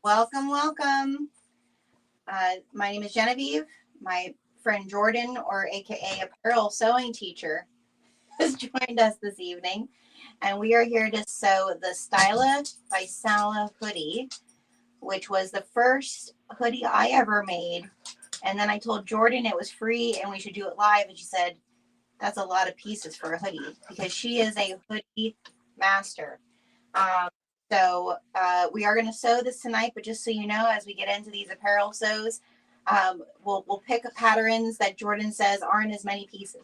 Welcome, welcome. My name is Genevieve. My friend Jordan, or AKA Apparel Sewing Teacher, has joined us this evening. And we are here to sew the Styla Salla Hoodie, which was the first hoodie I ever made. And then I told Jordan it was free and we should do it live. And she said, that's a lot of pieces for a hoodie, because she is a hoodie master. So we are going to sew this tonight, but just so you know, as we get into these apparel sews, we'll pick patterns that Jordan says aren't as many pieces.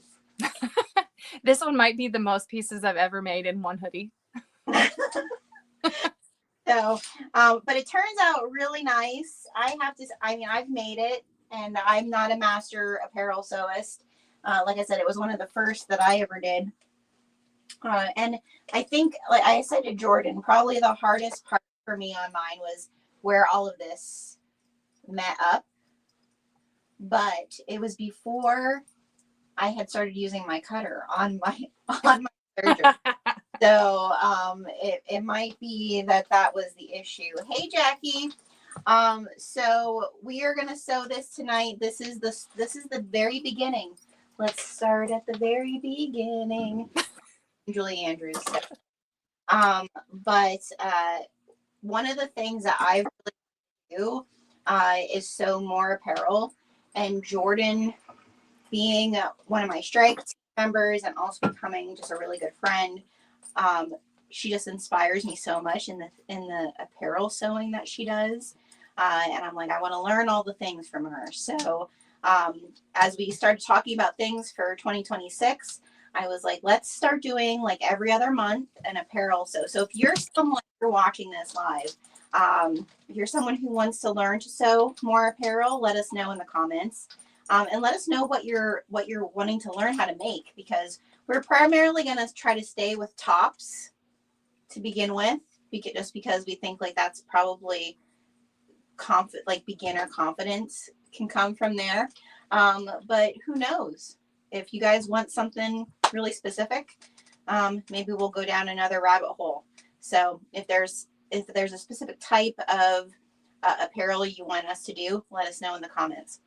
This one might be the most pieces I've ever made in one hoodie. So, but it turns out really nice. I've made it, and I'm not a master apparel sewist. Like I said, it was one of the first that I ever did. And I think, like I said to Jordan, probably the hardest part for me on mine was where all of this met up. But it was before I had started using my cutter on my surgery. So it might be that was the issue. Hey, Jackie. So we are gonna sew this tonight. This is the very beginning. Let's start at the very beginning. Julie Andrews. But one of the things that I really do is sew more apparel, and Jordan, being one of my strike team members and also becoming just a really good friend, she just inspires me so much in the apparel sewing that she does, and I'm like, I want to learn all the things from her. So as we started talking about things for 2026, I was like, let's start doing like every other month an apparel sew. So if you're someone who's watching this live, if you're someone who wants to learn to sew more apparel, let us know in the comments. And let us know what you're wanting to learn how to make, because we're primarily going to try to stay with tops to begin with, just because we think like that's probably beginner confidence can come from there. But who knows? If you guys want something really specific, maybe we'll go down another rabbit hole. So if there's a specific type of apparel you want us to do, let us know in the comments.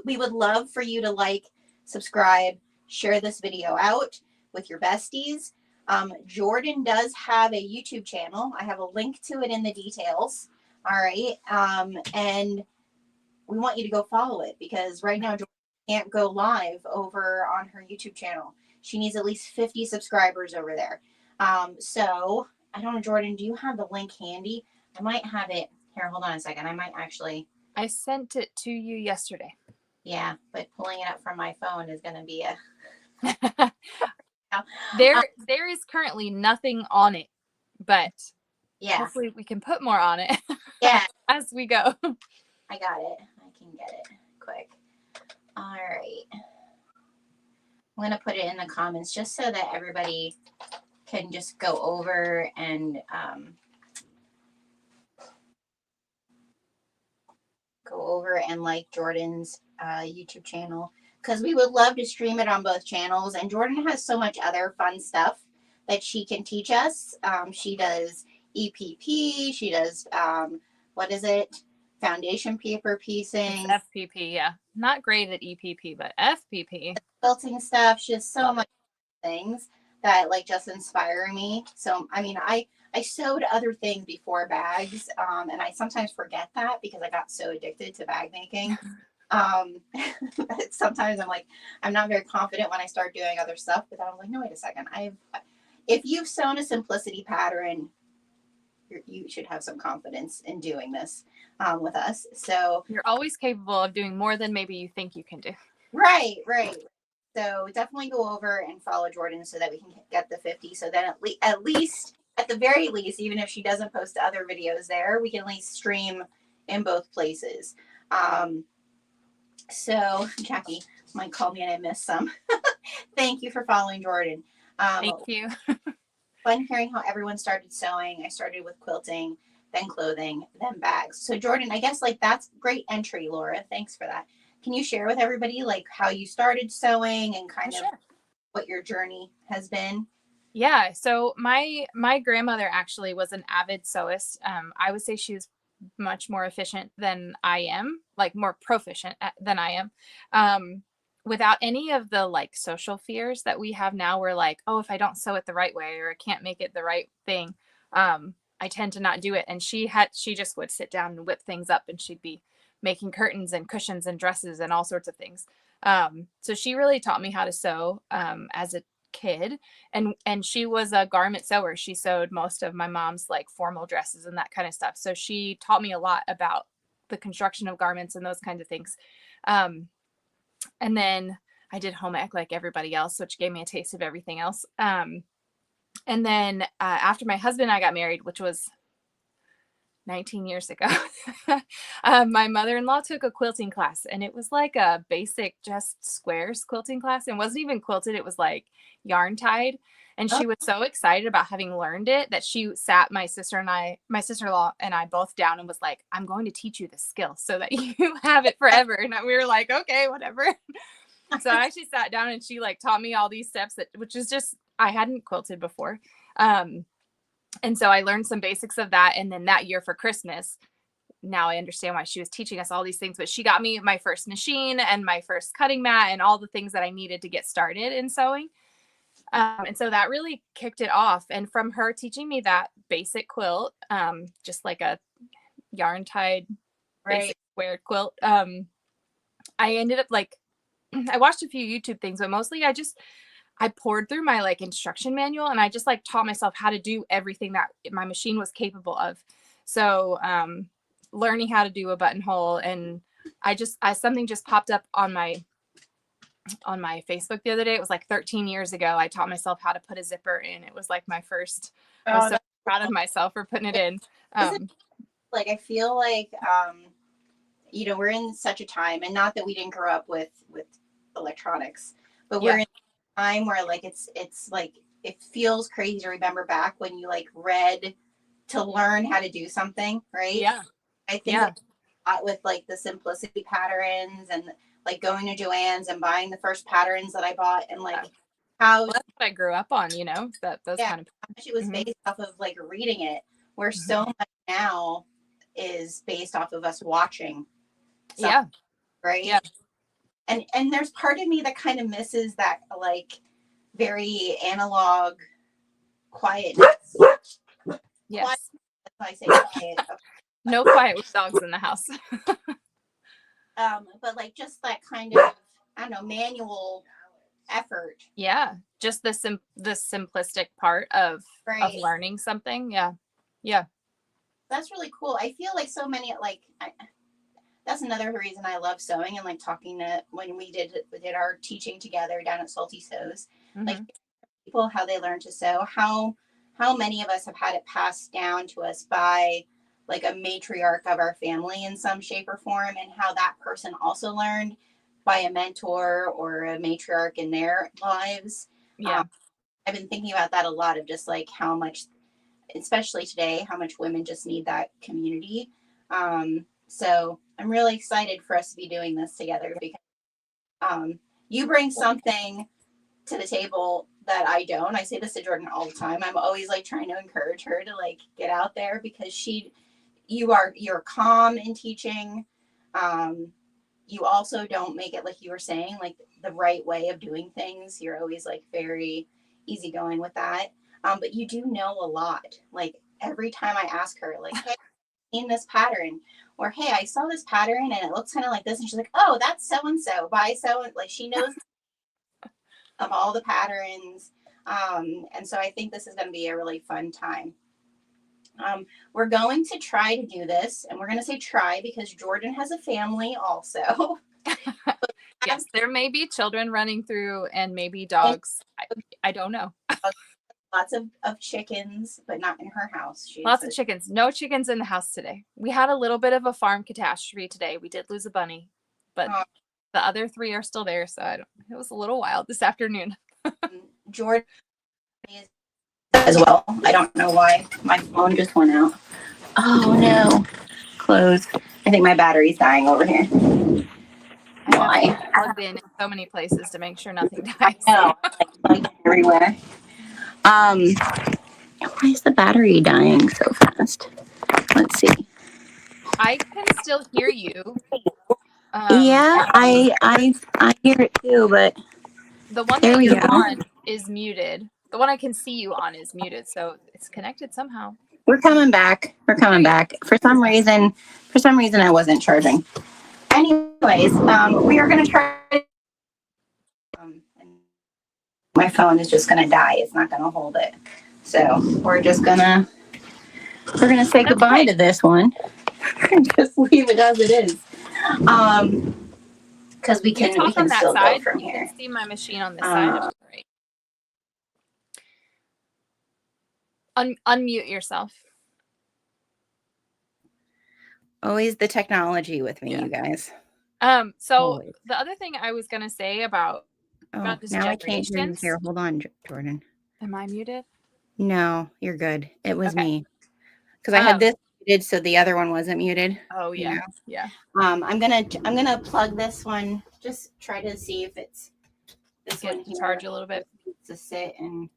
We would love for you to like, subscribe, share this video out with your besties. Jordan does have a YouTube channel. I have a link to it in the details. All right. And we want you to go follow it, because right now Jordan can't go live over on her YouTube channel. She needs at least 50 subscribers over there. So I don't know, Jordan, do you have the link handy? I might have it here. Hold on a second. I sent it to you yesterday. Yeah, but pulling it up from my phone is going to be there is currently nothing on it, but yeah, hopefully we can put more on it. Yeah, as we go. I got it. I can get it quick. All right. I'm going to put it in the comments just so that everybody can just go over and like Jordan's YouTube channel, because we would love to stream it on both channels. And Jordan has so much other fun stuff that she can teach us. She does EPP. She does, what is it? Foundation paper piecing. It's FPP, yeah. Not great at EPP, but FPP. Quilting stuff. She has so much things that like just inspire me. So, I mean, I sewed other things before bags, and I sometimes forget that because I got so addicted to bag making. Sometimes I'm like, I'm not very confident when I start doing other stuff, but then I'm like, no, wait a second. If you've sewn a simplicity pattern, you should have some confidence in doing this with us. So you're always capable of doing more than maybe you think you can do. Right. So definitely go over and follow Jordan so that we can get the 50. So then at the very least, even if she doesn't post other videos there, we can at least stream in both places. So Jackie might call me and I missed some. Thank you for following Jordan. Thank you. Fun hearing how everyone started sewing. I started with quilting, then clothing, then bags. So Jordan, I guess like that's great entry, Laura. Thanks for that. Can you share with everybody like how you started sewing and kind of what your journey has been? Yeah. So my grandmother actually was an avid sewist. I would say she was much more efficient than I am, like more proficient than I am. Without any of the like social fears that we have now, we're like, oh, if I don't sew it the right way or I can't make it the right thing, I tend to not do it. And she just would sit down and whip things up, and she'd be making curtains and cushions and dresses and all sorts of things. So she really taught me how to sew as a kid, and she was a garment sewer. She sewed most of my mom's like formal dresses and that kind of stuff. So she taught me a lot about the construction of garments and those kinds of things. And then I did home ec like everybody else, which gave me a taste of everything else. And then after my husband and I got married, which was 19 years ago, my mother-in-law took a quilting class, and it was like a basic just squares quilting class, and wasn't even quilted. It was like yarn tied. And she was so excited about having learned it that she sat my sister-in-law and I both down and was like, I'm going to teach you this skill so that you have it forever. And we were like, okay, whatever. So I actually sat down and she like taught me all these steps which is just, I hadn't quilted before. And so I learned some basics of that. And then that year for Christmas, now I understand why she was teaching us all these things, but she got me my first machine and my first cutting mat and all the things that I needed to get started in sewing. And so that really kicked it off. And from her teaching me that basic quilt, just like a yarn tied basic squared quilt, I ended up like, I watched a few YouTube things, but mostly I poured through my like instruction manual, and I just like taught myself how to do everything that my machine was capable of. So learning how to do a buttonhole, and something just popped up on my Facebook the other day. It was like 13 years ago. I taught myself how to put a zipper in. It was like my first. I was so proud of myself for putting it in. Like, I feel like, we're in such a time, and not that we didn't grow up with electronics, but we're in a time where like, it's like, it feels crazy to remember back when you like read to learn how to do something, right? Yeah. I think a lot with like the simplicity patterns and like going to Joann's and buying the first patterns that I bought, and like how that's what I grew up on, those kind of how much it was based off of like reading it, where so much now is based off of us watching. Right. Yeah. And there's part of me that kind of misses that like very analog quietness. Yes. That's why I say quiet. No quiet with dogs in the house. But like just that kind of, I don't know, manual effort. Yeah, just the simplistic part of learning something. Yeah. That's really cool. I feel like so many that's another reason I love sewing, and like talking to when we did our teaching together down at Salty Sews, like people, how they learn to sew, how many of us have had it passed down to us by like a matriarch of our family in some shape or form, and how that person also learned by a mentor or a matriarch in their lives. Yeah. I've been thinking about that a lot, of just like how much, especially today, how much women just need that community. So I'm really excited for us to be doing this together, because you bring something to the table that I don't. I say this to Jordan all the time. I'm always like trying to encourage her to like get out there, because you're calm in teaching. You also don't make it, like you were saying, like the right way of doing things. You're always like very easygoing with that. But you do know a lot. Like every time I ask her, like, hey, in this pattern, or hey, I saw this pattern and it looks kind of like this, and she's like, oh, that's so and so by so, and like she knows of all the patterns. And so I think this is going to be a really fun time. We're going to try to do this, and we're going to say try because Jordan has a family also. Yes, there may be children running through, and maybe dogs. I don't know. Lots of chickens, but not in her house. Lots of chickens. No chickens in the house today. We had a little bit of a farm catastrophe today. We did lose a bunny, but the other 3 are still there. So it was a little wild this afternoon. Jordan is as well. I don't know why my phone just went out. Oh no, close. I think my battery's dying over here. Why? I plugged in so many places to make sure nothing dies. I know, like everywhere. Why is the battery dying so fast? Let's see. I can still hear you. Yeah, I hear it too, but The one there that we you're go. on is muted. The one I can see you on is muted, so it's connected somehow. We're coming back. We're coming back. For some reason, I wasn't charging. Anyways, we are gonna try. My phone is just gonna die. It's not gonna hold it. So we're gonna say goodbye to this one. Just leave it as it is. Because we can still go from here. You can see my machine on this side of the right. Unmute yourself. Always the technology with me, you guys. So Always. the other thing I was gonna say about this now I can't hear you here. Hold on, Jordan. Am I muted? No, you're good. It was me. Because I had this muted, so the other one wasn't muted. Oh yeah, yeah. I'm gonna plug this one. Just try to see if it's this Get one here. Charge a little bit to sit and.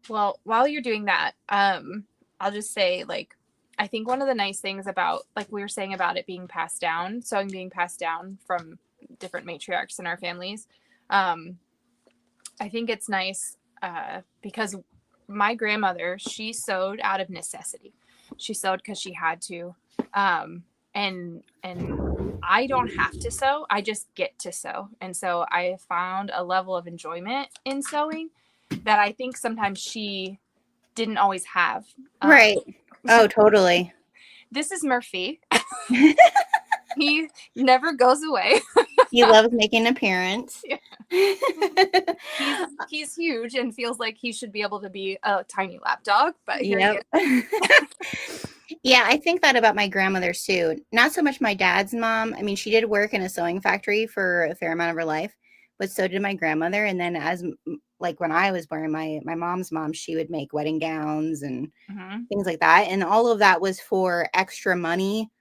Well, while you're doing that, I'll just say, like, I think one of the nice things about, like we were saying about it being passed down, sewing being passed down from different matriarchs in our families, I think it's nice because my grandmother, she sewed out of necessity. She sewed because she had to. And I don't have to sew. I just get to sew. And so I found a level of enjoyment in sewing that I think sometimes she didn't always have. Right. Oh, totally. This is Murphy. He never goes away. He loves making an appearance. Yeah. He's huge and feels like he should be able to be a tiny lap dog, but yep. Yeah, I think that about my grandmother too. Not so much my dad's mom. I mean, she did work in a sewing factory for a fair amount of her life, but so did my grandmother. And then like when I was born, my mom's mom, she would make wedding gowns and things like that. And all of that was for extra money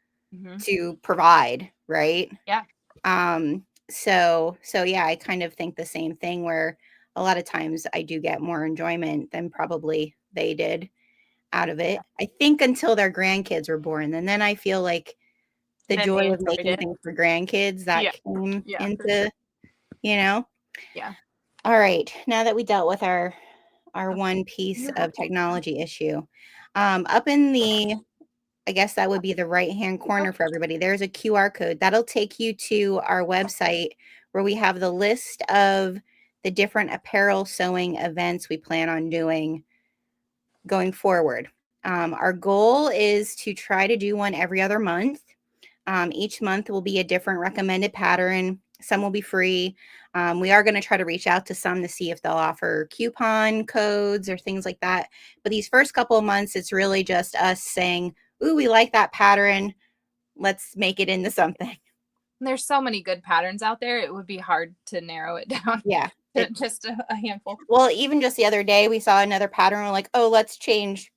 to provide, right? Yeah. So yeah, I kind of think the same thing where a lot of times I do get more enjoyment than probably they did out of it. I think until their grandkids were born. And then I feel like the joy of making things for grandkids that came into, Yeah. All right. Now that we dealt with our one piece of technology issue, up in the, I guess that would be the right-hand corner for everybody, there's a QR code. That'll take you to our website where we have the list of the different apparel sewing events we plan on doing going forward. Our goal is to try to do one every other month. Each month will be a different recommended pattern. Some will be free. We are going to try to reach out to some to see if they'll offer coupon codes or things like that. But these first couple of months, it's really just us saying, ooh, we like that pattern. Let's make it into something. There's so many good patterns out there. It would be hard to narrow it down. Yeah. Just a handful. Well, even just the other day, we saw another pattern. We're like, oh, let's change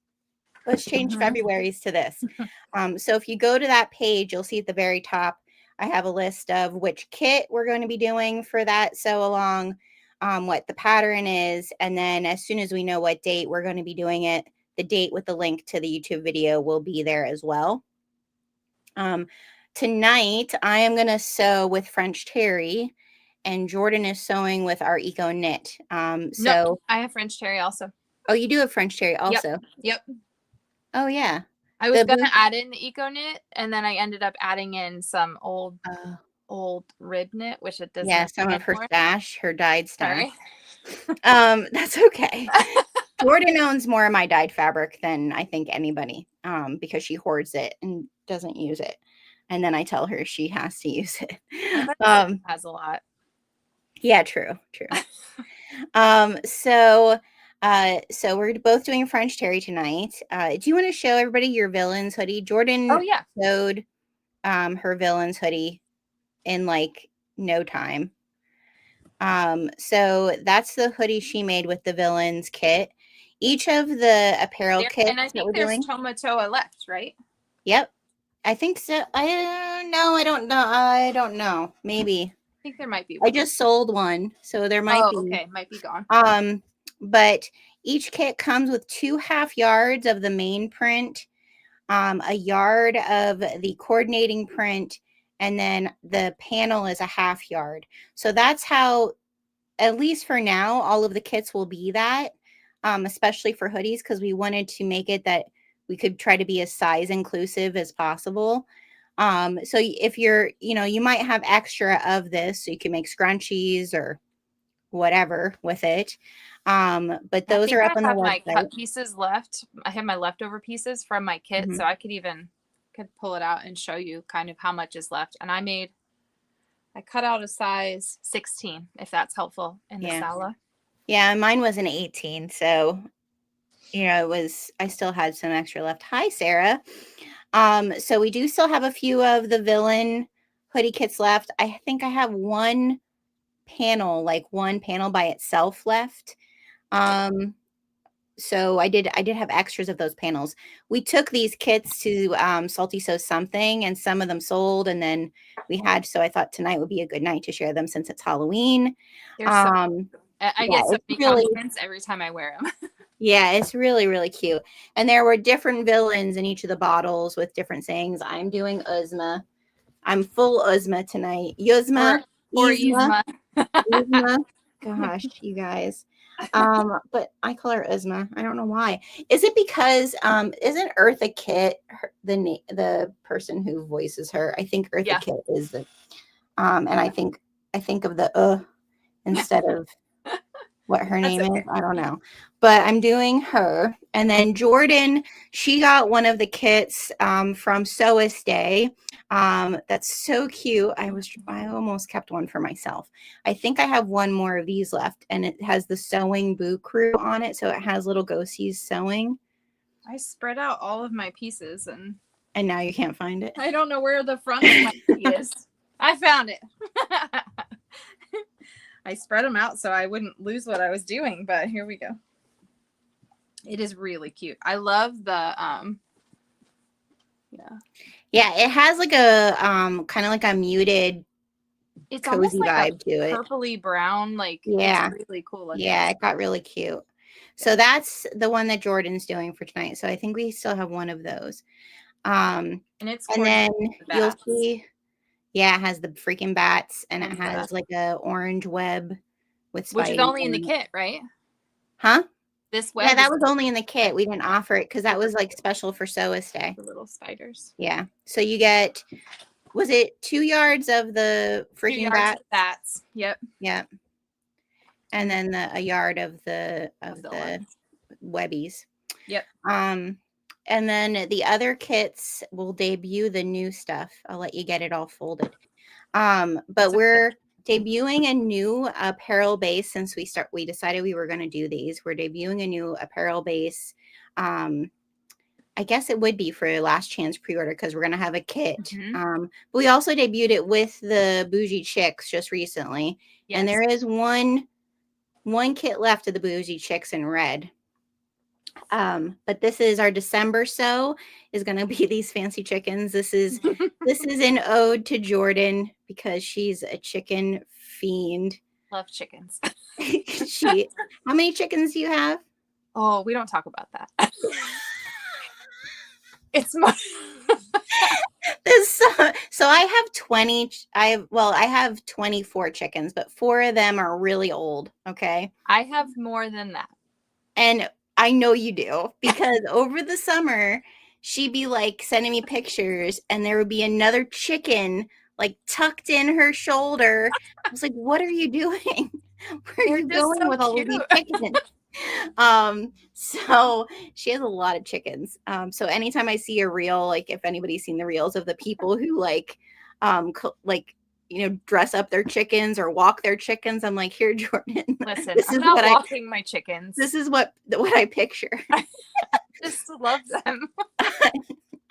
February's to this. So if you go to that page, you'll see at the very top, I have a list of which kit we're going to be doing for that sew along, what the pattern is. And then as soon as we know what date we're going to be doing it, the date with the link to the YouTube video will be there as well. Tonight, I am going to sew with French Terry, and Jordan is sewing with our Eco Knit. No, I have French Terry also. Oh, you do have French Terry also? Yep. Oh, yeah. I was going to add in the Eco Knit, and then I ended up adding in some old rib knit, which it doesn't. Yeah, some of her stash, her dyed stash. Sorry. That's okay. Jordan owns more of my dyed fabric than I think anybody, because she hoards it and doesn't use it. And then I tell her she has to use it. Has a lot. Yeah, true. So we're both doing French Terry tonight. Do you want to show everybody your Villains hoodie? Jordan sewed her Villains hoodie in like no time. So that's the hoodie she made with the Villains kit. Each of the apparel kits and I think there's Tomatoa left, right? Yep. I think so. I don't know. Maybe. I think there might be one. I just sold one, so there might be. Okay, might be gone. But each kit comes with 2 half yards of the main print, a yard of the coordinating print, and then the panel is a half yard. So that's how, at least for now, all of the kits will be that, especially for hoodies, because we wanted to make it that we could try to be as size inclusive as possible. So if you're, you might have extra of this, so you can make scrunchies or whatever with it. But I those think are I up on the have my website. cut pieces left. I have my leftover pieces from my kit, Mhm. so I could pull it out and show you kind of how much is left. And I cut out a size 16, if that's helpful in the Yeah. Salla. Yeah, mine was an 18, so I still had some extra left. Hi, Sarah. So we do still have a few of the villain hoodie kits left. I think I have one panel by itself left. So I did have extras of those panels. We took these kits to Salty So Something, and some of them sold, and then so I thought tonight would be a good night to share them since it's Halloween. They're so Um, I yeah, get so it's many really compliments every time I wear them. Yeah, it's really, really cute. And there were different villains in each of the bottles with different sayings. I'm doing Uzma. I'm full Uzma tonight. Yuzma, or Yzma, Yzma. Yuzma. Gosh, you guys. But I call her Uzma. I don't know why. Is it because isn't Eartha Kitt the person who voices her? I think Eartha Yeah. Kitt is the and I think of the instead of what her That's name is. okay. I don't know. But I'm doing her. And then Jordan, she got one of the kits from Sewist Day. That's so cute. I almost kept one for myself. I think I have one more of these left, and it has the sewing boo crew on it. So it has little ghosties sewing. I spread out all of my pieces and And now you can't find it. I don't know where the front of my hoodie is. I found it. I spread them out so I wouldn't lose what I was doing, but here we go. It is really cute. I love the Yeah, it has like a kind of like a muted it's almost cozy like a vibe to it. purpley brown, like Yeah. it's really cool looking. Yeah, it got really cute. So that's the one that Jordan's doing for tonight. So I think we still have one of those. And it's And then the you'll bats. see, yeah, it has the freaking bats, and it And has like a orange web with which is spiders only in the on it. kit, right? Huh? This Yeah, web that is was only in the kit. We didn't offer it because that was like special for Sewist Day. the little spiders. Yeah. So you get, was it 2 yards of the 2 freaking yards bats? of bats. Yep. Yeah. And then a yard of the one. webbies. Yep. And then the other kits will debut the new stuff. I'll let you get it all folded. But we're debuting a new apparel base since we decided we were going to do these. We're debuting a new apparel base. I guess it would be for last chance pre-order because we're going to have a kit. But we also debuted it with the Bougie Chicks just recently. Yes. And there is one kit left of the Bougie Chicks in red. But this is our December sew is going to be these fancy chickens. This is an ode to Jordan because she's a chicken fiend. Love chickens. How many chickens do you have? Oh, we don't talk about that. It's my so I have 20. I have 24 chickens, but 4 of them are really old. Okay. I have more than that. And I know you do because over the summer, she'd be like sending me pictures and there would be another chicken like tucked in her shoulder. I was like, what are you doing? Where are you going with all of these chickens? So she has a lot of chickens. So anytime I see a reel, like if anybody's seen the reels of the people who dress up their chickens or walk their chickens, I'm like, here, Jordan. Listen, I'm not walking my chickens. This is what I picture. I just love them.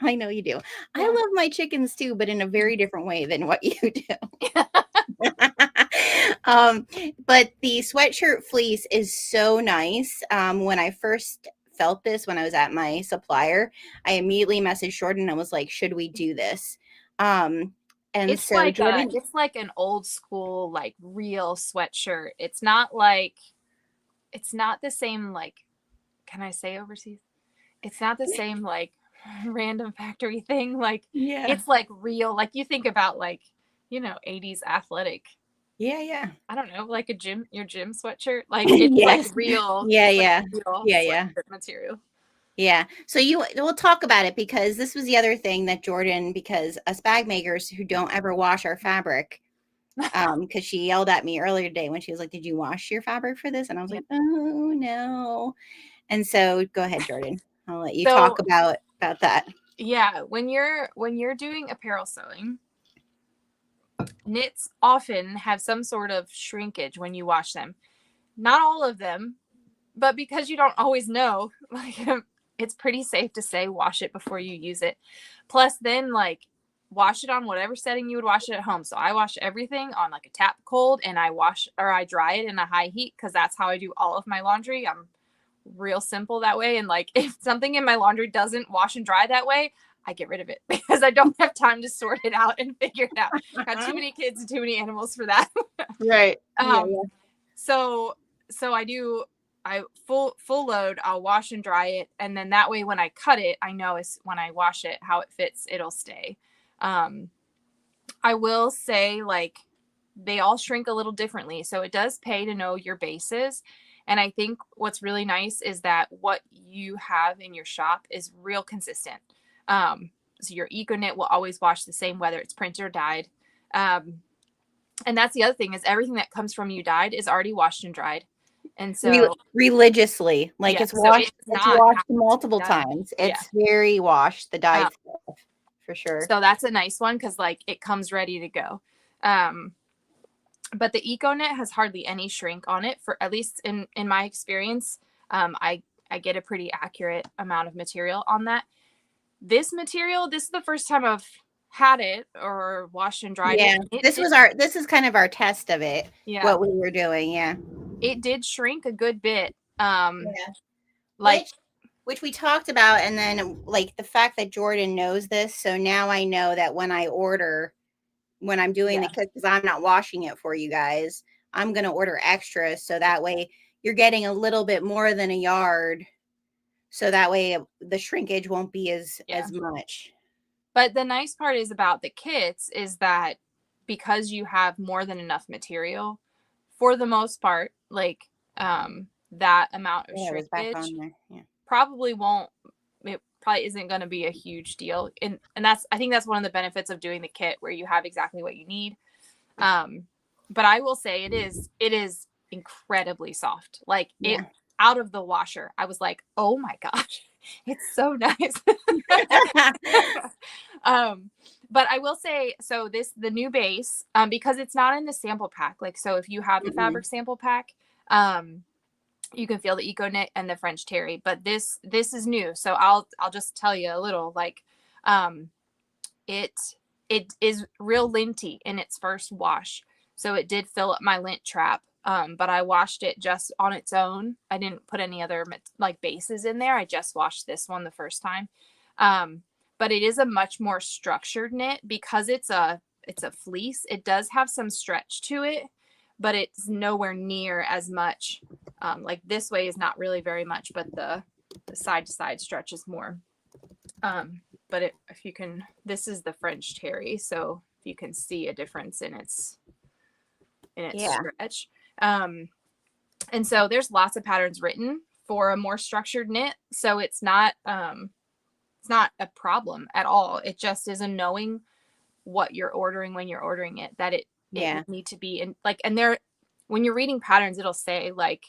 I know you do. Yeah. I love my chickens too, but in a very different way than what you do. But the sweatshirt fleece is so nice. When I first felt this, when I was at my supplier, I immediately messaged Jordan and was like, should we do this? And it's so like Jordan, it's like an old school, like real sweatshirt. It's not the same, like, can I say overseas? It's not the same like random factory thing. Like Yeah. it's like real. Like you think about like, 80s athletic. Yeah. I don't know, like your gym sweatshirt. Like it's like Yes. real. Yeah, It's like yeah. real Yeah. sweatshirt material. Yeah. So we'll talk about it, because this was the other thing that Jordan, because us bag makers who don't ever wash our fabric, because she yelled at me earlier today when she was like, "Did you wash your fabric for this?" And I was Yeah. like, "Oh no." And so go ahead, Jordan. I'll let you So talk about that. yeah, when you're doing apparel sewing, knits often have some sort of shrinkage when you wash them. Not all of them, but because you don't always know, like it's pretty safe to say wash it before you use it. Plus then like wash it on whatever setting you would wash it at home. So I wash everything on like a tap cold, and I dry it in a high heat, because that's how I do all of my laundry. I'm real simple that way. And like if something in my laundry doesn't wash and dry that way, I get rid of it because I don't have time to sort it out and figure it out. Got too many kids and too many animals for that. Right. So I full load, I'll wash and dry it, and then that way when I cut it, I know when I wash it how it fits, it'll stay. I will say, like, they all shrink a little differently, so it does pay to know your bases. And I think what's really nice is that what you have in your shop is real consistent. So your eco knit will always wash the same, whether it's printed or dyed. And that's the other thing, is everything that comes from you dyed is already washed and dried. And so religiously, like yeah, it's so washed, it's it's not washed multiple done. times. Yeah. It's very washed, the dyed stuff, for sure. So that's a nice one, because like it comes ready to go. But the eco knit has hardly any shrink on it, for at least in my experience. I get a pretty accurate amount of material on that. This material, this is the first time I've had it or washed and dried it. This is kind of our test of it. Yeah. What we were doing. Yeah. It did shrink a good bit. Like which we talked about, and then like the fact that Jordan knows this, so now I know that when I order, when I'm doing the kit, because I'm not washing it for you guys, I'm gonna order extras, so that way you're getting a little bit more than a yard, so that way the shrinkage won't be as much. But the nice part is about the kits is that because you have more than enough material, for the most part, like that amount of shrinkage probably won't, it probably isn't going to be a huge deal. And I think that's one of the benefits of doing the kit, where you have exactly what you need. But I will say it is incredibly soft. Like it out of the washer, I was like, oh my gosh, it's so nice. But I will say, so the new base, because it's not in the sample pack, like, so if you have the fabric sample pack, you can feel the eco knit and the French terry, but this is new. So I'll just tell you a little, like, it is real linty in its first wash. So it did fill up my lint trap. But I washed it just on its own. I didn't put any other like bases in there. I just washed this one the first time. But it is a much more structured knit, because it's a fleece. It does have some stretch to it, but it's nowhere near as much. Like this way is not really very much, but the side to side stretch is more. But if you can, this is the French terry, so if you can see a difference in its stretch. And so there's lots of patterns written for a more structured knit, so it's not a problem at all. It just is a knowing what you're ordering when you're ordering it, that it need to be in, like, and there, when you're reading patterns, it'll say like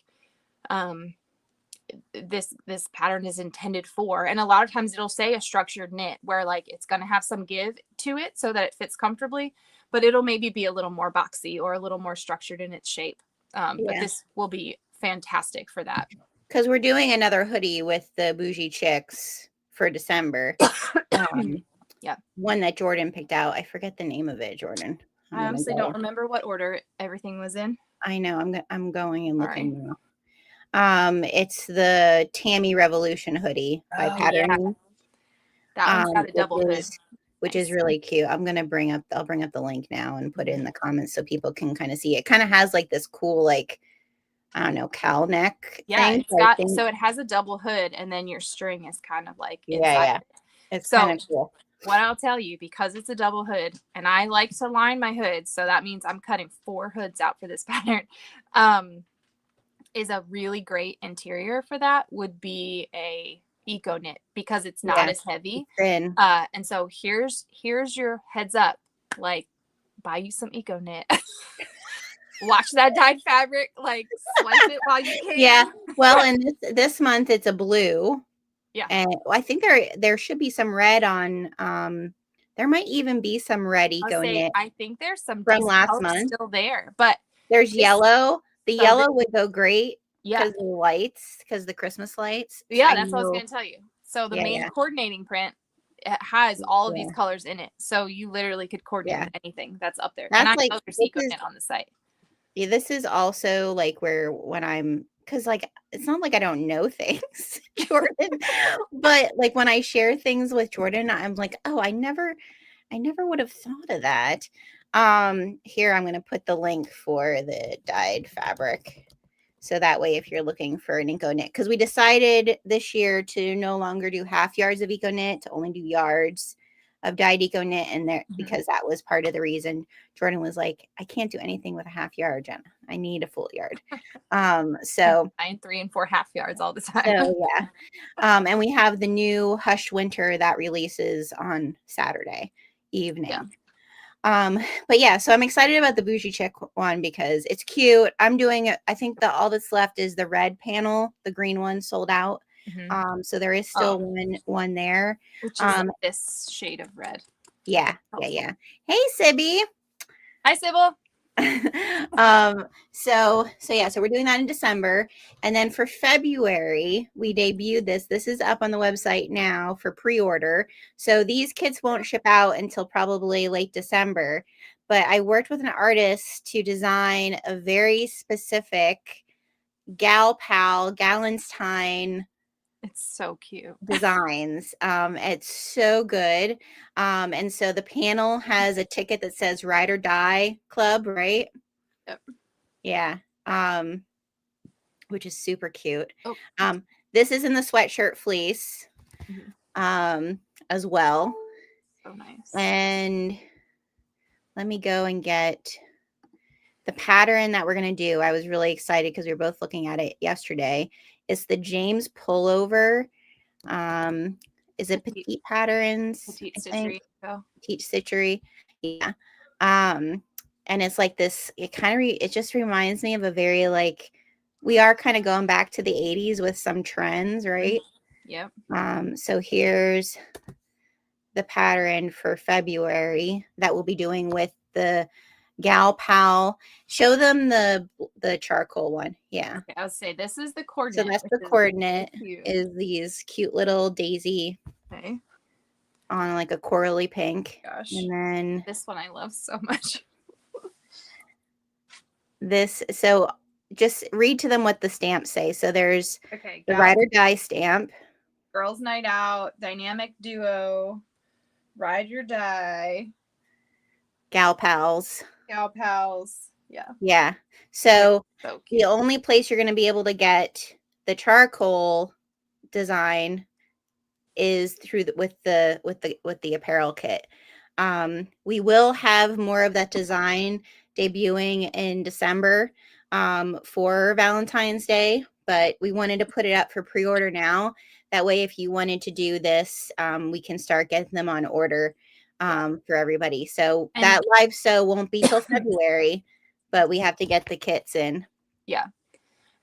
this pattern is intended for, and a lot of times it'll say a structured knit, where like it's going to have some give to it so that it fits comfortably, but it'll maybe be a little more boxy or a little more structured in its shape. But this will be fantastic for that, because we're doing another hoodie with the Bougie Chicks for December. One that Jordan picked out. I forget the name of it, Jordan. I honestly don't remember what order everything was in. I know. I'm going and looking now. It's the Tammy Revolution hoodie by Pattern. That one's got a double hood, which is really cute. I'll bring up the link now and put it in the comments so people can kind of see it. Kind of has like this cool, like, I don't know, cowl neck. Yeah, thing. So it has a double hood, and then your string is kind of like inside. It's So kind of cool. what I'll tell you, because it's a double hood and I like to line my hoods, so that means I'm cutting 4 hoods out for this pattern, is a really great interior for that would be a eco knit, because it's not as heavy. Thin. And so here's your heads up, like, buy you some eco knit. Watch that dyed fabric, like swipe it while you can. Yeah. Well, and this month it's a blue. Yeah. And I think there should be some red on. There might even be some red eco knit. I think there's some from last month still there, but there's yellow. The so yellow would go great yeah, because the lights, because the Christmas lights. yeah, that's what I was going to tell you. So the main Yeah. coordinating print, it has all of these Yeah. colors in it, so you literally could coordinate Yeah. with anything that's up there. That's and I like- know there's this eco is- knit on the site. Yeah, this is also like where when I'm, because like it's not like I don't know things, Jordan, but like when I share things with Jordan, I'm like, oh, I never would have thought of that. Here I'm going to put the link for the dyed fabric, so that way if you're looking for an eco knit, because we decided this year to no longer do half yards of eco knit, to only do yards of dyed eco knit, and there because that was part of the reason. Jordan was like, I can't do anything with a half yard, Jenna. I need a full yard. So 9, 3, and 4 half yards all the time. So yeah. And we have the new Hush Winter that releases on Saturday evening. Yeah. But yeah, so I'm excited about the Bougie Chick one because it's cute. I'm doing it. I think all that's left is the red panel. The green one sold out. So there is still one there. Which is this shade of red. Yeah. Hey, Sibby. Hi, Sybil. So we're doing that in December, and then for February we debuted this is up on the website now for pre-order. So these kits won't ship out until probably late December, but I worked with an artist to design a very specific Galentine. It's so cute. Designs. It's so good. And so the panel has a ticket that says Ride or Die Club, right? Yep. Yeah. Which is super cute. Oh. This is in the sweatshirt fleece as well. So nice. And let me go and get the pattern that we're going to do. I was really excited because we were both looking at it yesterday. It's the James pullover. Is it Petite Patterns? Petite Stitchery. Petite Stitchery. Yeah. And it's like this, it just reminds me of a very, like, we are kind of going back to the 80s with some trends, right? Yep. So here's the pattern for February that we'll be doing with the Gal Pal. Show them the charcoal one. Yeah. Okay, I would say this is the coordinate. So that's the coordinate, is these cute little daisy on like a corally pink. Gosh. And then this one I love so much. This, so just read to them what the stamps say. So there's the Ride or Die stamp. Girls Night Out, Dynamic Duo, Ride Your Die. Gal Pals. Yeah. So the only place you're going to be able to get the charcoal design is through with the apparel kit. We will have more of that design debuting in December for Valentine's Day, but we wanted to put it up for pre-order now. That way, if you wanted to do this, we can start getting them on order for everybody. So that live sew won't be till February, but we have to get the kits in. Yeah.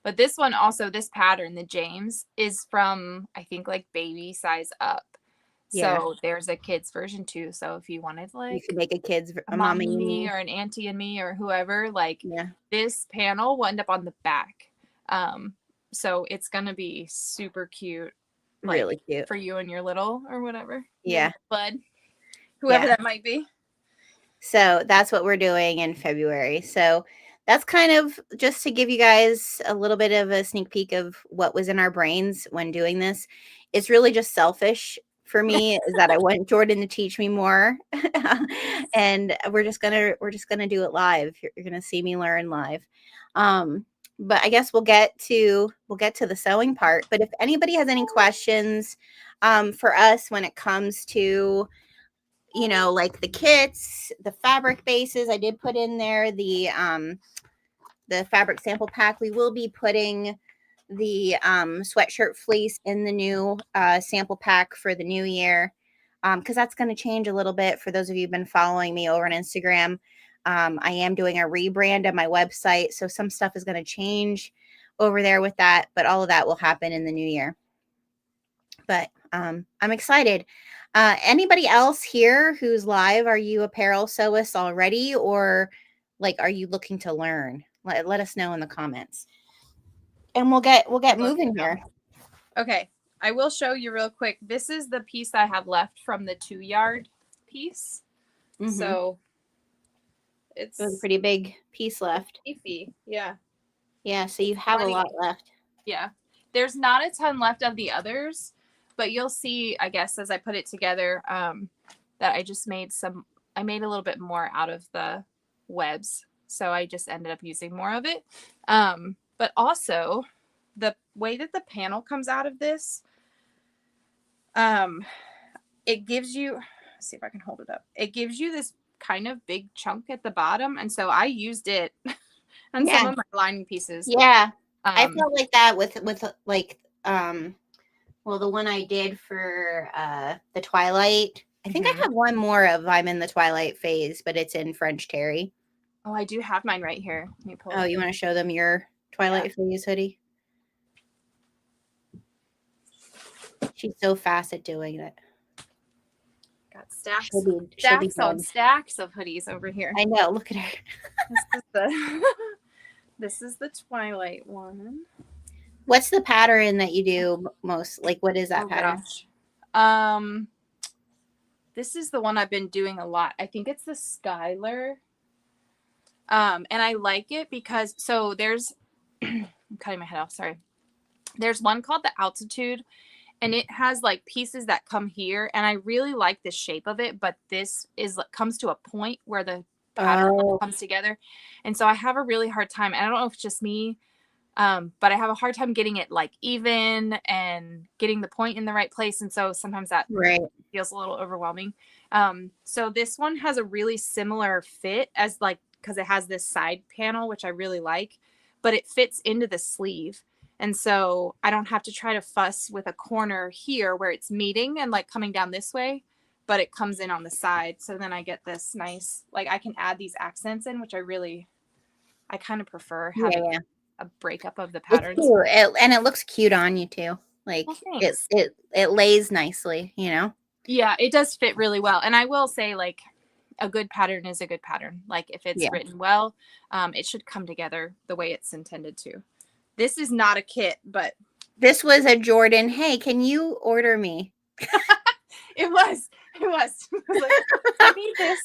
But this one also, this pattern, the James, is from, I think, like baby size up. Yeah. So there's a kid's version too. So if you wanted like you can make a mommy and me or an auntie and me or whoever, like this panel will end up on the back. So it's gonna be super cute. Like, really cute for you and your little or whatever. Yeah. Bud. Whoever that might be. So that's what we're doing in February. So that's kind of just to give you guys a little bit of a sneak peek of what was in our brains when doing this. It's really just selfish for me is that I want Jordan to teach me more. And we're just gonna do it live. You're gonna see me learn live. but I guess we'll get to the sewing part. But if anybody has any questions for us when it comes to, you know, like the kits, the fabric bases, I did put in there the fabric sample pack. We will be putting the sweatshirt fleece in the new sample pack for the new year, because that's going to change a little bit. For those of you who've been following me over on Instagram, I am doing a rebrand of my website, so some stuff is going to change over there with that, but all of that will happen in the new year. But I'm excited. Anybody else here who's live? Are you apparel sewists already, or like are you looking to learn? Let us know in the comments, and we'll get moving here. Okay, I will show you real quick. This is the piece I have left from the 2-yard piece. So it's a pretty big piece left. Beefy. Yeah. Yeah, so you have a lot left. Yeah. There's not a ton left of the others, but you'll see, I guess, as I put it together, that I just made I made a little bit more out of the webs. So I just ended up using more of it. But also the way that the panel comes out of this, it gives you, let's see if I can hold it up. It gives you this kind of big chunk at the bottom. And so I used it on some of my lining pieces. Yeah. I felt like that with like, well, the one I did for the Twilight. I think I have one more of I'm in the Twilight phase, but it's in French terry. Oh, I do have mine right here. Let me pull it. You want to show them your Twilight phase hoodie? She's so fast at doing it. Got stacks on stacks of hoodies over here. I know. Look at her. This is the Twilight one. What's the pattern that you do most? Like, what is that pattern? Gosh. This is the one I've been doing a lot. I think it's the Skylar. And I like it because, so there's, I'm cutting my head off. Sorry. There's one called the Altitude, and it has like pieces that come here, and I really like the shape of it, but this comes to a point where the pattern comes together. And so I have a really hard time. And I don't know if it's just me, but I have a hard time getting it like even and getting the point in the right place. And so sometimes that feels a little overwhelming. So this one has a really similar fit as like, because it has this side panel, which I really like, but it fits into the sleeve. And so I don't have to try to fuss with a corner here where it's meeting and like coming down this way, but it comes in on the side. So then I get this nice, like I can add these accents in, which I kind of prefer having a breakup of the patterns. And it looks cute on you too. Like it lays nicely, you know? Yeah, it does fit really well. And I will say, like, a good pattern is a good pattern. Like if it's written well, it should come together the way it's intended to. This is not a kit, but this was a Jordan. Hey, can you order me? It was like, I need this.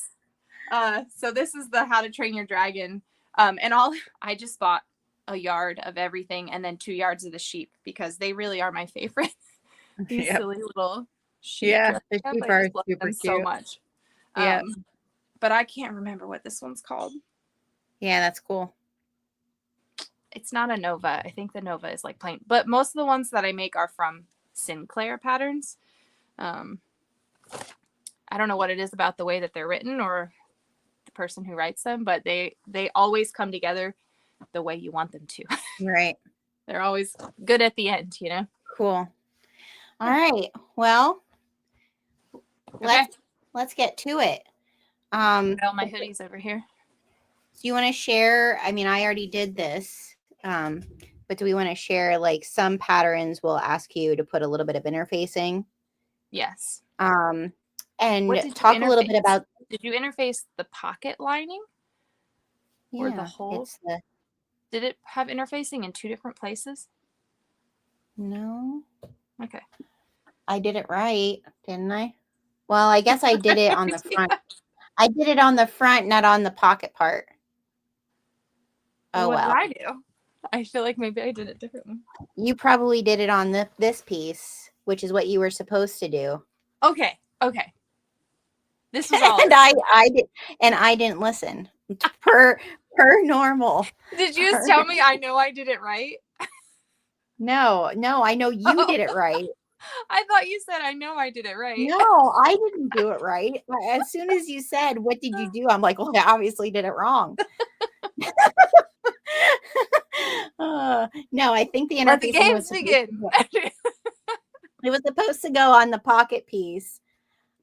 So this is the How to Train Your Dragon. And I just bought a yard of everything and then 2 yards of the sheep because they really are my favorite. These silly little sheep. Yeah, the sheep are super cute. So much. Yeah. But I can't remember what this one's called. Yeah, that's cool. It's not a Nova. I think the Nova is like plain. But most of the ones that I make are from Sinclair patterns. I don't know what it is about the way that they're written or the person who writes them, but they always come together the way you want them to. Right. They're always good at the end, you know? Cool. All right. Well, let's get to it. All my hoodies over here. So you want to share? I mean, I already did this, but do we want to share like some patterns? We'll ask you to put a little bit of interfacing. Yes. And talk a little bit about. Did you interface the pocket lining or the hole? Did it have interfacing in 2 different places? No. Okay. I did it right, didn't I? Well, I guess I did it on the front. I did it on the front, not on the pocket part. Oh, what did I do? I feel like maybe I did it differently. You probably did it on this piece, which is what you were supposed to do. Okay. This was all. And I did, and I didn't listen. Per Per normal. Did you just tell me I know I did it right? No, I know you did it right. I thought you said I know I did it right. No, I didn't do it right. As soon as you said, what did you do? I'm like, well, I obviously did it wrong. No, I think the Let the interfacing games begin. it was supposed to go on the pocket piece,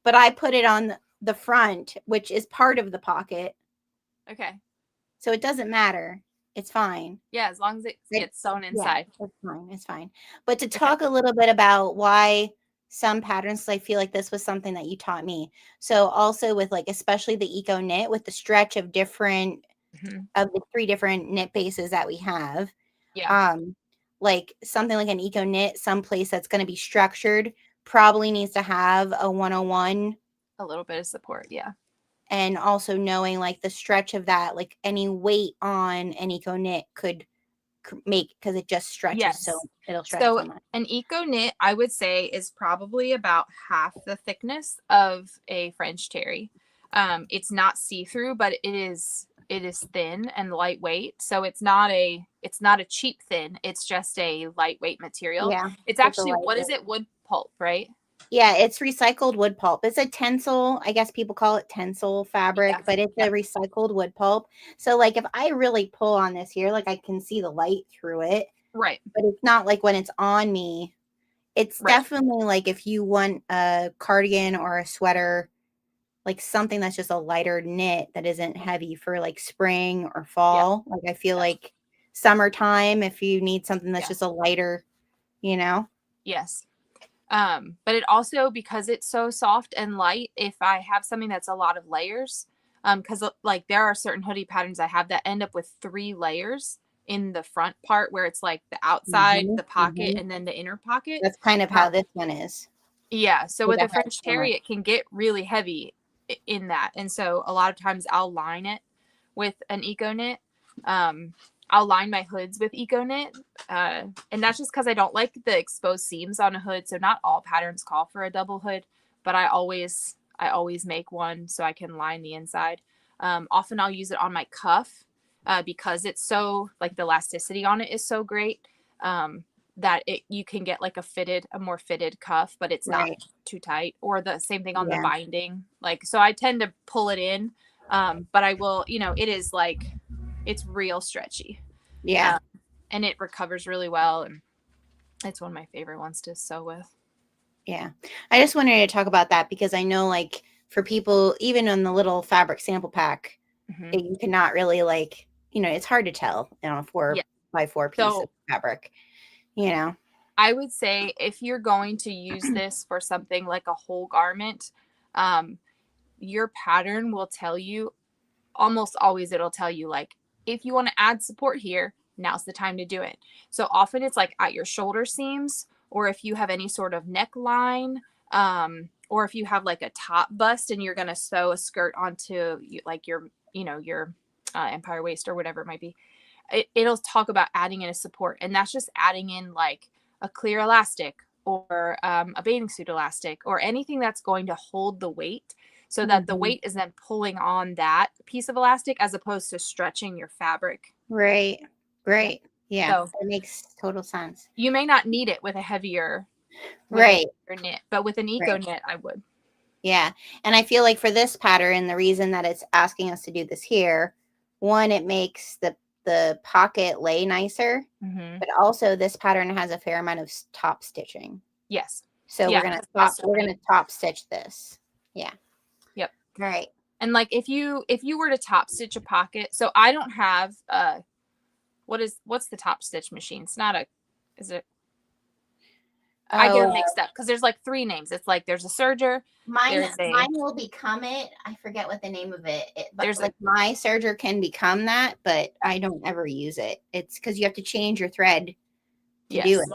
but I put it on the front, which is part of the pocket. Okay. So it doesn't matter. It's fine. Yeah, as long as it gets sewn inside. Yeah, it's fine. It's fine. But to talk a little bit about why some patterns, I feel like this was something that you taught me. So also with like, especially the eco knit with the stretch of different of the 3 different knit bases that we have. Yeah. Like something like an eco knit, someplace that's going to be structured probably needs to have a 101. A little bit of support. Yeah. And also knowing like the stretch of that, like any weight on an eco knit could make, because it just stretches. Yes. So it'll stretch so so much. An eco knit, I would say, is probably about half the thickness of a French terry. It's not see-through, but it is thin and lightweight. So it's not a cheap thin. It's just a lightweight material. Yeah. It's actually, what is it? Wood pulp, right? Yeah, it's recycled wood pulp. It's a tencel. I guess people call it tencel fabric, but it's a recycled wood pulp. So like if I really pull on this here, like I can see the light through it. Right. But it's not like when it's on me. It's definitely like if you want a cardigan or a sweater, like something that's just a lighter knit that isn't heavy for like spring or fall. Like I feel like summertime, if you need something that's just a lighter, you know? Yes. But it also, because it's so soft and light, if I have something that's a lot of layers, because like there are certain hoodie patterns I have that end up with 3 layers in the front part, where it's like the outside, the pocket, and then the inner pocket. That's kind of how this one is. Yeah. So with a French terry, it can get really heavy in that. And so a lot of times I'll line it with an eco knit. I'll line my hoods with eco knit. And that's just because I don't like the exposed seams on a hood. So not all patterns call for a double hood, but I always make one so I can line the inside. Often I'll use it on my cuff because it's so, like, the elasticity on it is so great that you can get like a more fitted cuff, but it's not too tight. Or the same thing on the binding. Like, so I tend to pull it in, but I will, it is like, it's real stretchy. Yeah. And it recovers really well. And it's one of my favorite ones to sew with. Yeah. I just wanted to talk about that because I know, like, for people, even on the little fabric sample pack, you cannot really, like, it's hard to tell, a 4x4 piece of fabric, I would say if you're going to use this for something like a whole garment, your pattern will tell you, almost always it'll tell you, like, if you want to add support here, now's the time to do it. So often it's like at your shoulder seams, or if you have any sort of neckline, or if you have like a top bust and you're going to sew a skirt onto like your empire waist or whatever it might be, it'll talk about adding in a support. And that's just adding in like a clear elastic or a bathing suit elastic or anything that's going to hold the weight, so that the weight is then pulling on that piece of elastic as opposed to stretching your fabric. Right. Great. Yeah. So that makes total sense. You may not need it with a heavier knit, but with an eco knit, I would. Yeah. And I feel like for this pattern, the reason that it's asking us to do this here, one, it makes the pocket lay nicer, but also this pattern has a fair amount of top stitching. Yes. So we're gonna top stitch this. Yeah. Yep. Right. And like if you were to top stitch a pocket, so I don't have what's the top stitch machine? It's not is it? I get them mixed up because there's like 3 names. It's like there's a serger. Mine will become it. I forget what the name of it. But there's like my serger can become that, but I don't ever use it. It's because you have to change your thread to do it.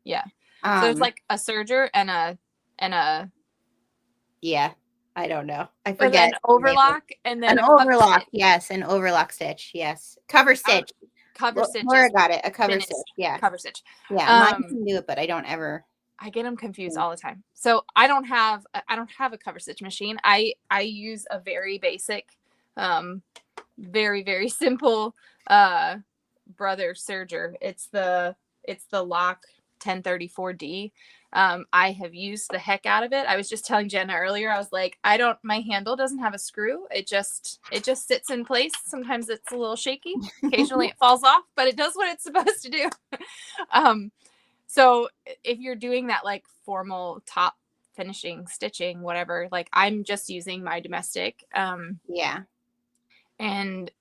Yeah. So there's like a serger and a. Yeah, I don't know. I forget. An overlock and then an overlock. Yes, an overlock stitch. Yes, cover stitch. Cover stitch. Laura got it. A cover stitch. Yeah. Cover stitch. Yeah, mine can do it, but I don't ever. I get them confused all the time. So I don't have a cover stitch machine. I use a very basic very, very simple brother serger. It's the Lock 1034D. I have used the heck out of it. I was just telling Jenna earlier, I was like, my handle doesn't have a screw. It just sits in place. Sometimes it's a little shaky. Occasionally it falls off, but it does what it's supposed to do. So if you're doing that like formal top finishing, stitching, whatever, like I'm just using my domestic. Yeah. And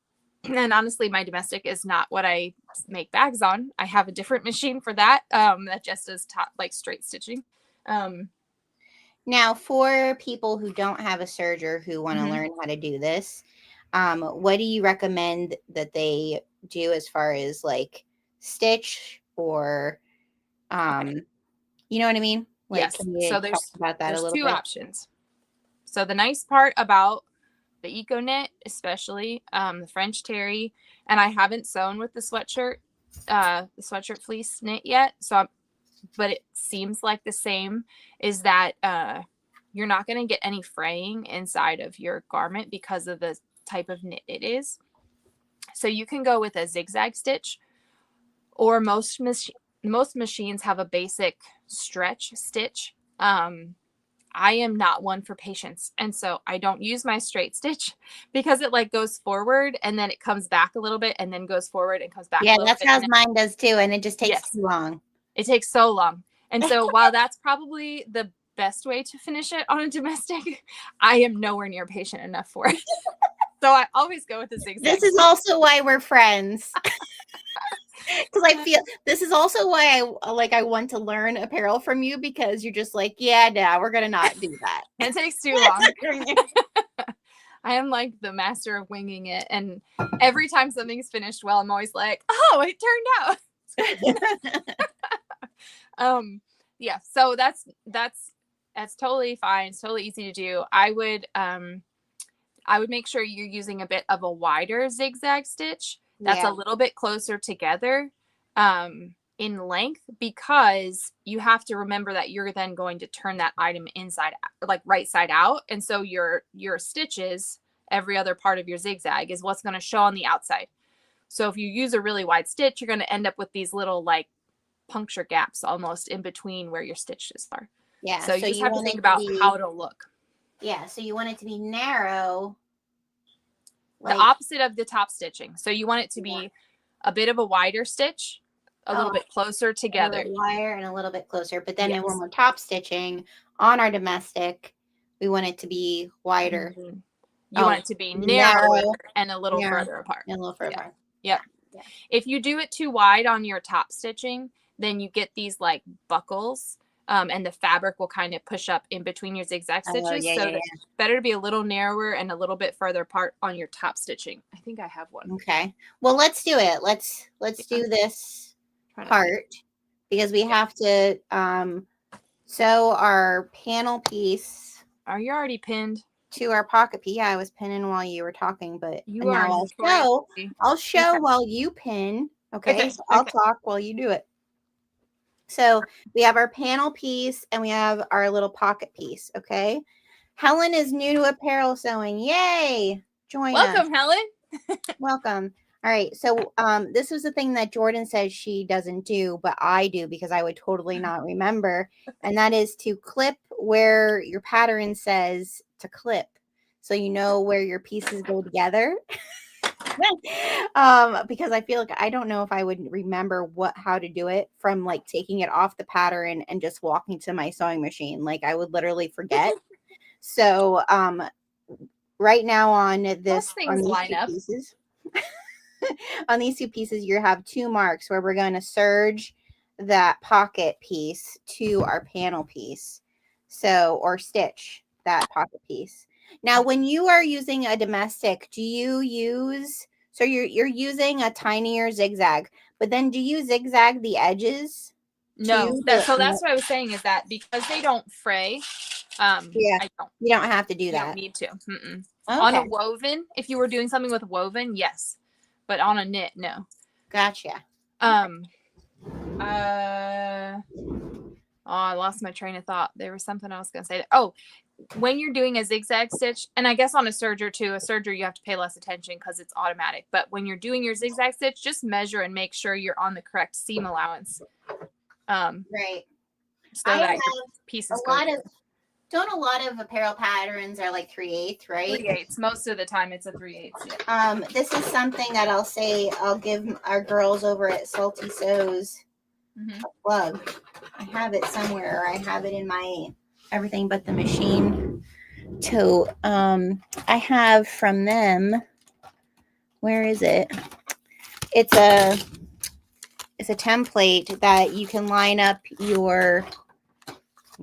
honestly, my domestic is not what I make bags on. I have a different machine for that. That just does top, like straight stitching. Now, for people who don't have a serger who want to learn how to do this, what do you recommend that they do as far as like stitch or, you know what I mean? Like, Yes. can you So talk about that a little two bit? options. So the nice part about the Eco Knit, especially the French Terry, and I haven't sewn with the sweatshirt fleece knit yet. But it seems like the same, is that you're not going to get any fraying inside of your garment because of the type of knit it is. So you can go with a zigzag stitch, or most machines have a basic stretch stitch. I am not one for patience, and so I don't use my straight stitch because it like goes forward and then it comes back a little bit and then goes forward and comes back. Yeah, a little that's bit, how mine does too, and it just takes Yes. too long. It takes so long. And so while that's probably the best way to finish it on a domestic, I am nowhere near patient enough for it. So I always go with the zigzag. This is also why we're friends. Because I feel this is also why I want to learn apparel from you, because you're just like, yeah, no, we're gonna not do that. It takes too long. I am like the master of winging it, and every time something's finished well, I'm always like, oh, it turned out. Yeah, so that's totally fine. It's totally easy to do. I would make sure you're using a bit of a wider zigzag stitch that's a little bit closer together in length, because you have to remember that you're then going to turn that item inside, like right side out. And so your stitches, every other part of your zigzag, is what's going to show on the outside. So if you use a really wide stitch, you're going to end up with these little like puncture gaps almost in between where your stitches are. Yeah. So you just have to think about how it'll look. Yeah. So you want it to be narrow. The opposite of the top stitching. So you want it to be a bit of a wider stitch, a little bit closer together. A little wider and a little bit closer. But then when we're top stitching on our domestic, we want it to be wider. You want it to be narrower and a little further apart. And a little further apart. Yep. Yeah. If you do it too wide on your top stitching, then you get these like buckles. And the fabric will kind of push up in between your zigzag stitches. It's better to be a little narrower and a little bit further apart on your top stitching. I think I have one. Okay. Well, let's do it. Let's do this part, because we have to sew our panel piece. Are you already pinned? To our pocket piece. Yeah, I was pinning while you were talking, but I'll show while you pin. Okay. So I'll talk while you do it. So we have our panel piece and we have our little pocket piece. Okay. Helen is new to apparel sewing. Yay. Join us. Welcome, Helen. Welcome. All right. So this was the thing that Jordan says she doesn't do, but I do, because I would totally not remember. And that is to clip where your pattern says to clip, so you know where your pieces go together. Because I feel like I don't know if I would remember how to do it from like taking it off the pattern and just walking to my sewing machine. Like I would literally forget. So right now on these two pieces, you have two marks where we're going to serge that pocket piece to our panel piece. So, or stitch that pocket piece. Now, when you are using a domestic, do you use, so you're using a tinier zigzag, but then do you zigzag the edges? No. That's what I was saying, is that because they don't fray, you don't have to do that. You don't need to. Okay. On a woven, if you were doing something with woven, yes. But on a knit, no. Gotcha. I lost my train of thought. There was something I was going to say. Oh, when you're doing a zigzag stitch, and I guess on a serger too, a serger you have to pay less attention because it's automatic. But when you're doing your zigzag stitch, just measure and make sure you're on the correct seam allowance. Right. So I that have your pieces a go lot through. don't a lot of apparel patterns are like 3/8, right? 3/8. Most of the time it's a 3/8. Yeah. This is something that I'll give our girls over at Salty Sews a plug. I have it somewhere, or I have it in my everything but the machine tote. I have from them, where is it? It's a template that you can line up your,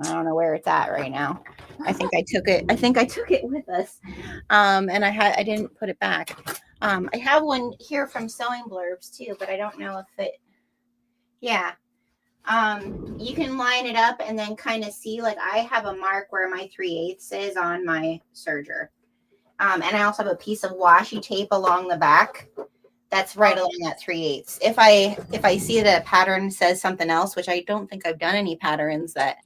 I don't know where it's at right now. I think I took it with us. And I didn't put it back. I have one here from Sewing Blurbs too, but I don't know if it, yeah. You can line it up and then kind of see, like I have a mark where my 3/8 is on my serger. And I also have a piece of washi tape along the back that's right along that 3/8. If I see that a pattern says something else, which I don't think I've done any patterns that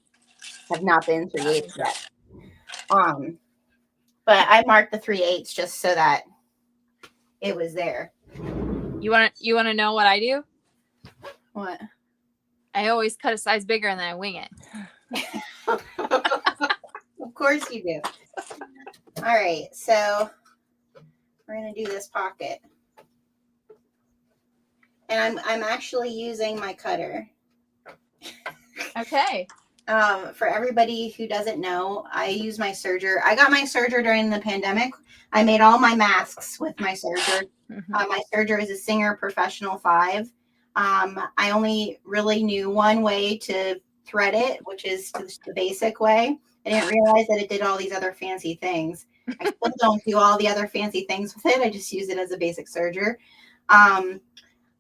have not been 3/8 yet. But I marked the 3/8 just so that it was there. You want to know what I do? What? I always cut a size bigger and then I wing it. Of course you do. All right, so we're gonna do this pocket, and I'm actually using my cutter. Okay. For everybody who doesn't know, I use my serger. I got my serger during the pandemic. I made all my masks with my serger. My serger is a Singer Professional 5. I only really knew one way to thread it, which is the basic way. I didn't realize that it did all these other fancy things. I still don't do all the other fancy things with it. I just use it as a basic serger.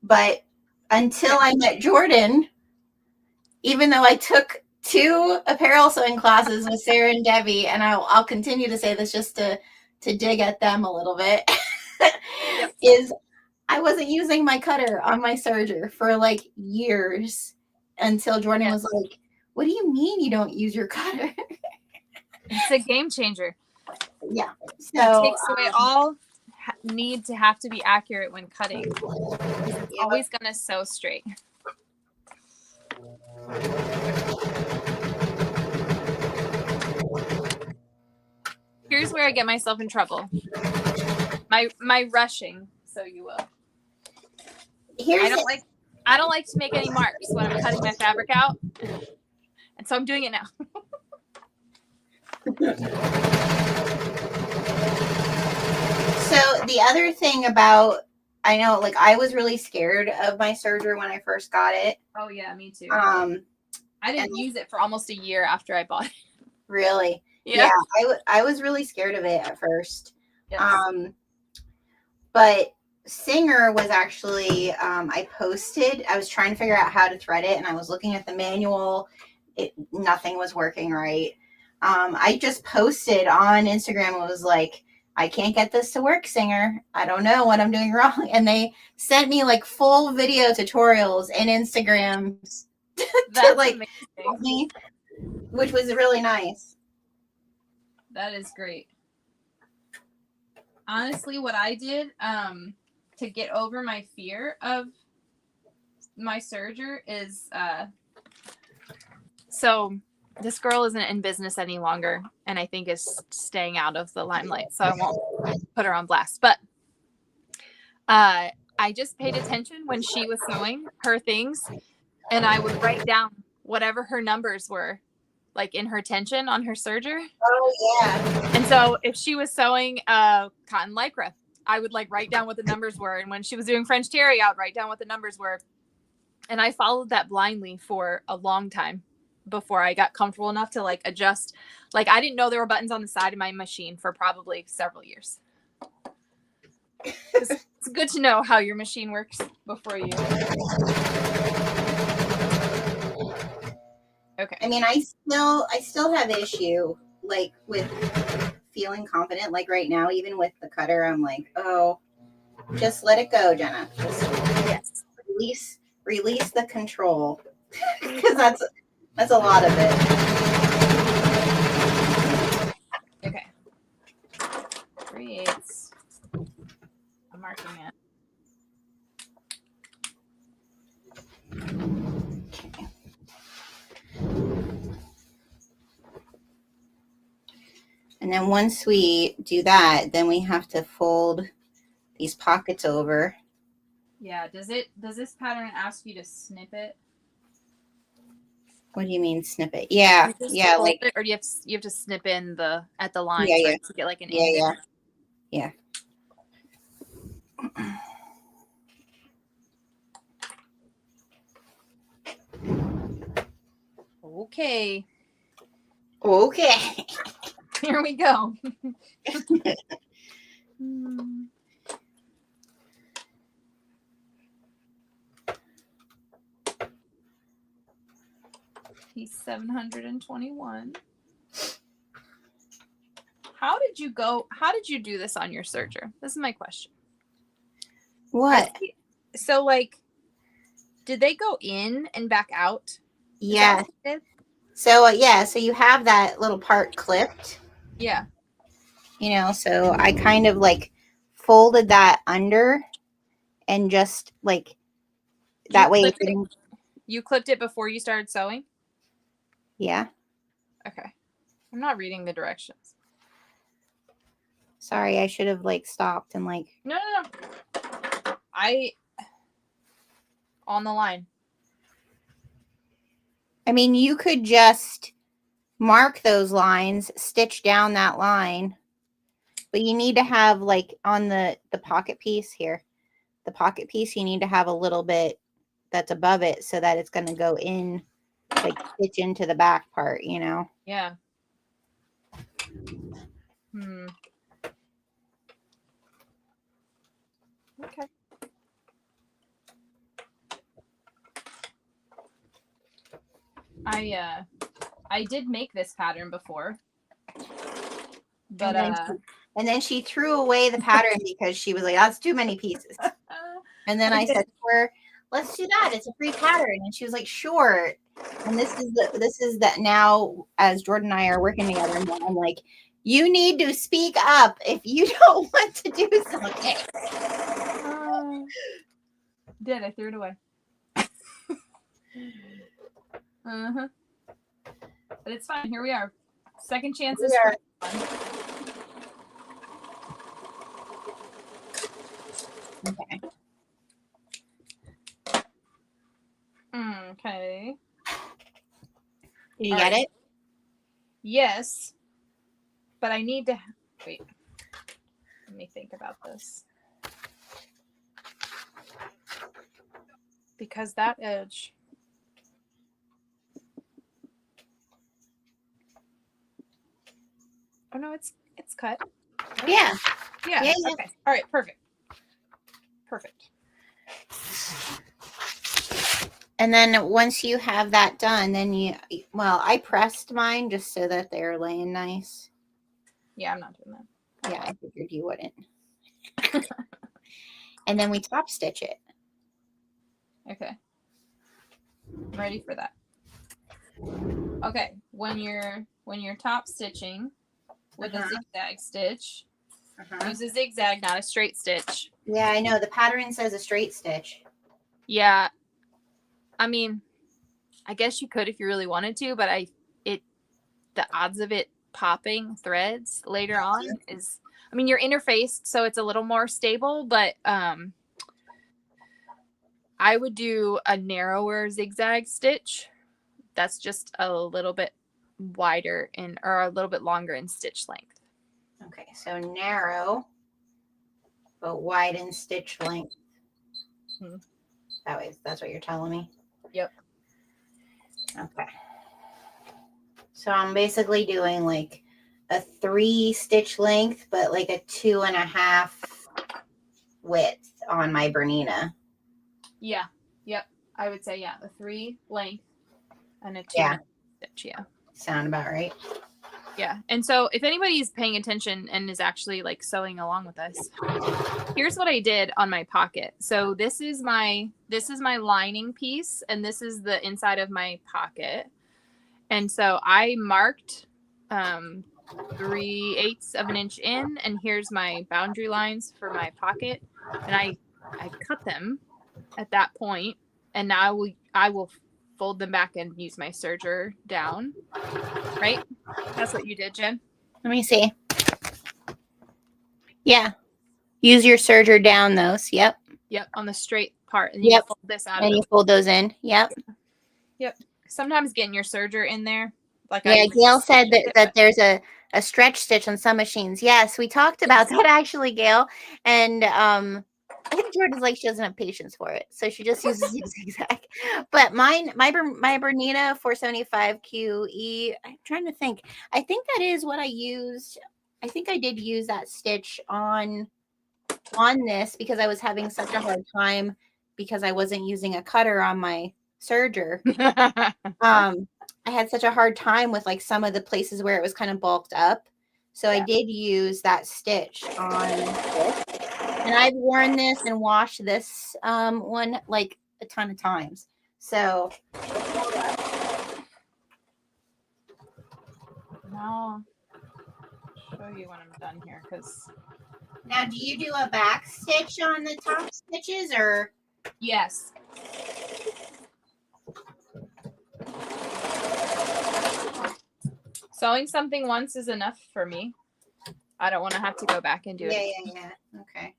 But until I met Jordan, even though I took 2 apparel sewing classes with Sarah and Debbie, and I'll continue to say this just to dig at them a little bit, is I wasn't using my cutter on my serger for like years until Jordan was like, "What do you mean you don't use your cutter?" It's a game changer. Yeah. So it takes away all need to have to be accurate when cutting. It's always going to sew straight. Here's where I get myself in trouble. My rushing, so you will. I don't like to make any marks when I'm cutting my fabric out. And so I'm doing it now. So the other thing about, I know, like I was really scared of my serger when I first got it. Oh yeah, me too. I didn't use it for almost a year after I bought it. Really? Yeah. I was really scared of it at first. Yes. But Singer was actually, I was trying to figure out how to thread it, and I was looking at the manual. Nothing was working right. I just posted on Instagram. It was like, I can't get this to work, Singer. I don't know what I'm doing wrong. And they sent me like full video tutorials and Instagrams to like help me, which was really nice. That is great. Honestly, what I did to get over my fear of my serger is so this girl isn't in business any longer, and I think is staying out of the limelight, so I won't put her on blast. But I just paid attention when she was sewing her things, and I would write down whatever her numbers were, like in her tension on her serger. Oh yeah. And so if she was sewing cotton lycra, I would like write down what the numbers were, and when she was doing French terry, I would write down what the numbers were, and I followed that blindly for a long time before I got comfortable enough to like adjust. Like I didn't know there were buttons on the side of my machine for probably several years. It's good to know how your machine works before you. Okay. I mean, I still have issue like with feeling confident. Like right now, even with the cutter, I'm like, oh, just let it go, Gena. Just release the control, because that's a lot of it. 3/8. I'm marking it. Okay. And then once we do that, then we have to fold these pockets over. Yeah. Does this pattern ask you to snip it? What do you mean snip it? Yeah. You just Yeah. fold Like, it, or do you have to snip in at the line Yeah, yeah. to get like an yeah, indent? yeah. Okay. Okay. Here we go. Hmm. Piece 721. How did you do this on your serger? This is my question. What? So like, did they go in and back out? Is that Yeah. what they did? So, so you have that little part clipped, Yeah. so I kind of like folded that under and just like that way it didn't. You clipped it before you started sewing? Yeah. Okay. I'm not reading the directions. Sorry, I should have like stopped and like. No. On the line. I mean, you could just mark those lines, stitch down that line, but you need to have like on the pocket piece here, the pocket piece, you need to have a little bit that's above it so that it's going to go in, like stitch into the back part, Yeah. Okay. I did make this pattern before, but and then she threw away the pattern because she was like, that's too many pieces. And then I said to her, let's do that. It's a free pattern. And she was like, sure. And this is that now as Jordan and I are working together, and I'm like, you need to speak up if you don't want to do something. I threw it away. Uh-huh. But it's fine. Here we are. Second chances. Okay. Okay. Did you get it? Yes. But I need to wait. Let me think about this. Because that edge. Oh no, it's cut. Right? Yeah. Yeah. Okay. All right. Perfect. And then once you have that done, then I pressed mine just so that they're laying nice. Yeah, I'm not doing that. Yeah, I figured you wouldn't. And then we top stitch it. Okay. I'm ready for that. Okay. When you're top stitching with a zigzag stitch, use a zigzag, not a straight stitch. Yeah, I know. The pattern says a straight stitch. Yeah. I mean, I guess you could if you really wanted to, but the odds of it popping threads later on is, I mean, you're interfaced, so it's a little more stable, but I would do a narrower zigzag stitch. That's just a little bit wider or a little bit longer in stitch length. Okay, so narrow, but wide in stitch length. That way, that's what you're telling me? Yep. Okay. So I'm basically doing like a 3 stitch length, but like a 2.5 width on my Bernina. Yeah. Yep. I would say, a 3 length and a 2 stitch. Yeah. Sound about right. Yeah. And so if anybody's paying attention and is actually like sewing along with us, here's what I did on my pocket. So this is my lining piece, and this is the inside of my pocket. And so I marked 3/8 of an inch in, and here's my boundary lines for my pocket, and I cut them at that point, and now I will fold them back and use my serger down. Right? That's what you did, Jen. Let me see. Yeah. Use your serger down those. Yep. Yep, on the straight part, and you fold this out. And you fold those in. Yep. Yep. Sometimes getting your serger in there, like Gail said that there's a stretch stitch on some machines. Yes, we talked about that actually, Gail. And I think Jordan's like she doesn't have patience for it, so she just uses zigzag. But my Bernina 475 QE. I'm trying to think. I think that is what I used. I think I did use that stitch on this because I was having such a hard time because I wasn't using a cutter on my serger. I had such a hard time with like some of the places where it was kind of bulked up. So I did use that stitch on this. And I've worn this and washed this one like a ton of times. So I'll show you when I'm done here, because now do you do a back stitch on the top stitches or? Yes. Sewing something once is enough for me. I don't want to have to go back and do it. Yeah. Okay.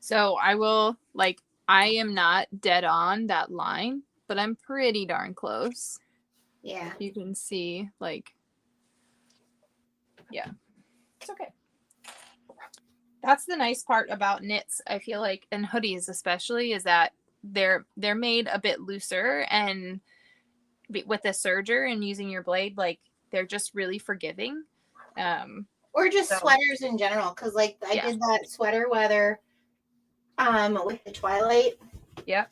So I will, like, I am not dead on that line, but I'm pretty darn close. Yeah. You can see, like, yeah, it's okay. That's the nice part about knits, I feel like, and hoodies especially, is that they're made a bit looser, and with a serger and using your blade, like, they're just really forgiving. Or just sweaters in general, because like I did that sweater weather with the Twilight. Yep.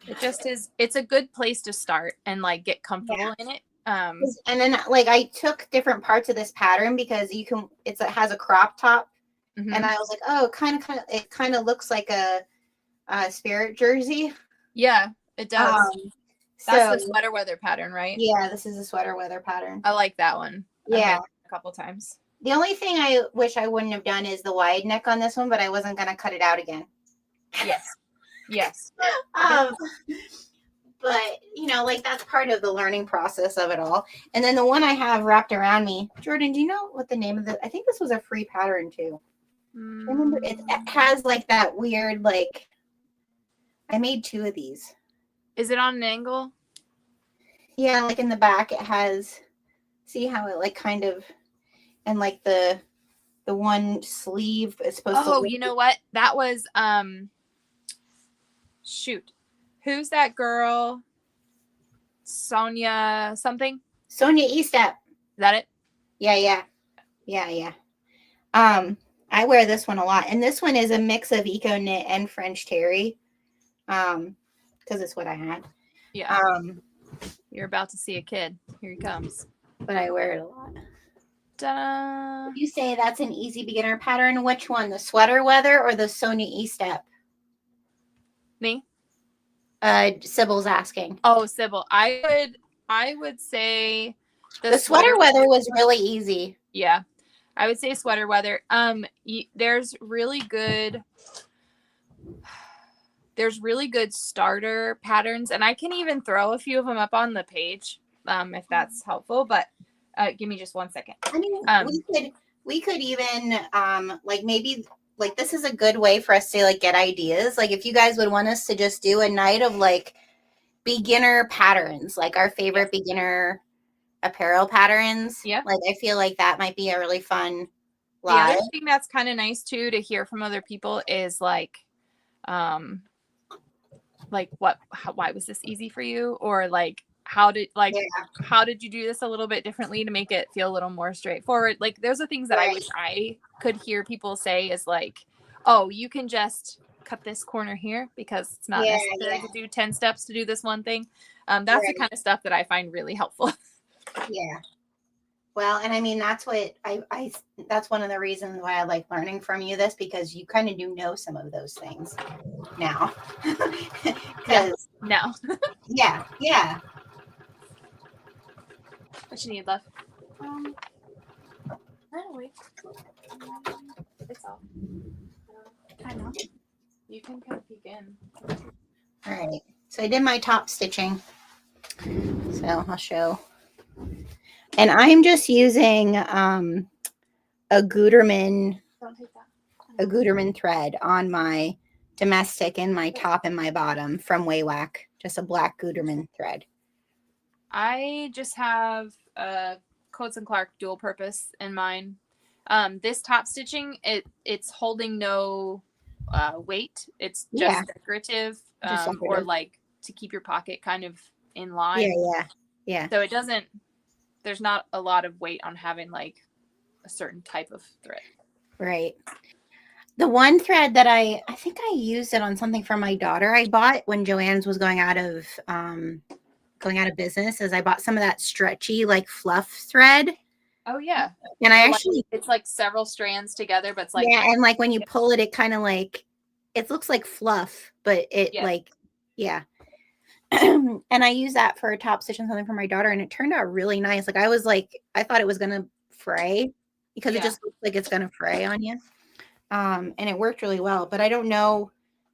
It just is, it's a good place to start and like get comfortable in it. And then like I took different parts of this pattern because it has a crop top. Mm-hmm. And I was like, oh, it kind of looks like a Spirit jersey. Yeah, it does. That's the sweater weather pattern, right? Yeah, this is a sweater weather pattern. I like that one. Yeah. A couple times. The only thing I wish I wouldn't have done is the wide neck on this one, but I wasn't going to cut it out again. Yes. But, you know, like that's part of the learning process of it all. And then the one I have wrapped around me, Jordan, do you know what the name of I think this was a free pattern too. Remember, it has like that weird, like, I made 2 of these. Is it on an angle? Yeah, like in the back it has, see how it like kind of, and like the one sleeve is supposed to. Oh, you know what? That was, shoot. Who's that girl? Sonia something? Sonia Estep. Is that it? Yeah. I wear this one a lot. And this one is a mix of Eco Knit and French Terry. Because it's what I had. Yeah. You're about to see a kid. Here he comes. But I wear it a lot. Ta-da. You say that's an easy beginner pattern. Which one? The sweater weather or the Sonia Estep? Me? Sybil's asking. Oh, Sybil. I would say the sweater weather was really easy. Yeah. I would say sweater weather. There's really good starter patterns, and I can even throw a few of them up on the page if that's helpful, but give me just 1 second. I mean, we could even like maybe like this is a good way for us to like get ideas. Like if you guys would want us to just do a night of like beginner patterns, like our favorite beginner apparel patterns. Yeah. Like I feel like that might be a really fun live. The other thing that's kind of nice too to hear from other people is like why was this easy for you? Or like how did you do this a little bit differently to make it feel a little more straightforward? Like those are things that I wish I could hear people say is like, oh, you can just cut this corner here because it's not necessary to do 10 steps to do this one thing. That's the kind of stuff that I find really helpful. Yeah. Well, and I mean, that's what I that's one of the reasons why I like learning from you this, because you kind of do know some of those things now. No. Yeah. What you need, love? Right away. It's off. I know. You can kind of peek in. All right. So I did my top stitching. So I'll show. And I'm just using a Gutermann Don't take that. thread on my domestic and my top and my bottom from Waywack. Just a black Gutermann thread. I just have Coates and Clark dual purpose in mine. This top stitching, it's holding no weight. It's just decorative, Just or decorative. like to keep your pocket kind of in line. Yeah. So it doesn't. There's not a lot of weight on having like a certain type of thread. Right. The one thread that I think I used it on something for my daughter. I bought when Joann's was going out of business. Is I bought some of that stretchy like fluff thread. Oh yeah. And I actually it's like several strands together, but it's like and like when you pull it, it kind of like it looks like fluff, but it and I use that for a top stitch and something for my daughter, and it turned out really nice. Like I thought it was gonna fray because it just looks like it's gonna fray on you. And it worked really well, but I don't know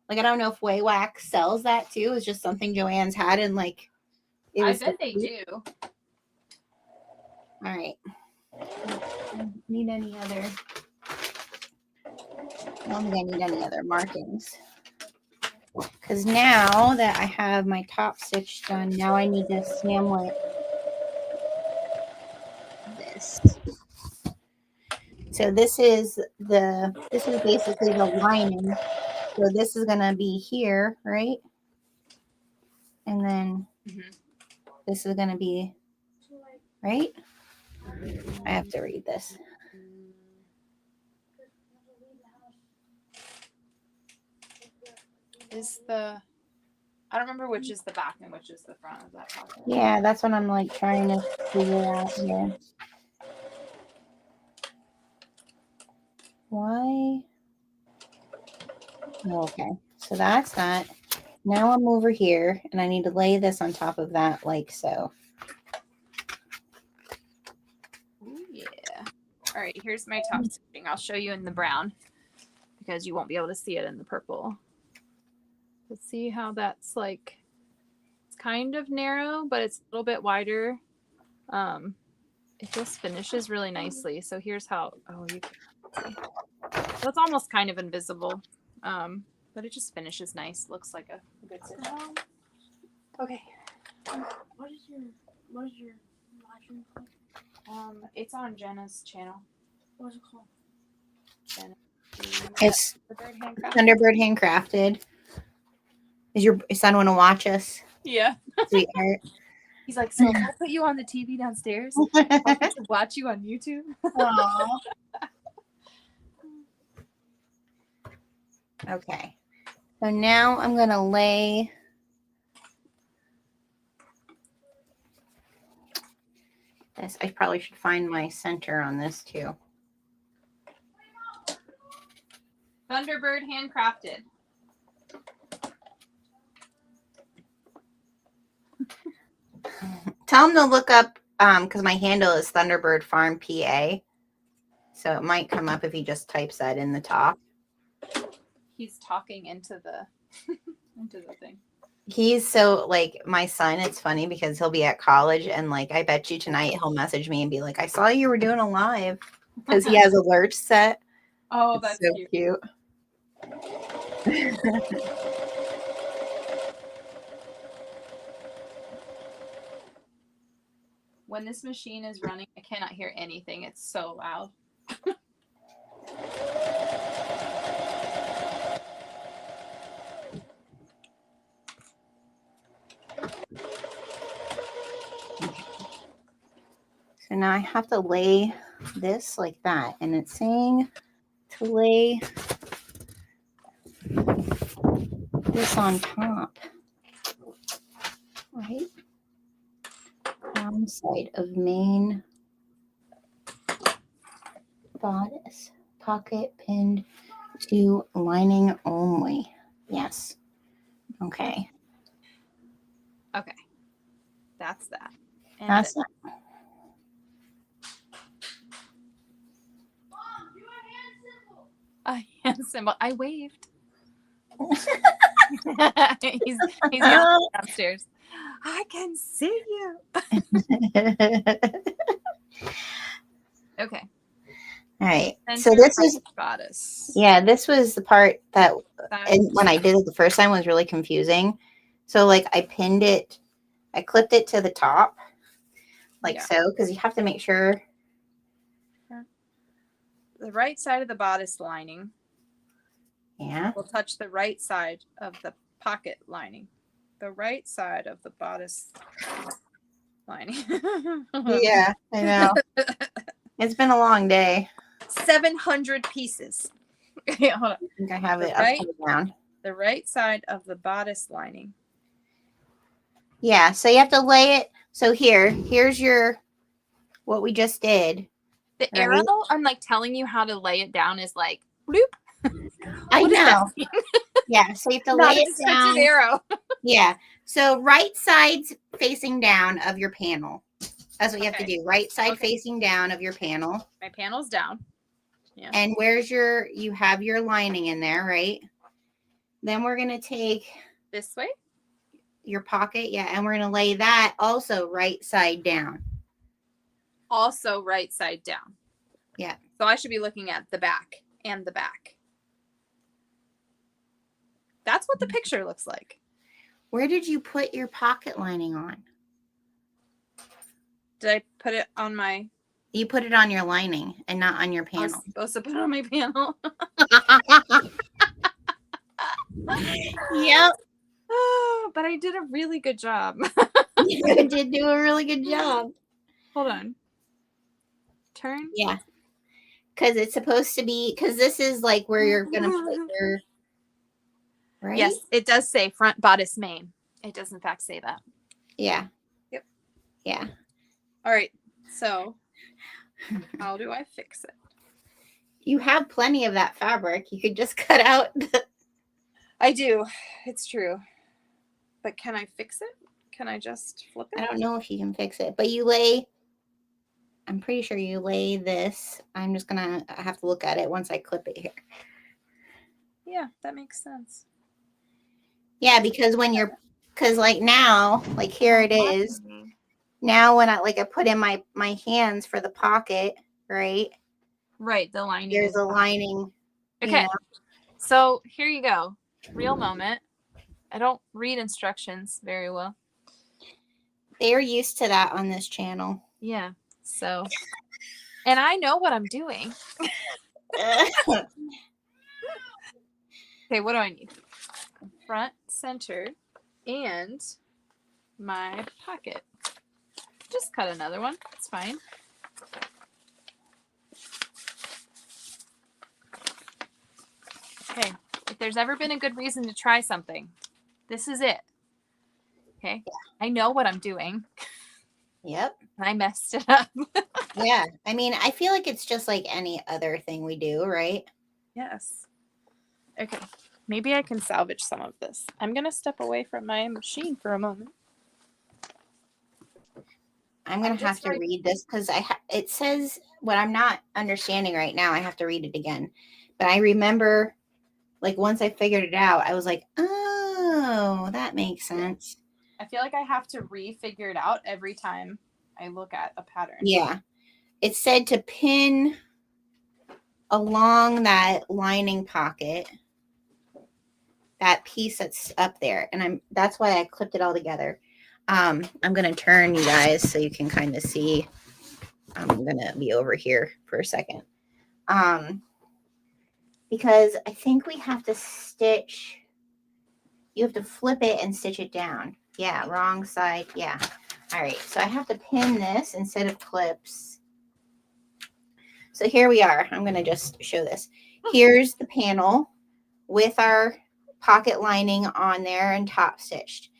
if Waywack sells that too. It's just something Joann's had, and like I bet they do. All right. Need any other? I don't think I need any other markings. Because now that I have my top stitch done, now I need to samlet this. So this is basically the lining. So this is gonna be here, right? And then this is gonna be right. I have to read this. I don't remember which is the back and which is the front of that pocket. Yeah, that's what I'm like trying to figure out here. Why? Okay, so that's that. Now I'm over here and I need to lay this on top of that like so. Ooh, yeah. All right, here's my top stitching. I'll show you in the brown because you won't be able to see it in the purple. Let's see how that's like. It's kind of narrow, but it's a little bit wider. It just finishes really nicely. So here's how. Oh, you can see. So it's almost kind of invisible, but it just finishes nice. Looks like a good stitch. Okay. What is your live stream called? It's on Jena's channel. What is it called? Gena. It's Thunderbird Handcrafted. Thunderbird Handcrafted. Does your son want to watch us? Yeah. Sweetheart. He's like, so if I put you on the TV downstairs, I'll get to watch you on YouTube. Aww. Okay. So now I'm going to lay this. I probably should find my center on this too. Thunderbird Handcrafted. Tell him to look up because my handle is Thunderbird Farm PA. So it might come up if he just types that in the top. He's talking into the thing. He's so like my son. It's funny because he'll be at college and like I bet you tonight he'll message me and be like, I saw you were doing a live because he has alerts set. Oh, It's that's so cute. When this machine is running, I cannot hear anything. It's so loud. So now I have to lay this like that. And it's saying to lay this on top. Right? Downside of main bodice. Pocket pinned to lining only. Yes. Okay. Okay. That's that. And That's that. a hand symbol. I waved. he's yelling downstairs. I can see you. Okay. All right. So Center this is, bodice. yeah, this was the part that Side. when I did it the first time was really confusing. So like I clipped it to the top like so, because you have to make sure. The right side of the bodice lining will touch the right side of the pocket lining. The right side of the bodice lining. Yeah, I know. It's been a long day. 700 pieces. Okay, hold on. I think I have it Right? upside down. The right side of the bodice lining. Yeah, so you have to lay it. So here's your, what we just did. The arrow, I'm like telling you how to lay it down is like, bloop. I know. Yeah, so you have to lay it down. Arrow. Yeah, so right side's facing down of your panel. That's what you have to do. Right side facing down of your panel. My panel's down. Yeah. And where's you have your lining in there, right? Then we're going to take this way. Your pocket, yeah, and we're going to lay that also right side down. Also right side down. Yeah. So I should be looking at the back and the back. That's what the picture looks like. Where did you put your pocket lining on? Did I put it on my... You put it on your lining and not on your panel. I was supposed to put it on my panel. Yep. Oh, but I did a really good job. You did do a really good job. Hold on. Turn. Yeah. Because it's supposed to be, because this is like where you're going to put your, right? Yes, it does say front bodice main. It does in fact say that. Yeah. Yep. Yeah. All right. So how do I fix it? You have plenty of that fabric. You could just cut out. I do. It's true. But can I fix it? Can I just flip it? I don't know if you can fix it, but I'm pretty sure you lay this. I'm just going to have to look at it once I clip it here. Yeah, that makes sense. Yeah, because because like now, like here it is. Now when I put in my hands for the pocket, right? Right, the lining. There's a lining. Okay. You know? So here you go. Real moment. I don't read instructions very well. They're used to that on this channel. Yeah. So, and I know what I'm doing. Okay, what do I need? Front, center, and my pocket. Just cut another one. It's fine. Okay. If there's ever been a good reason to try something, this is it. Okay. Yeah. I know what I'm doing. Yep. I messed it up. Yeah. I mean, I feel like it's just like any other thing we do, right? Yes. Okay. Maybe I can salvage some of this. I'm going to step away from my machine for a moment. I'm going to have to read this because it says what I'm not understanding right now. I have to read it again. But I remember, like, once I figured it out, I was like, oh, that makes sense. I feel like I have to re-figure it out every time I look at a pattern. Yeah. It said to pin along that lining pocket, that piece that's up there. And that's why I clipped it all together. I'm going to turn you guys so you can kind of see. I'm going to be over here for a second. Because I think we have to stitch. You have to flip it and stitch it down. Yeah, wrong side. Yeah. All right. So I have to pin this instead of clips. So here we are. I'm going to just show this. Here's the panel with our pocket lining on there and top stitched.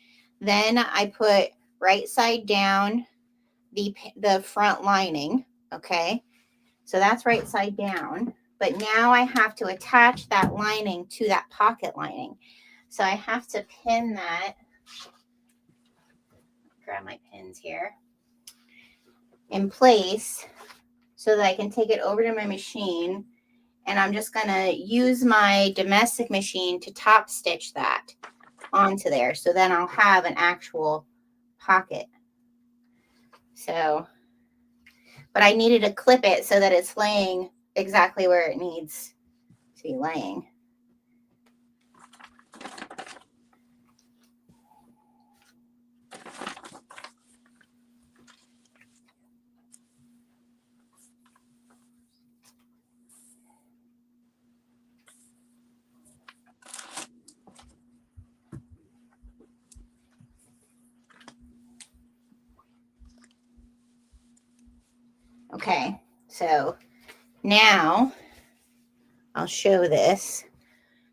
Then I put right side down the front lining. Okay. So that's right side down. But now I have to attach that lining to that pocket lining. So I have to pin that. Grab my pins here. In place so that I can take it over to my machine And I'm just going to use my domestic machine to top stitch that onto there. So then I'll have an actual pocket. So, but I needed to clip it so that it's laying exactly where it needs to be laying. Okay, so now I'll show this.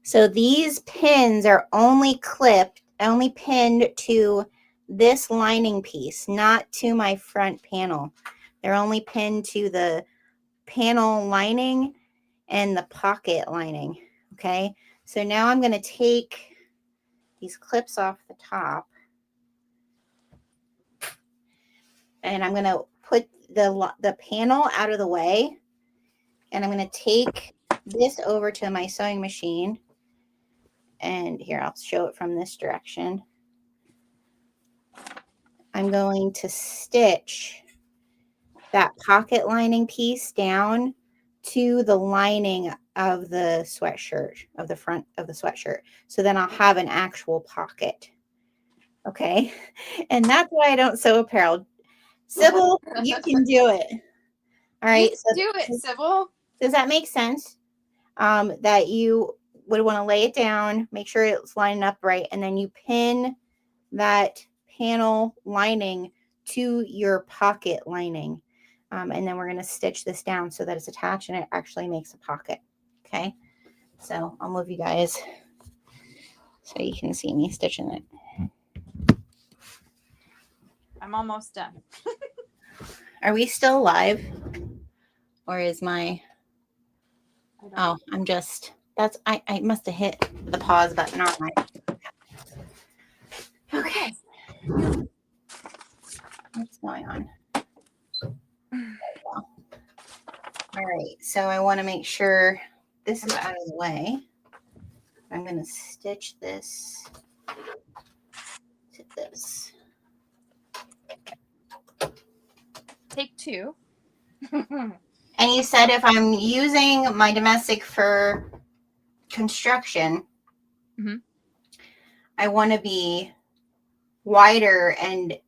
So these pins are only pinned to this lining piece, not to my front panel. They're only pinned to the panel lining and the pocket lining. Okay, so now I'm going to take these clips off the top and I'm going to put the panel out of the way, and I'm going to take this over to my sewing machine. And here, I'll show it from this direction. I'm going to stitch that pocket lining piece down to the lining of the sweatshirt, of the front of the sweatshirt. So then I'll have an actual pocket. Okay. And that's why I don't sew apparel. Sybil, you can do it. All right. You do it, Sybil. Does that make sense? That you would want to lay it down, make sure it's lining up right, and then you pin that panel lining to your pocket lining. And then we're going to stitch this down so that it's attached and it actually makes a pocket. Okay. So I'll move you guys so you can see me stitching it. I'm almost done. Are we still live? Or is my... Oh, I'm just... I must have hit the pause button on my... Okay. What's going on? All right. So I want to make sure this is out of the way. I'm going to stitch this to this. Take two. And you said if I'm using my domestic for construction, I want to be wider and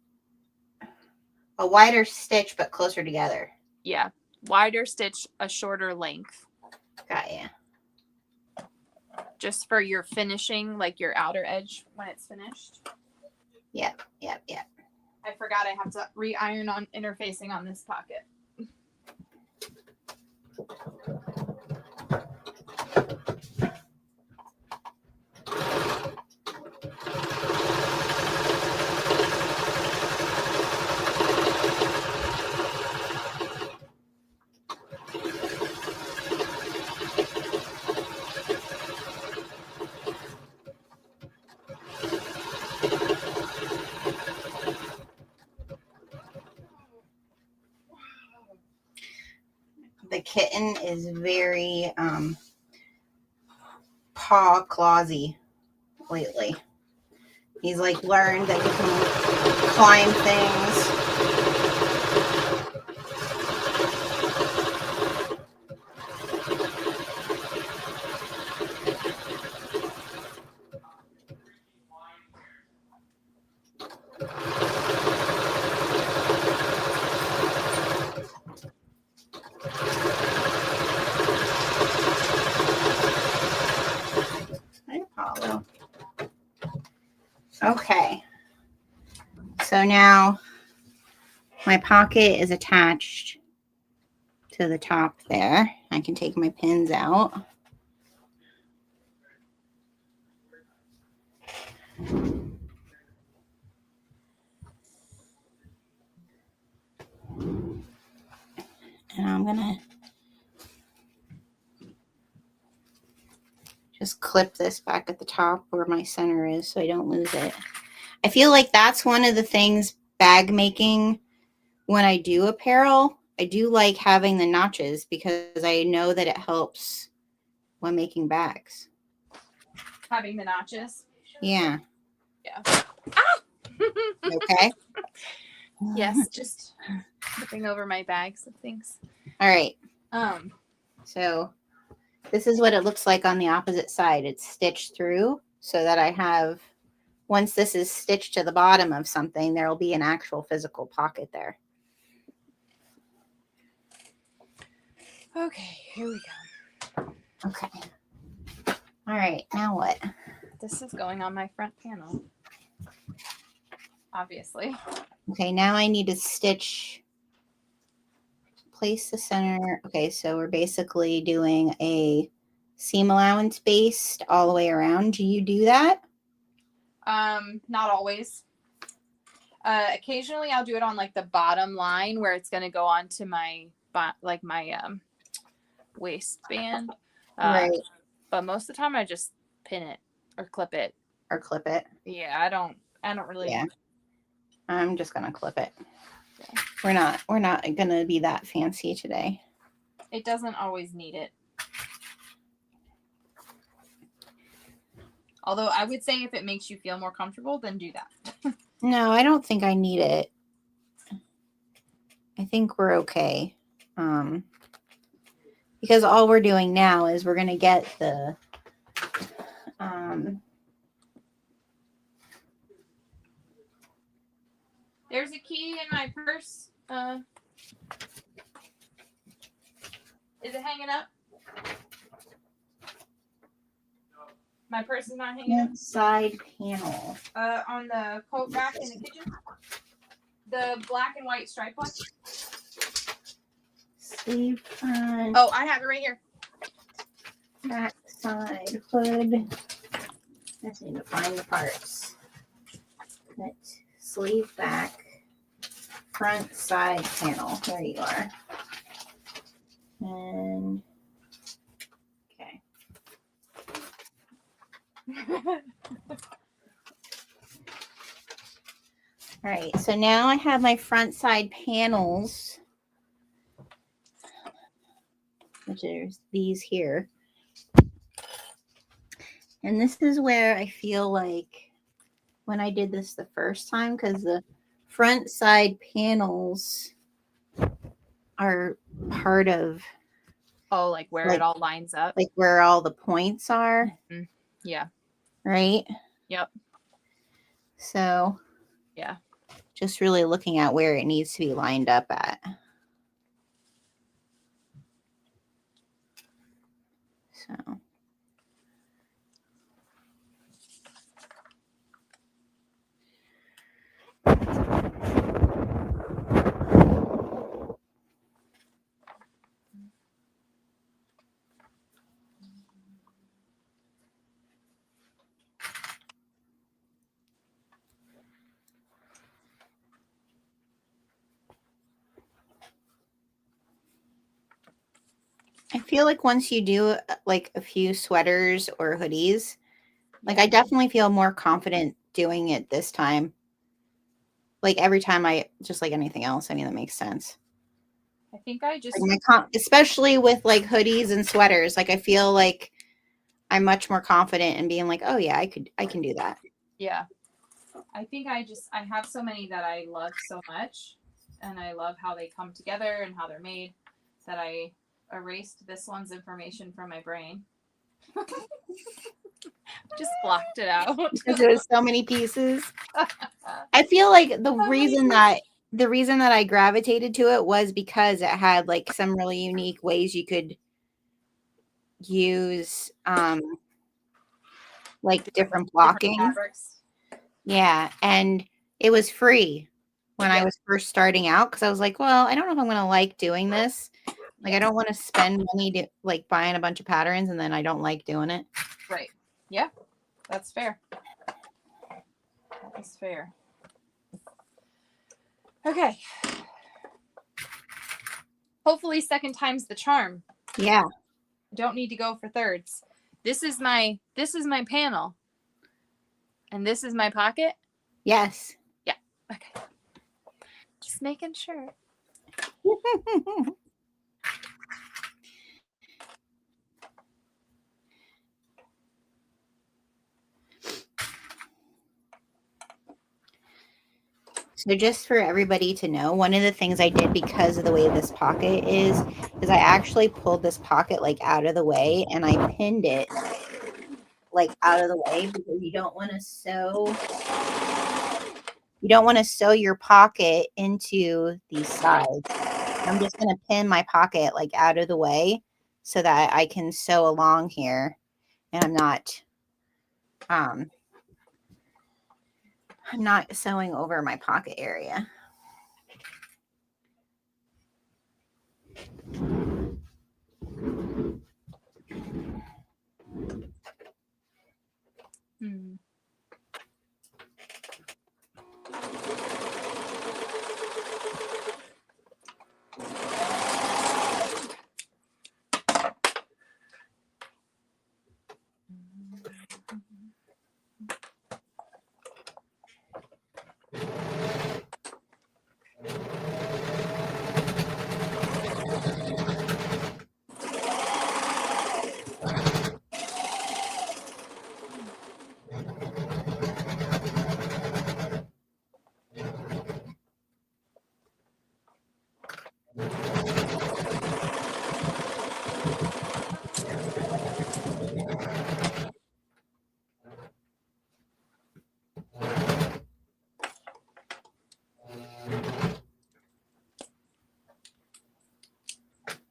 a wider stitch, but closer together. Yeah. Wider stitch, a shorter length. Got ya. Just for your finishing, like your outer edge when it's finished. Yep. I forgot I have to re-iron on interfacing on this pocket. The kitten is very paw clawsy lately. He's like learned that he can climb things. Okay, so now my pocket is attached to the top there. I can take my pins out. And I'm gonna just clip this back at the top where my center is so I don't lose it. I feel like that's one of the things bag making when I do apparel. I do like having the notches because I know that it helps when making bags. Having the notches. Yeah. Yeah. Okay. Yes, just flipping over my bags of things. All right. Um, So this is what it looks like on the opposite side. It's stitched through so that I have, once this is stitched to the bottom of something, there will be an actual physical pocket there. okay, here we go. Okay. All right. Now what? This is going on my front panel. Obviously. Okay. Now I need to stitch, place the center. Okay. So we're basically doing a seam allowance based all the way around. Do you do that? Not always. Occasionally I'll do it on like the bottom line where it's going to go onto my waistband. Right. But most of the time I just pin it or clip it. Or clip it. Yeah, I don't really. Yeah. I'm just gonna clip it. Yeah. We're not gonna be that fancy today. It doesn't always need it. Although I would say if it makes you feel more comfortable, then do that. No, I don't think I need it. I think we're okay. Because all we're doing now is we're gonna get the There's a key in my purse. Is it hanging up? My purse is not hanging up. side panel. On the coat rack in the kitchen. The black and white stripe one. Sleeve front. Oh, I have it right here. Back side hood. I just need to find the parts. That sleeve back. Front side panel. There you are. And okay. All right, so now I have my front side panels, which is these here. And this is where I feel like when I did this the first time, because the front side panels are part of Oh, like where it all lines up. like where all the points are. Mm-hmm. Yeah. Right? Yep. So yeah. Just really looking at where it needs to be lined up at. So. I feel like once you do like a few sweaters or hoodies, like I definitely feel more confident doing it this time. Like every time just like anything else. I mean, that makes sense. I think I just, like especially with like hoodies and sweaters, like I feel like I'm much more confident in being like, oh yeah, I can do that. Yeah. I think I have so many that I love so much, and I love how they come together and how they're made, that I erased this one's information from my brain. Just blocked it out. Because there's so many pieces. I feel like the reason that I gravitated to it was because it had like some really unique ways you could use like different blocking. Fabrics. Yeah, and it was free when I was first starting out, because I was like, well, I don't know if I'm going to like doing this. Like, I don't want to spend money to like buying a bunch of patterns and then I don't like doing it. Right. Yeah, that's fair. That's fair. Okay. Hopefully second time's the charm. Yeah. Don't need to go for thirds. This is my panel. And this is my pocket? Yes. Yeah. Okay. Just making sure. So just for everybody to know, one of the things I did because of the way this pocket is I actually pulled this pocket like out of the way and I pinned it like out of the way because you don't want to sew your pocket into these sides. I'm just going to pin my pocket like out of the way so that I can sew along here and I'm not sewing over my pocket area. Hmm.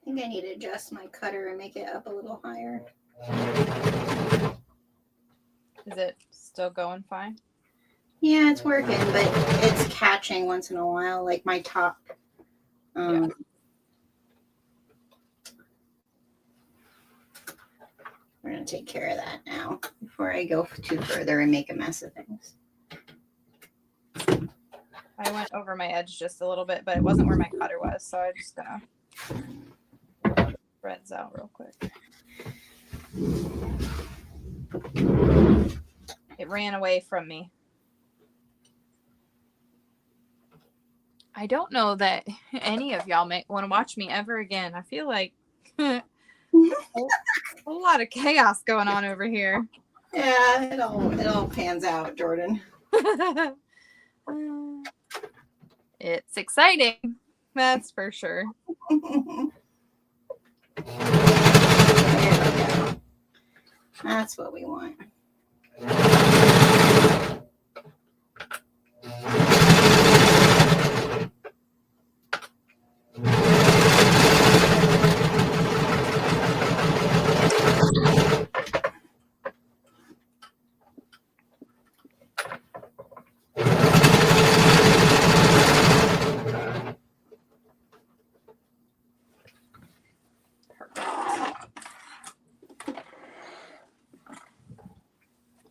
I think I need to adjust my cutter and make it up a little higher. Is it still going fine? Yeah, it's working, but it's catching once in a while, like my top. Yeah. We're going to take care of that now before I go too further and make a mess of things. I went over my edge just a little bit, but it wasn't where my cutter was, so I'm just gonna threads out real quick. It ran away from me. I don't know that any of y'all may want to watch me ever again. I feel like a lot of chaos going on over here. Yeah, it all pans out, Jordan. It's exciting, that's for sure. There we go. That's what we want.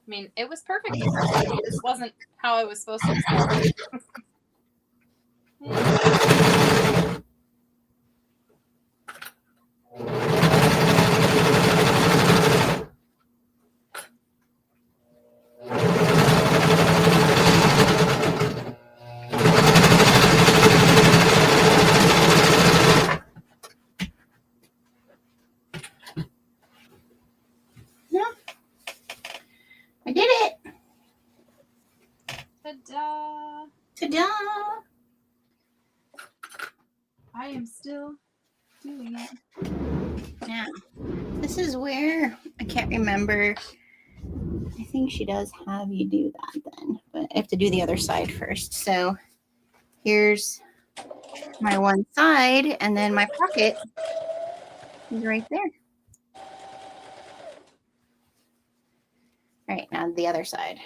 I mean, it was perfect. This wasn't how I was supposed to start. I did it. Ta-da! Ta-da. I am still doing it. Now, this is where I can't remember. I think she does have you do that then, but I have to do the other side first. So here's my one side, and then my pocket is right there. All right, now the other side.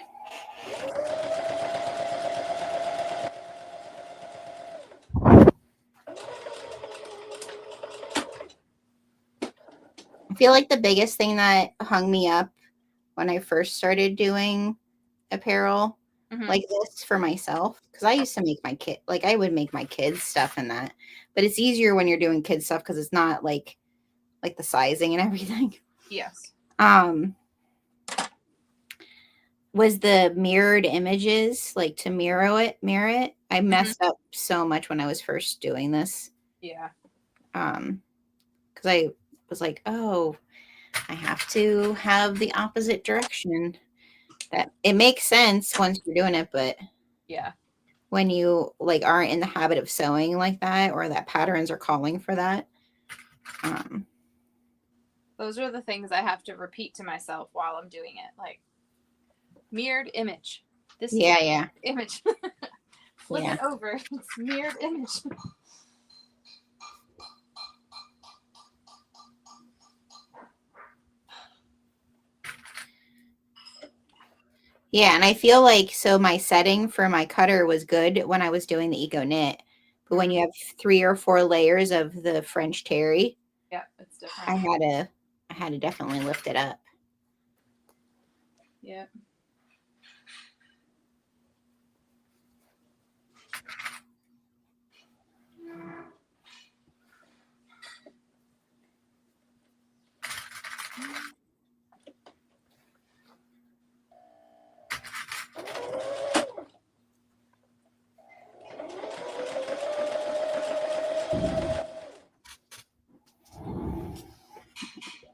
I feel like the biggest thing that hung me up when I first started doing apparel like this for myself, because I used to make my kid, like I would make my kids stuff and that, but it's easier when you're doing kids stuff because it's not like the sizing and everything. Yes. Was the mirrored images, like to mirror it. I messed up so much when I was first doing this. Yeah. Because I was like, oh, I have to have the opposite direction. That it makes sense once you're doing it, but yeah, when you like aren't in the habit of sewing like that, or that patterns are calling for that. Those are the things I have to repeat to myself while I'm doing it. Like mirrored image. This is Yeah. image. Flip it over. It's mirrored image. Yeah, and I feel like so my setting for my cutter was good when I was doing the eco knit. But when you have 3 or 4 layers of the French terry, Yeah, it's different. I had to definitely lift it up. Yeah.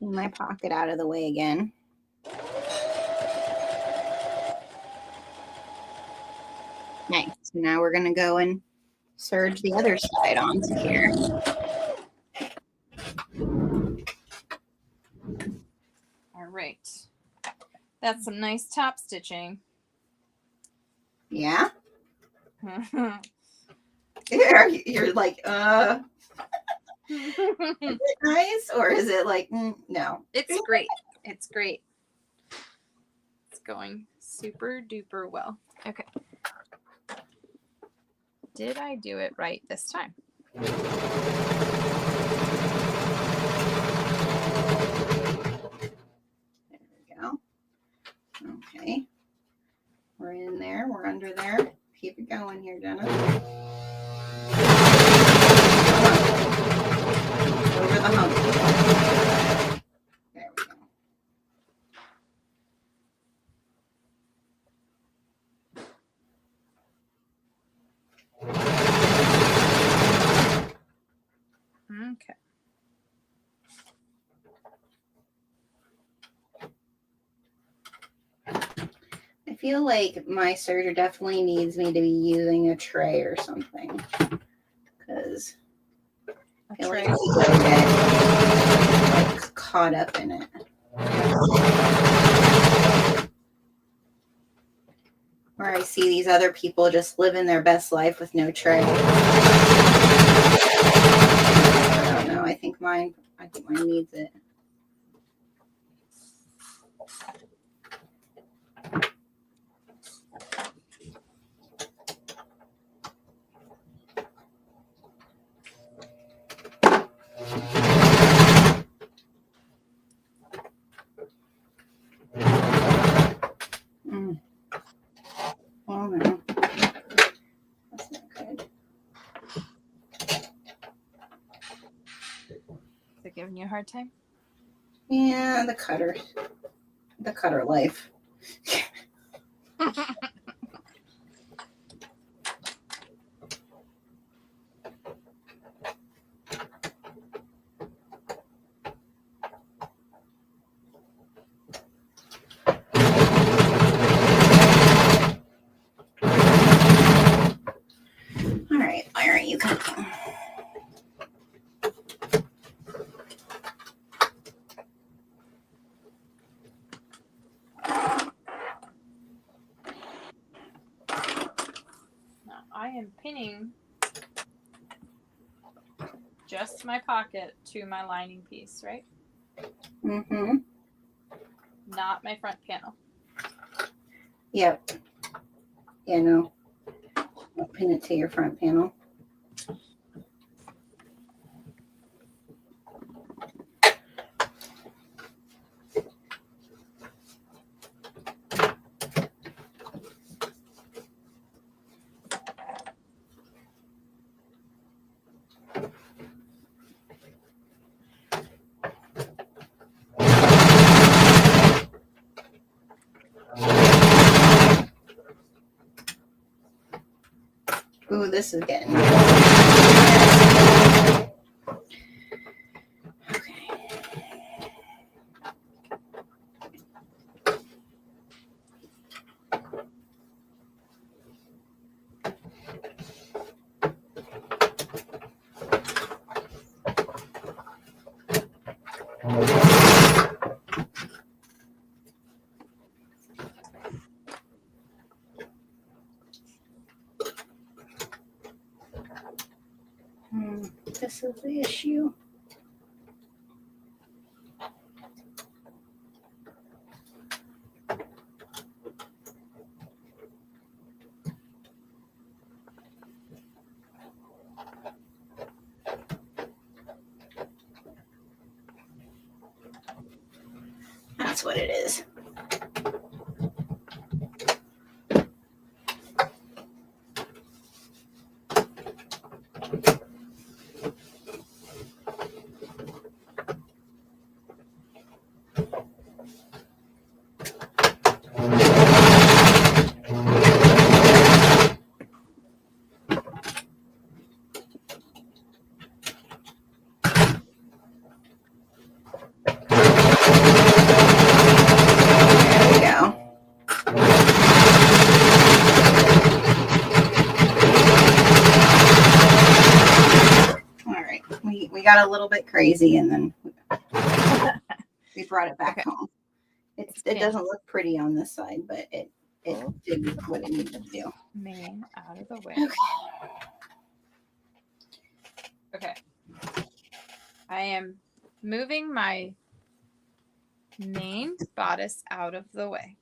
My pocket out of the way again. Nice. So now we're going to go and serge the other side onto here. All right. That's some nice top stitching. Yeah. You're like, is it nice, or is it like, no? It's great. It's great. It's going super duper well. Okay. Did I do it right this time? There we go. Okay. We're in there. We're under there. Keep it going here, Gena. Over the hump. There we go. Okay. I feel like my serger definitely needs me to be using a tray or something, because I feel like people get like caught up in it. Or I see these other people just living their best life with no tray. I don't know. I think mine needs it. Oh no. That's not good. Is it giving you a hard time? Yeah, the cutter life. All right, why aren't you cooking? Now I am pinning just my pocket to my lining piece, right? Mm-hmm. Not my front panel. Yep. Yeah, no. I'll pin it to your front panel. Ooh, this is getting. Okay. This is the issue. That's what it is. There we go. All right, we got a little bit crazy and then we brought it back home. It doesn't look pretty on this side, but it did what it needed to do. Mane out of the way. Okay. I am moving my main bodice out of the way.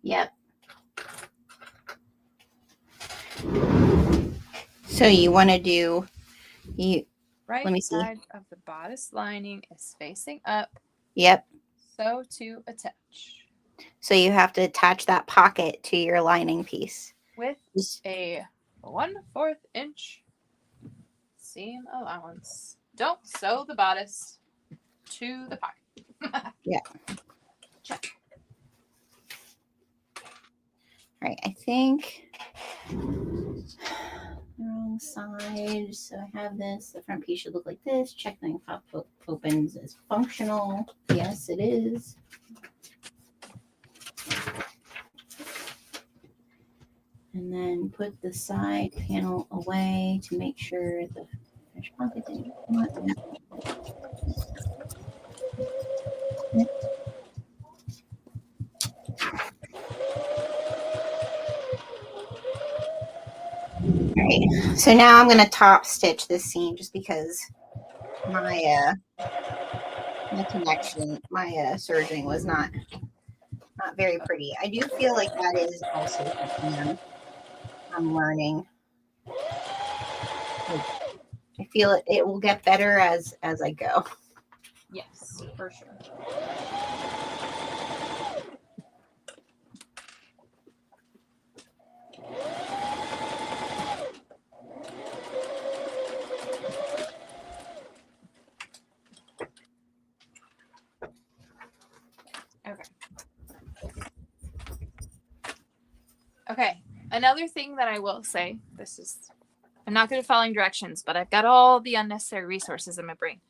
Yep. So you want to do Right Let me see. side of the bodice lining is facing up, Yep. so to attach So you have to attach that pocket to your lining piece. with a 1/4 inch seam allowance. Don't sew the bodice to the pocket. Yeah. Check. All right, I think the wrong side. So I have this. The front piece should look like this. Check the pop opens is functional. Yes, it is. And then put the side panel away to make sure the finished pocket didn't come out. Right. So now I'm going to top stitch this seam just because my connection, my serging was not very pretty. I do feel like that is also something I'm learning. I feel it will get better as I go. Yes, for sure. Okay, another thing that I will say, I'm not good at following directions, but I've got all the unnecessary resources in my brain.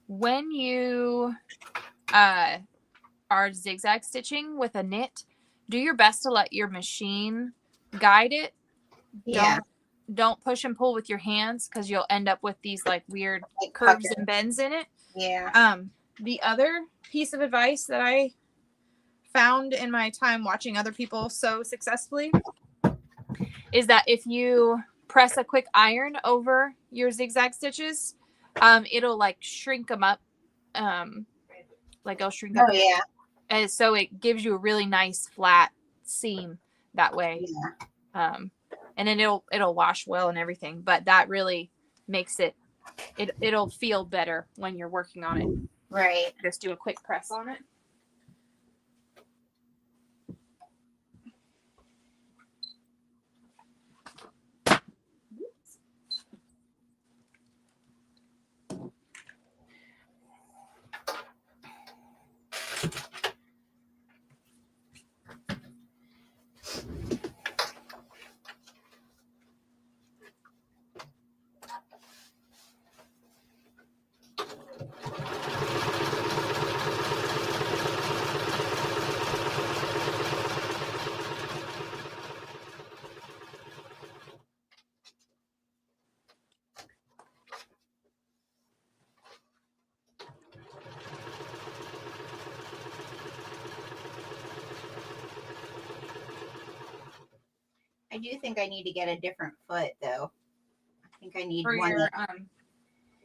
When you are zigzag stitching with a knit, do your best to let your machine guide it. Yeah. Don't push and pull with your hands because you'll end up with these like weird Like curves puckers. and bends in it. Yeah. The other piece of advice that I found in my time watching other people sew successfully is that if you press a quick iron over your zigzag stitches, it'll like shrink them up. Like it'll shrink up. Oh yeah. And so it gives you a really nice flat seam that way. Yeah. And then it'll wash well and everything, but that really makes it'll feel better when you're working on it. Right. Just do a quick press on it. I do think I need to get a different foot though. I think I need For one. your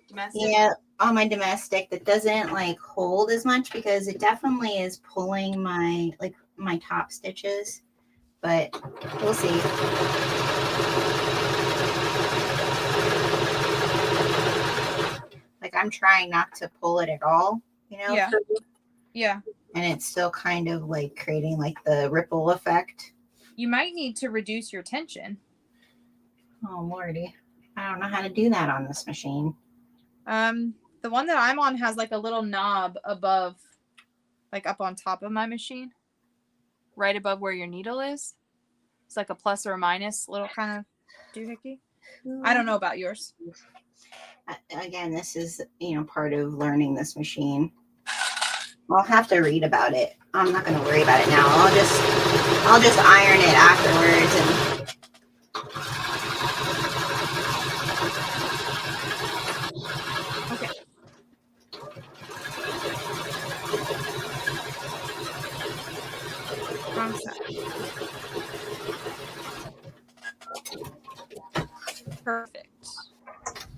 domestic. Yeah, on my domestic that doesn't like hold as much because it definitely is pulling my top stitches, but we'll see. Like I'm trying not to pull it at all, you know? Yeah. Yeah. And it's still kind of like creating like the ripple effect. You might need to reduce your tension. Oh lordy. I don't know how to do that on this machine. The one that I'm on has like a little knob above, like up on top of my machine, right above where your needle is. It's like a plus or a minus little kind of doohickey. I don't know about yours. Again, this is, you know, part of learning this machine. I'll have to read about it. I'm not going to worry about it now. I'll just iron it afterwards. And Okay. Wrong side. Perfect.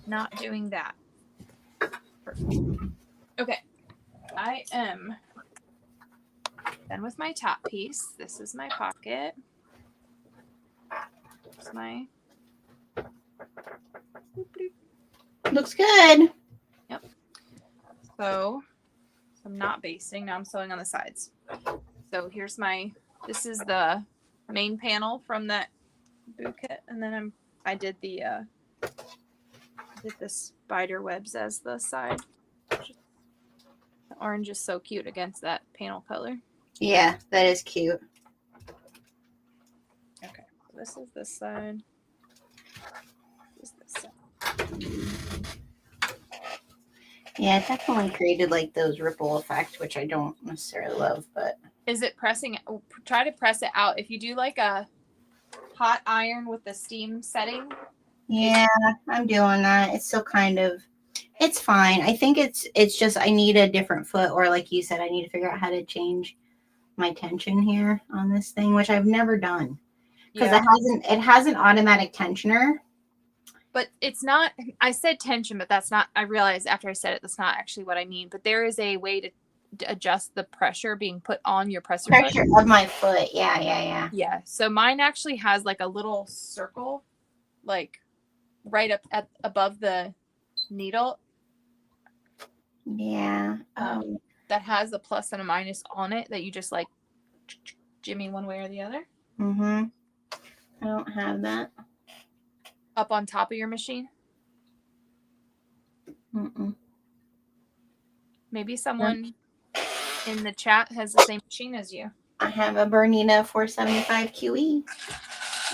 Not doing that. Perfect. Okay. I am done with my top piece. This is my pocket. It's my looks good. So I'm not basting. Now I'm sewing on the sides. So here's this is the main panel from that bouquet. And then I did the spider webs as the side. The orange is so cute against that panel color. Yeah, that is cute. Okay, so this is this side. This is this side. Yeah, it definitely created like those ripple effect, which I don't necessarily love, but Is it pressing? Try to press it out. If you do like a hot iron with the steam setting. yeah, I'm doing that. It's still kind of, it's fine. I think it's just I need a different foot, or like you said, I need to figure out how to change my tension here on this thing, which I've never done because it has an automatic tensioner. But it's not, I said tension, but that's not, I realized after I said it, that's not actually what I mean. But there is a way to adjust the pressure being put on your pressure Of my foot. Yeah. Yeah. So mine actually has like a little circle, like right up above the needle. Yeah. That has a plus and a minus on it that you just like jimmy one way or the other. Mm-hmm. I don't have that. Up on top of your machine. Mm-mm. Maybe someone in the chat has the same machine as you. I have a Bernina 475 QE.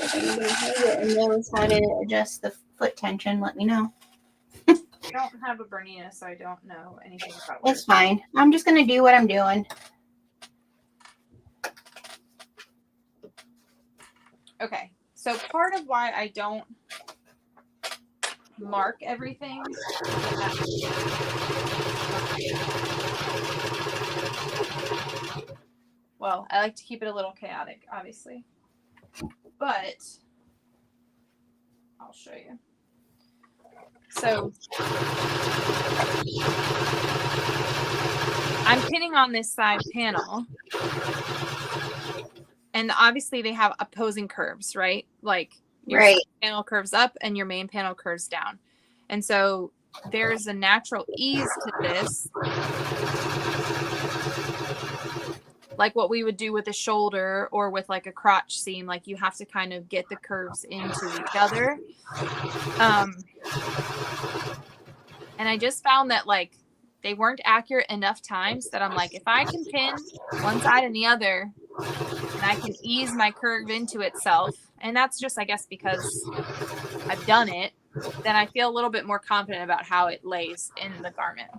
If anybody has it and knows how to adjust the foot tension, let me know. I don't have a Bernina, so I don't know anything about it. It's fine. I'm just going to do what I'm doing. Okay. So part of why I don't mark everything. Well, I like to keep it a little chaotic, obviously. But I'll show you. So I'm pinning on this side panel. And obviously they have opposing curves, right? Like your side panel curves up and your main panel curves down. And so there's a natural ease to this. Like what we would do with a shoulder or with like a crotch seam, like you have to kind of get the curves into each other. And I just found that like they weren't accurate enough times that I'm like, if I can pin one side and the other and I can ease my curve into itself, and that's just, I guess, because I've done it, then I feel a little bit more confident about how it lays in the garment.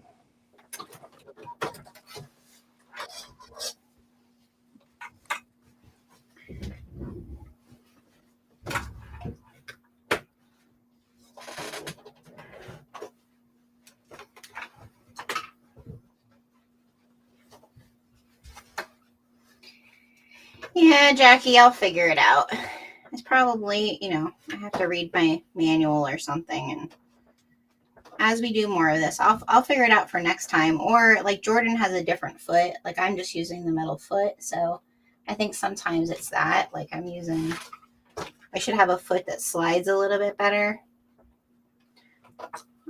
Yeah, Jackie, I'll figure it out. It's probably, you know, I have to read my manual or something. And as we do more of this, I'll figure it out for next time. Or like Jordan has a different foot. Like I'm just using the metal foot. So I think sometimes it's that. Like I should have a foot that slides a little bit better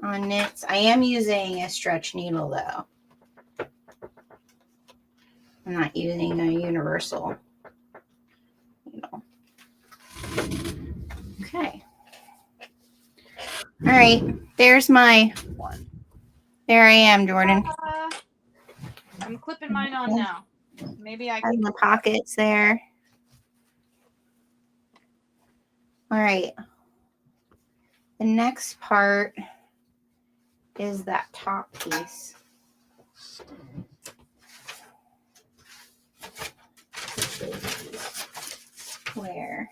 on knits. I am using a stretch needle though. I'm not using a universal needle. Okay. All right. There's my one. There I am, Jordan. I'm clipping mine on now. Maybe I Has can. the pockets there. All right. The next part is that top piece. Where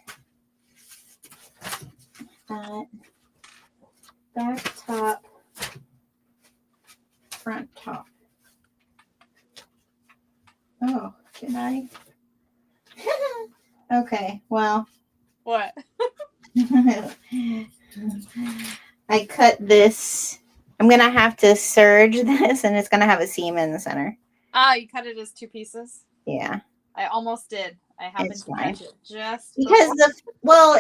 that back top, front top. Oh, did I? Okay, well. What? I cut this. I'm going to have to serge this, and it's going to have a seam in the center. Ah, you cut it as 2 pieces? Yeah. I almost did. I happened It's to fine. catch it just Because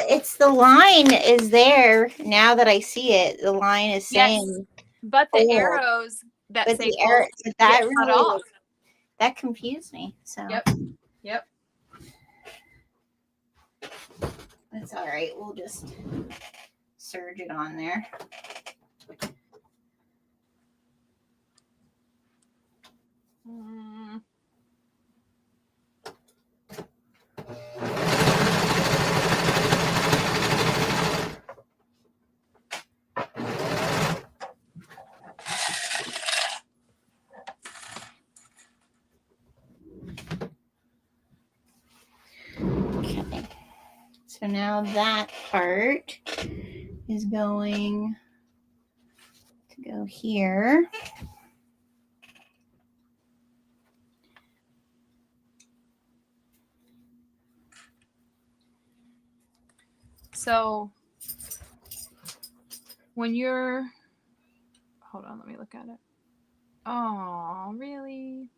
it's the line is there now that I see it. The line is saying, but the fold. arrows that But say the arrow, fold that get cut really off. that confused me. So Yep. that's all right. We'll just serge it on there. Okay. So now that part is going to go here. So when you're, hold on, let me look at it. Oh, really?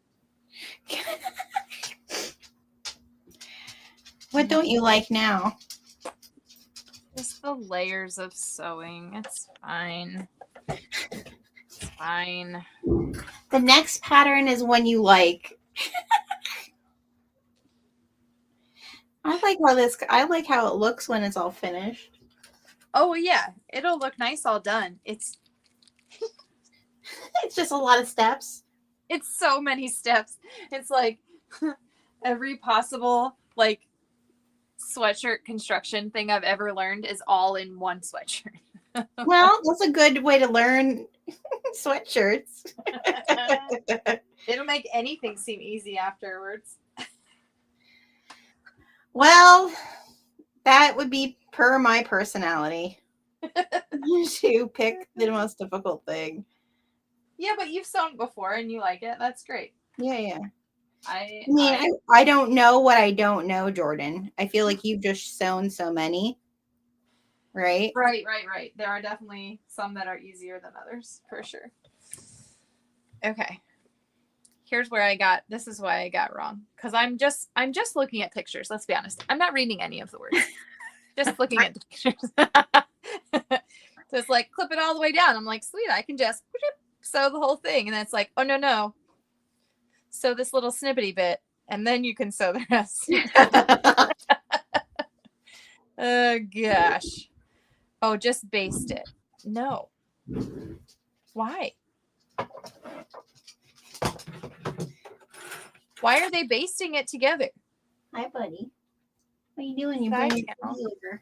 What don't you like now? Just the layers of sewing. It's fine. It's fine. The next pattern is one you like. I like how it looks when it's all finished. Oh yeah, it'll look nice all done. It's just a lot of steps. It's so many steps. It's like every possible like sweatshirt construction thing I've ever learned is all in one sweatshirt. Well, that's a good way to learn sweatshirts. It'll make anything seem easy afterwards. Well, that would be per my personality to pick the most difficult thing. Yeah, but you've sewn before and you like it. That's great. Yeah. I don't know what I don't know, Jordan. I feel like you've just sewn so many. Right? Right. There are definitely some that are easier than others, for sure. Okay. Here's where this is why I got wrong. Because I'm just looking at pictures. Let's be honest. I'm not reading any of the words. Just looking at the pictures. So it's like, clip it all the way down. I'm like, sweet, I can just sew the whole thing. And then it's like, oh, no. Sew this little snippety bit. And then you can sew the rest. Oh, gosh. Oh, just baste it. No. Why? Why are they basting it together? Hi, buddy. What are you doing? You're bringing it over.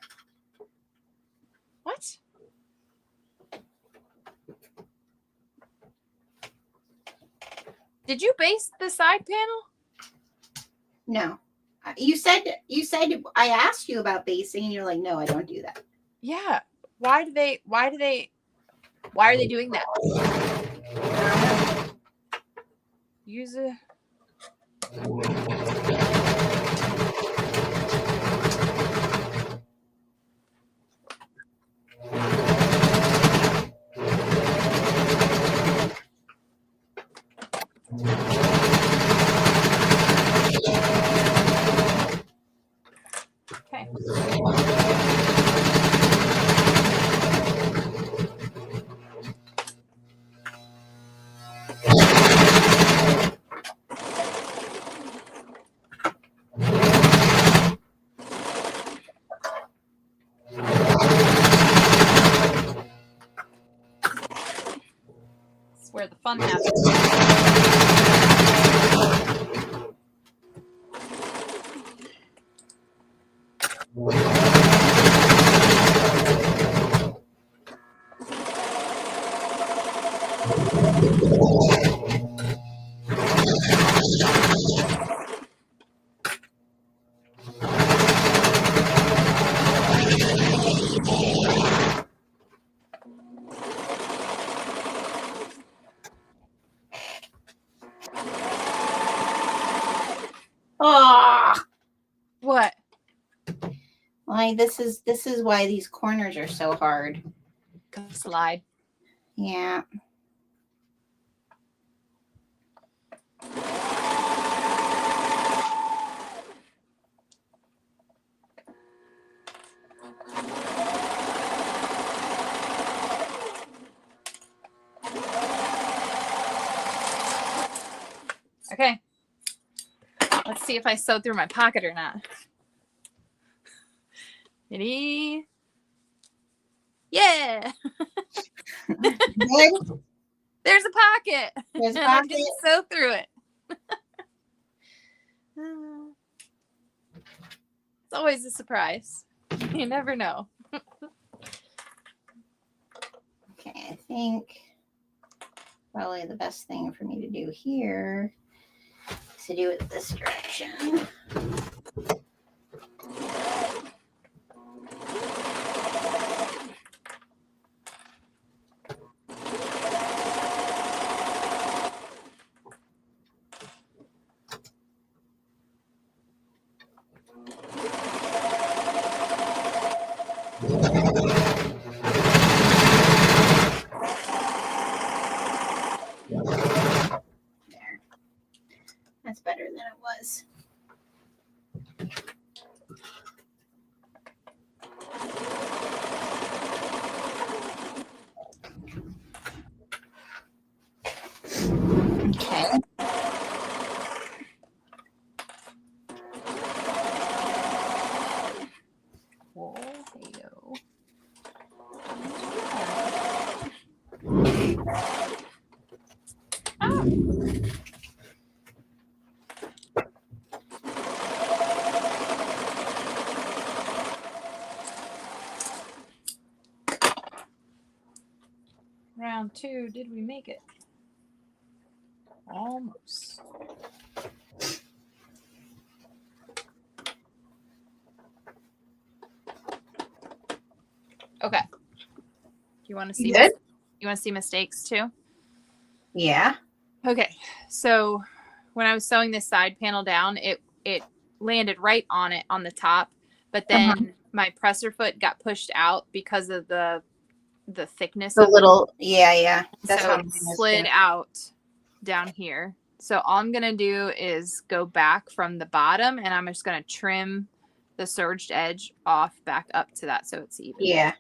What? Did you baste the side panel? No. You said I asked you about basting and you're like, no, I don't do that. Yeah. Why are they doing that? Use a on that. Oh, What? like this is why these corners are so hard. Slide. Yeah. Okay. Let's see if I sewed through my pocket or not. Ready? Yeah. Good. There's a pocket. There's a And I pocket. didn't sew through it. It's always a surprise. You never know. Okay, I think probably the best thing for me to do here is to do it this direction. There. That's better than it was. Okay. Whoa, hey-o. Ah. Round 2, did we make it? Almost. Okay. You want to see? Good? You want to see mistakes too? Yeah. Okay. So when I was sewing this side panel down, it landed right on it on the top, but then my presser foot got pushed out because of the thickness The of little, yeah. That's so how it slid out down here. So all I'm gonna do is go back from the bottom, and I'm just gonna trim the serged edge off back up to that so it's even. Yeah.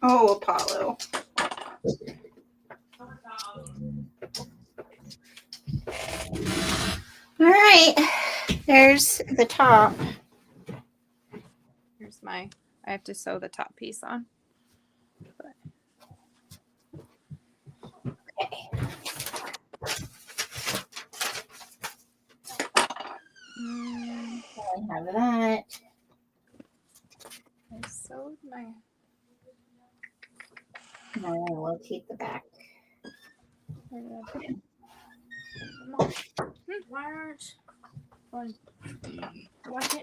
Oh, Apollo. All right. There's the top. Here's my, I have to sew the top piece on. Okay. I have that. I sewed my, Now I will take the back. where did I put it? Why aren't why can't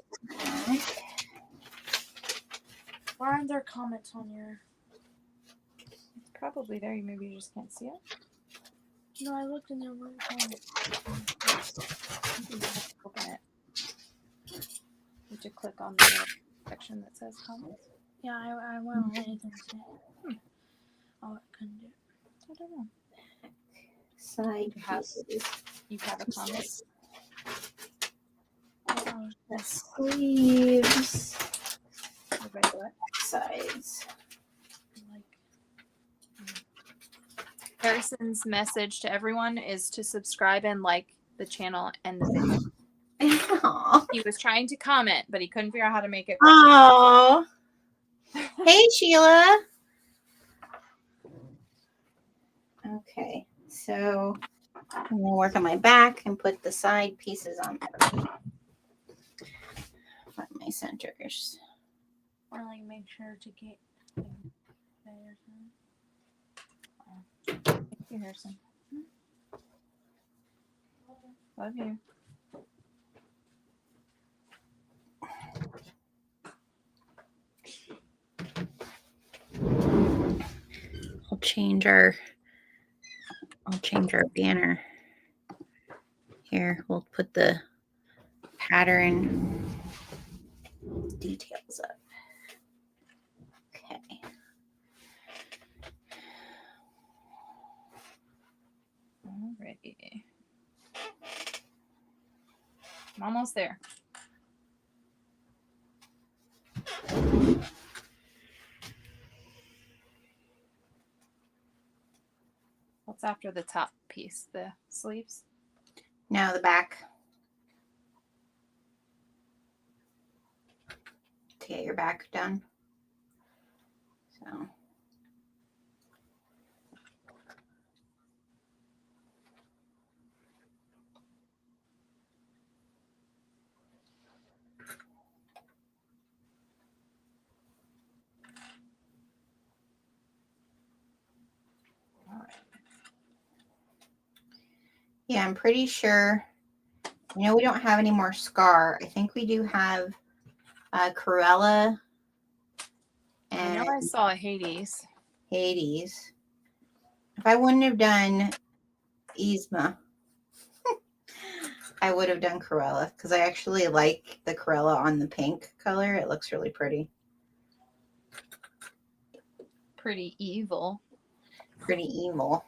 why aren't there comments on your? It's probably there. Maybe you just can't see it. No, I looked in there. Where are comments? You have to open it. You have to click on the section that says comments. Yeah, I went on it. It didn't say. Oh, I couldn't do it. I don't know. Side You have- pieces. You have a comment. Oh, The sleeves. Everybody what? Sides. like Harrison's message to everyone is to subscribe and like the channel and the video. Aw. He was trying to comment, but he couldn't figure out how to make it. Oh. Hey, Sheila. Okay, so I'm going to work on my back and put the side pieces on there. Find my centers. or like make sure to get there. Thank you, Harrison. Love you. I'll change our banner. Here, we'll put the pattern details up. Okay. Alrighty. I'm almost there. What's after the top piece? The sleeves? Now the back. To get your back done. So. Yeah, I'm pretty sure. You know, we don't have any more scar. I think we do have Cruella I and know I saw a Hades. Hades. If I wouldn't have done Yzma, I would have done Cruella because I actually like the Cruella on the pink color. It looks really pretty. Pretty evil. Pretty evil.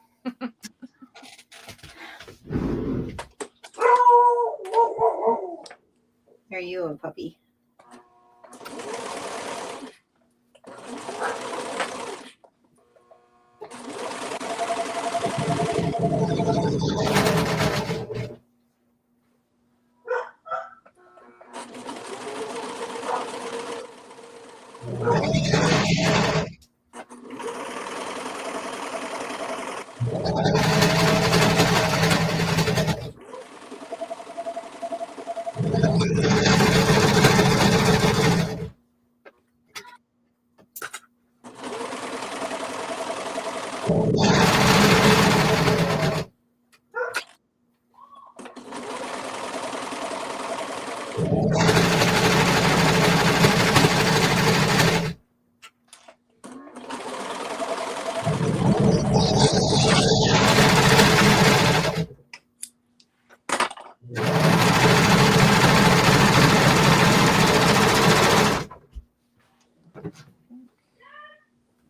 Are you a puppy?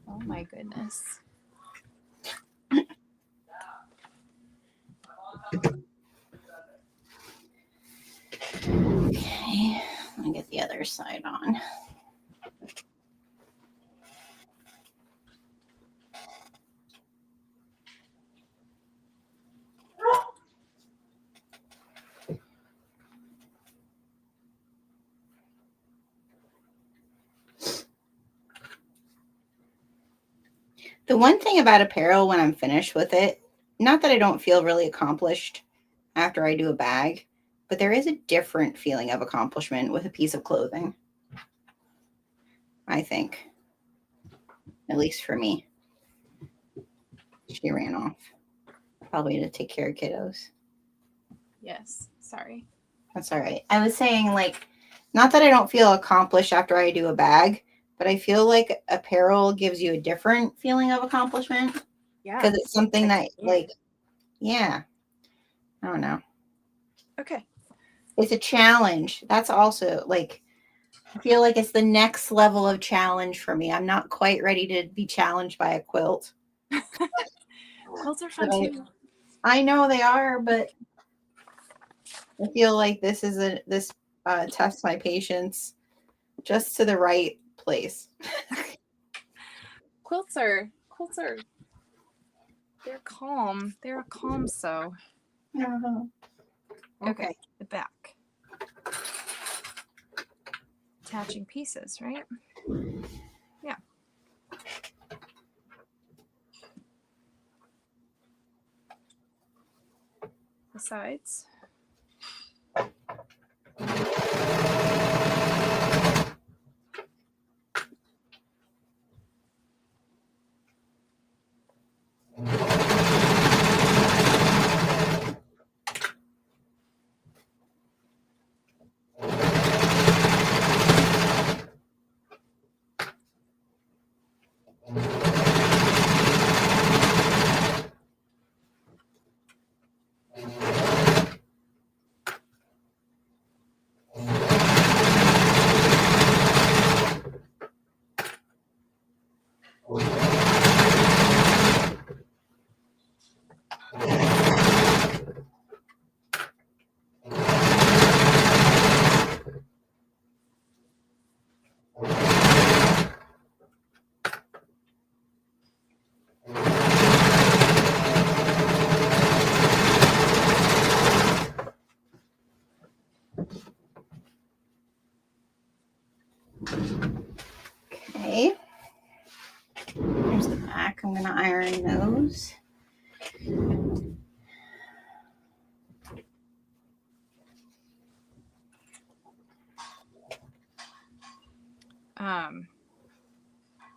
Oh my goodness. Okay, let me get the other side on. The one thing about apparel when I'm finished with it, not that I don't feel really accomplished after I do a bag, but there is a different feeling of accomplishment with a piece of clothing. I think. At least for me. She ran off. Probably to take care of kiddos. Yes. Sorry. That's all right. I was saying, like, not that I don't feel accomplished after I do a bag, but I feel like apparel gives you a different feeling of accomplishment. Yeah. Because it's something that, like, yeah. I don't know. Okay. It's a challenge. That's also, like, I feel like it's the next level of challenge for me. I'm not quite ready to be challenged by a quilt. Quilts are fun too. I know they are, but I feel like this is this tests my patience just to the right place. Quilts are they're calm. They're a calm sew. Okay, the back. Attaching pieces, right? Yeah. The sides. Okay. Here's the back. I'm going to iron those.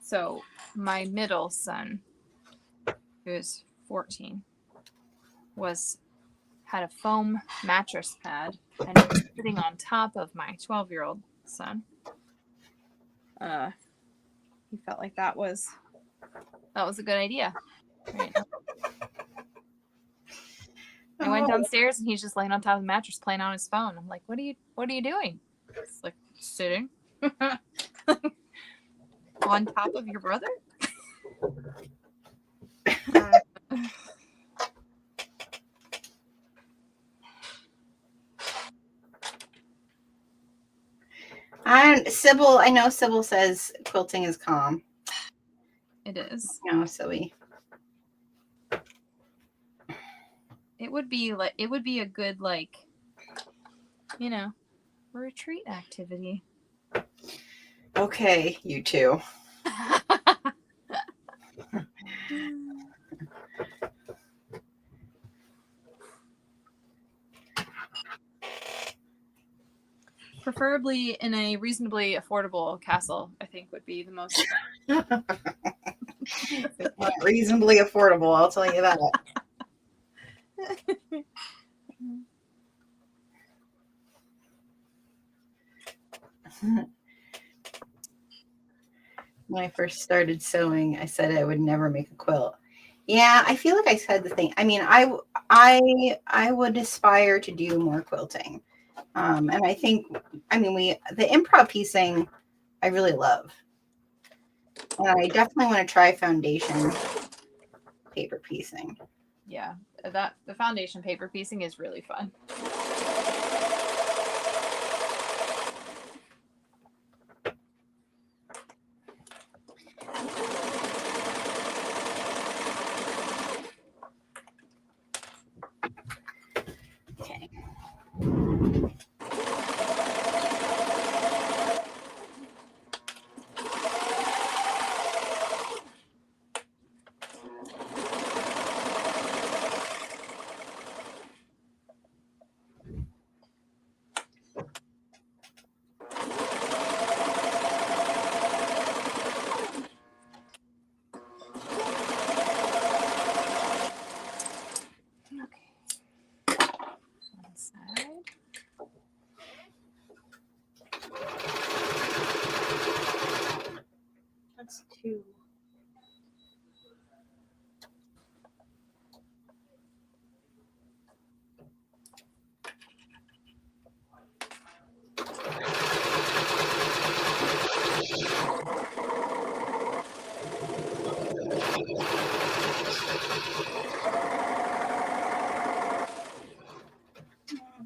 So my middle son, who's 14, had a foam mattress pad and it was sitting on top of my 12-year-old son. He felt like that was a good idea. Right? I went downstairs and he's just laying on top of the mattress playing on his phone. I'm like, what are you doing? It's like, sitting on top of your brother. I know Sybil says quilting is calm. It is. No, silly. It would be a good, like, retreat activity. Okay, you two. Preferably in a reasonably affordable castle, I think would be the most fun. It's not reasonably affordable, I'll tell you that. When I first started sewing, I said I would never make a quilt. Yeah, I feel like I said the thing. I mean, I would aspire to do more quilting. And I think, the improv piecing, I really love. And I definitely want to try foundation paper piecing. Yeah, the foundation paper piecing is really fun. Okay.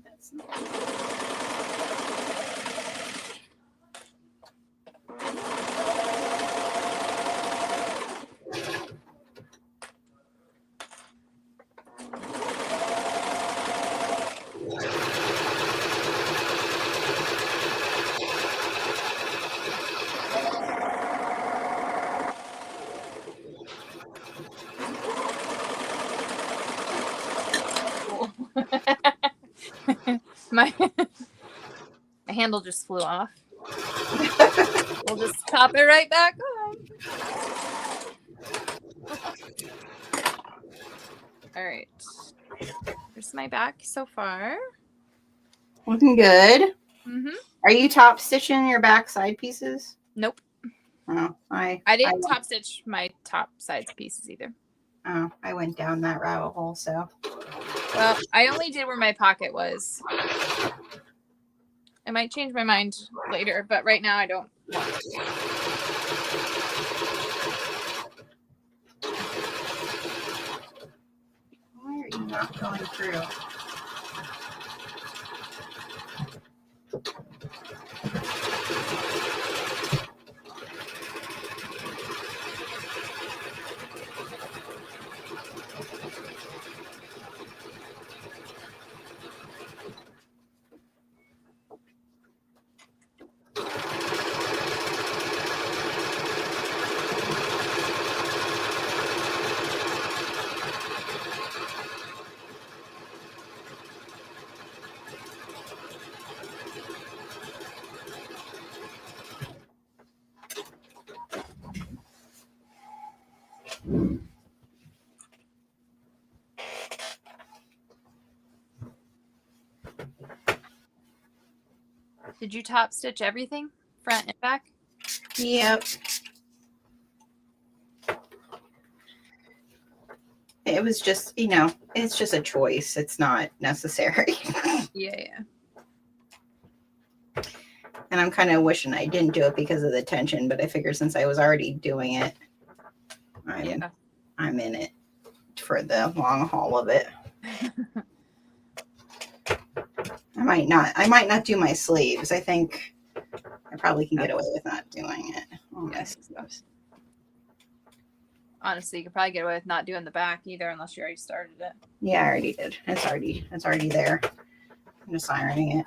That's not... my handle just flew off. We'll just pop it right back on. All right. Here's my back so far. Looking good. Mm-hmm. Are you top stitching your back side pieces? Nope. Oh, I didn't top stitch my top sides pieces either. Oh, I went down that rabbit hole, so. Well, I only did where my pocket was. I might change my mind later, but right now I don't want to. Why are you not going through? Did you top stitch everything, front and back? Yep. It was just, it's just a choice. It's not necessary. Yeah. And I'm kind of wishing I didn't do it because of the tension, but I figured since I was already doing it, I'm in it for the long haul of it. I might not do my sleeves. I think I probably can get away with not doing it. Yes. Honestly, you could probably get away with not doing the back either unless you already started it. Yeah, I already did. It's already there. I'm just ironing it.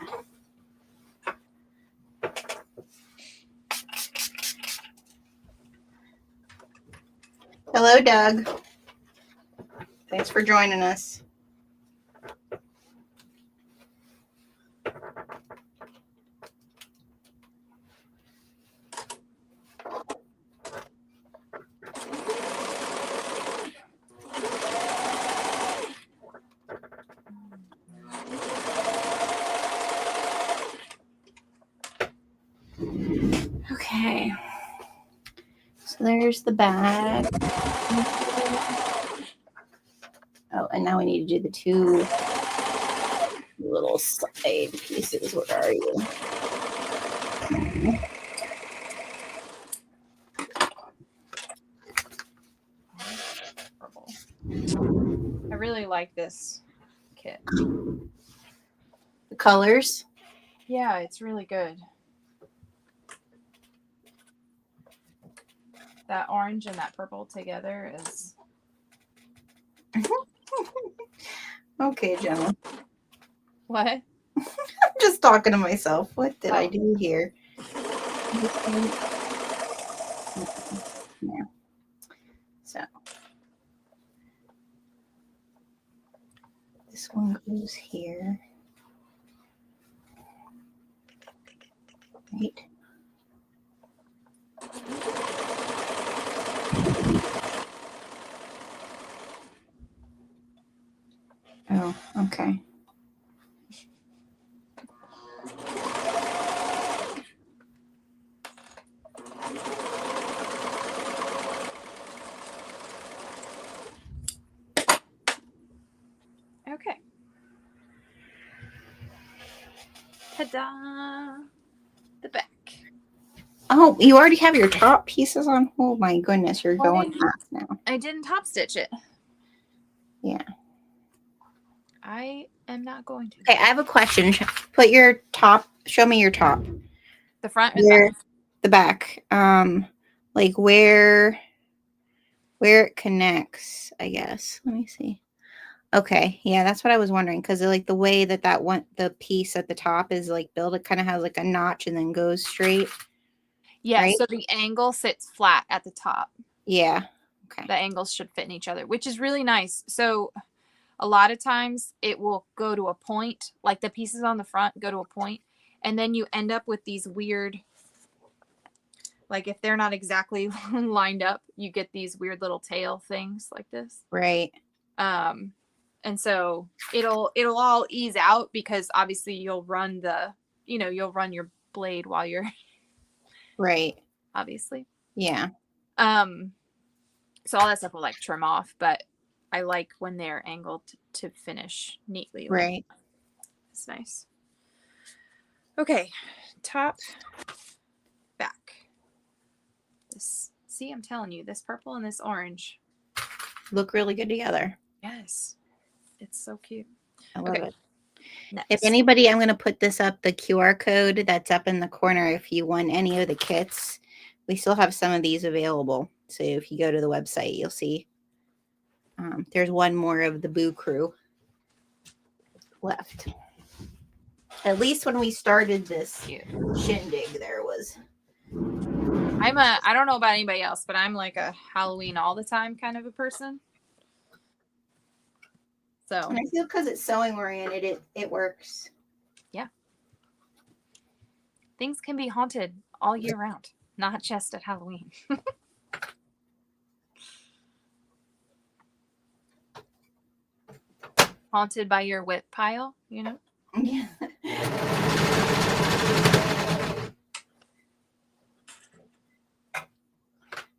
Hello, Doug. Thanks for joining us. Okay. So there's the back. Oh, and now we need to do the two little side pieces. Where are you? Purple. I really like this kit. The colors. Yeah, it's really good. That orange and that purple together is... Okay, Gemma. What? I'm just talking to myself. What did I do here? Yeah. So this one goes here. Right. Oh, okay. Okay. Ta-da! The back. Oh, you already have your top pieces on? Oh my goodness, you're Well, going fast now. I didn't top stitch it. Yeah. I am not going to. Okay, I have a question. Put your top, show me your top. The front or Where, the back? the back. Like where it connects, I guess. Let me see. Okay, yeah, that's what I was wondering, because like the way that one, the piece at the top is like built, it kind of has like a notch and then goes straight. Yeah, right? so the angle sits flat at the top. Yeah. Okay. The angles should fit in each other, which is really nice. So a lot of times it will go to a point, like the pieces on the front go to a point, and then you end up with these weird, like if they're not exactly lined up, you get these weird little tail things like this. Right. And so it'll all ease out, because obviously you'll run you'll run your blade while you're Right. obviously. Yeah. So all that stuff will like trim off, but I like when they're angled to finish neatly. Right. It's nice. Okay. Top, back. See, I'm telling you, this purple and this orange Look really good together. Yes. It's so cute. I love it. Next. If anybody, I'm going to put this up, the QR code that's up in the corner. If you want any of the kits, we still have some of these available. So if you go to the website, you'll see there's one more of the Boo Crew left. At least when we started this shindig, there was. I don't know about anybody else, but I'm like a Halloween all the time kind of a person. So And I feel because it's sewing oriented, it works. Yeah. Things can be haunted all year round, not just at Halloween. Haunted by your whip pile, you know? Yeah.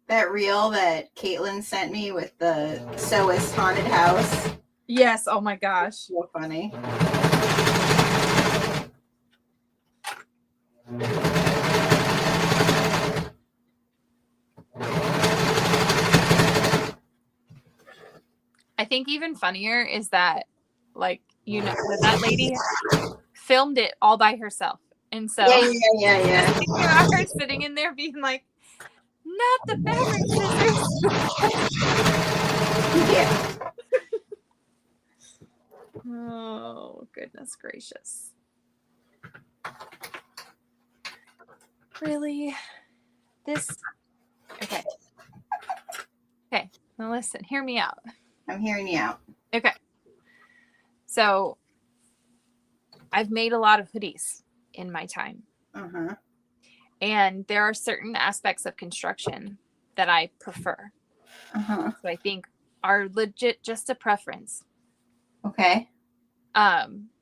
That reel that Caitlin sent me with the Sewist haunted house. Yes. Oh my gosh. So funny. I think even funnier is that, like, you know, that lady filmed it all by herself. And so Yeah. you are her sitting in there being like, not the fabric scissors. Yeah. Oh, goodness gracious. Really? This? Okay. Okay. Now listen, hear me out. I'm hearing you out. Okay. So I've made a lot of hoodies in my time. Uh-huh. And there are certain aspects of construction that I prefer. Uh-huh. So I think are legit just a preference. Okay.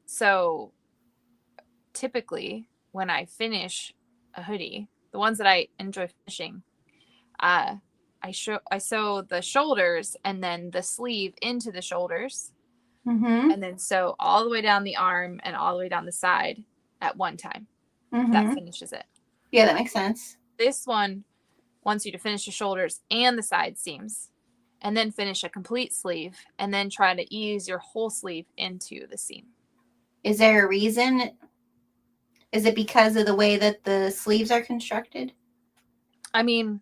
So typically when I finish a hoodie, the ones that I enjoy finishing, I sew the shoulders and then the sleeve into the shoulders, and then sew all the way down the arm and all the way down the side at one time. That finishes it. Yeah, that makes sense. This one wants you to finish the shoulders and the side seams, and then finish a complete sleeve, and then try to ease your whole sleeve into the seam. Is there a reason? Is it because of the way that the sleeves are constructed? I mean,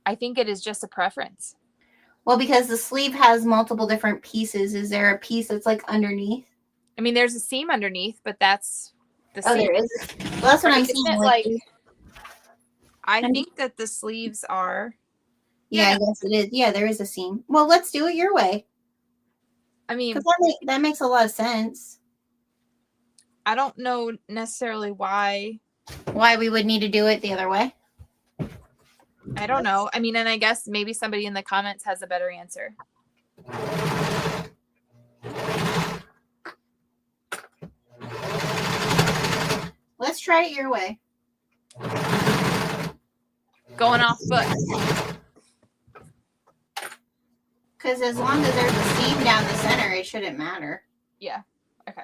I think it is just a preference. Well, because the sleeve has multiple different pieces. Is there a piece that's like underneath? I mean, there's a seam underneath, but that's the seam. Oh, there is. Well, that's what I'm Isn't saying. it like, I think that the sleeves are. Yeah, I guess it is. Yeah, there is a seam. Well, let's do it your way. I mean, Because that makes a lot of sense. I don't know necessarily why. Why we would need to do it the other way? I don't know. I mean, and I guess maybe somebody in the comments has a better answer. Let's try it your way. Going off foot. Because as long as there's a seam down the center, it shouldn't matter. Yeah. Okay.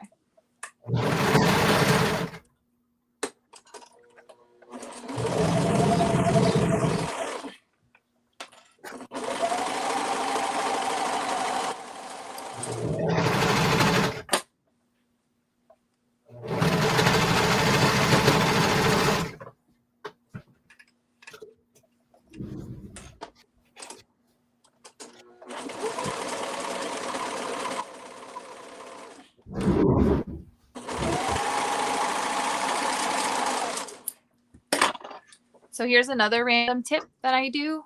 So here's another random tip that I do,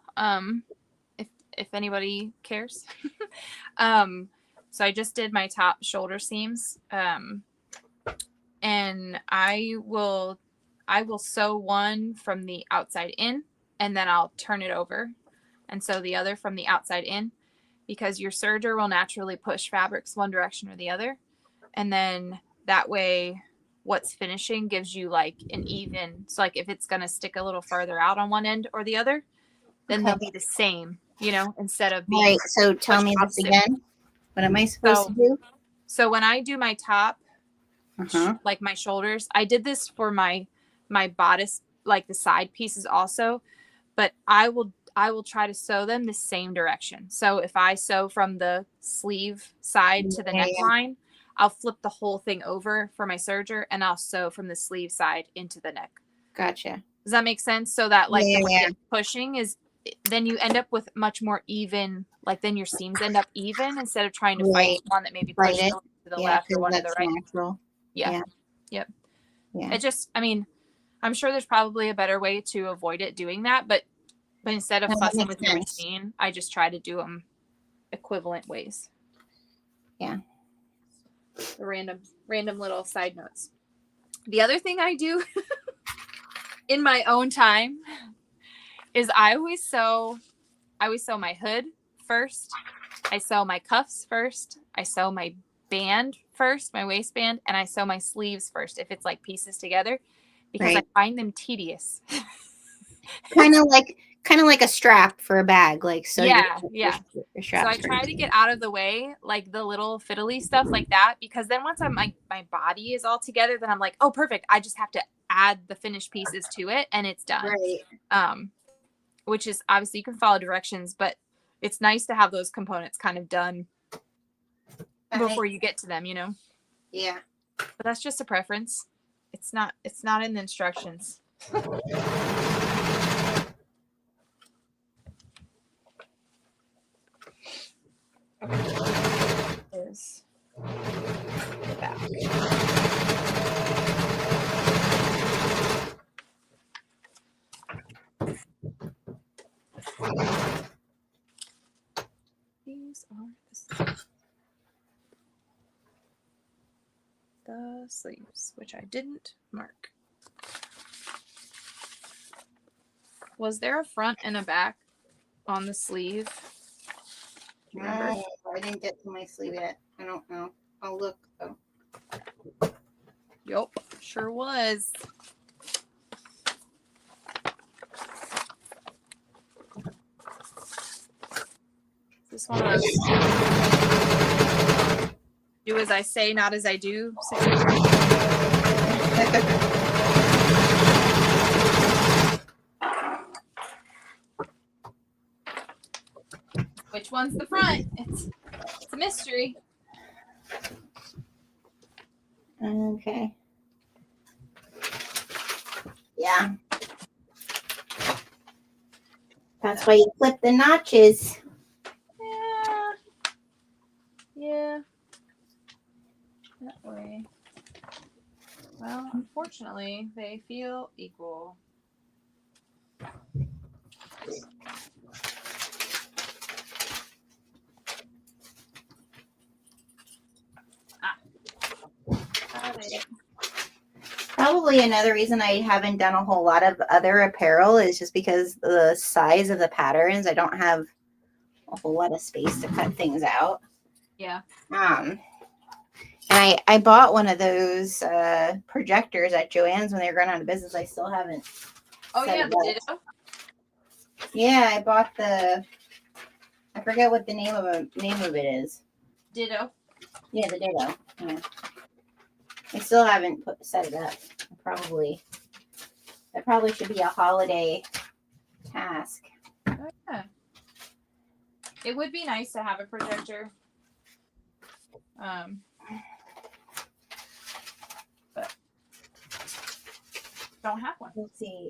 if anybody cares. So I just did my top shoulder seams, and I will sew one from the outside in, and then I'll turn it over and sew the other from the outside in, because your serger will naturally push fabrics one direction or the other, and then that way what's finishing gives you like an even, so like if it's going to stick a little farther out on one end or the other, then they'll be the same, you know, instead of being Right. So tell me this again. What am I supposed to do? So when I do my top, Uh-huh. like my shoulders, I did this for my bodice, like the side pieces also, but I will try to sew them the same direction. So if I sew from the sleeve side to the neckline, I'll flip the whole thing over for my serger, and I'll sew from the sleeve side into the neck. Gotcha. Does that make sense? So that like the way it's pushing is, then you end up with much more even, like then your seams end up even instead of trying to fight one that maybe pushes to the left or one to the right. Natural. Yeah. Yep. Yeah. It just, I mean, I'm sure there's probably a better way to avoid it doing that, but instead of fussing with your machine, I just try to do them equivalent ways. Yeah. Random little side notes. The other thing I do in my own time is I always sew my hood first. I sew my cuffs first. I sew my band first, my waistband, and I sew my sleeves first if it's like pieces together, because I find them tedious. kind of like a strap for a bag, like so. Yeah. So I try to get out of the way, like the little fiddly stuff like that, because then once my body is all together, then I'm like, oh, perfect. I just have to add the finished pieces to it, and it's done. Right. Which is obviously you can follow directions, but it's nice to have those components kind of done before you get to them, you know? Yeah. But that's just a preference. It's not in the instructions. Is the back. These are the sleeves, which I didn't mark. Was there a front and a back on the sleeve? I didn't get to my sleeve yet. I don't know. I'll look though. Yup, sure was. This one was do as I say, not as I do. Which one's the front? It's a mystery. Okay. Yeah. That's why you clip the notches. Yeah. That way. Well, unfortunately, they feel equal. Probably another reason I haven't done a whole lot of other apparel is just because the size of the patterns. I don't have a whole lot of space to cut things out. Yeah. And I bought one of those projectors at Joann's when they were going out of business. I still haven't. Oh yeah, the Ditto. Yeah, I bought I forget what the name of it is. Ditto. Yeah, the Ditto. Yeah. I still haven't set it up. That probably should be a holiday task. Oh, yeah. It would be nice to have a projector. But don't have one. Let's see.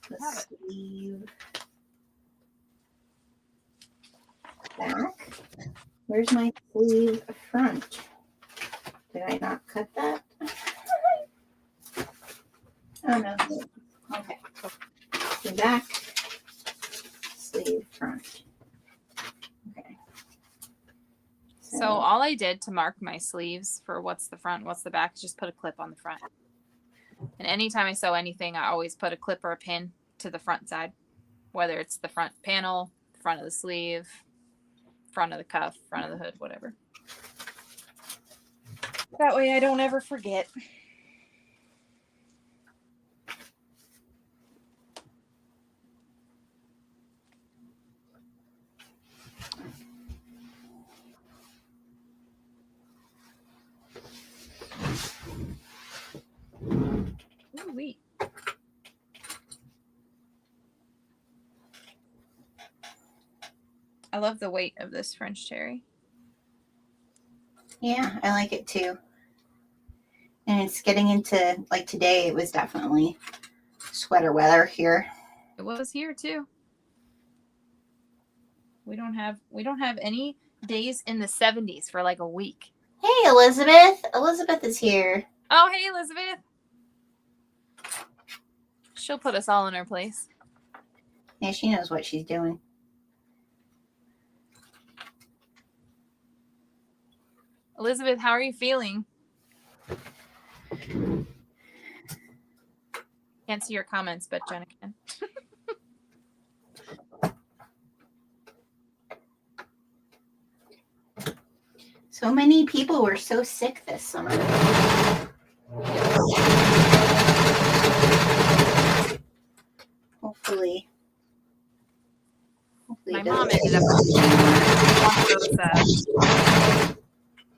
The Have it. sleeve back. Where's my sleeve front? Did I not cut that? Oh no. Okay. Sleeve back. Sleeve front. Okay. So all I did to mark my sleeves for what's the front, what's the back, is just put a clip on the front. And anytime I sew anything, I always put a clip or a pin to the front side, whether it's the front panel, front of the sleeve, front of the cuff, front of the hood, whatever. That way I don't ever forget. Ooh-wee. I love the weight of this French terry. Yeah, I like it too. And it's getting into, like today, it was definitely sweater weather here. It was here too. We don't have any days in the 70s for like a week. Hey, Elizabeth. Elizabeth is here. Oh, hey, Elizabeth. She'll put us all in our place. Yeah, she knows what she's doing. Elizabeth, how are you feeling? Can't see your comments, but Jenna can. So many people were so sick this summer. Hopefully My it mom doesn't- ended up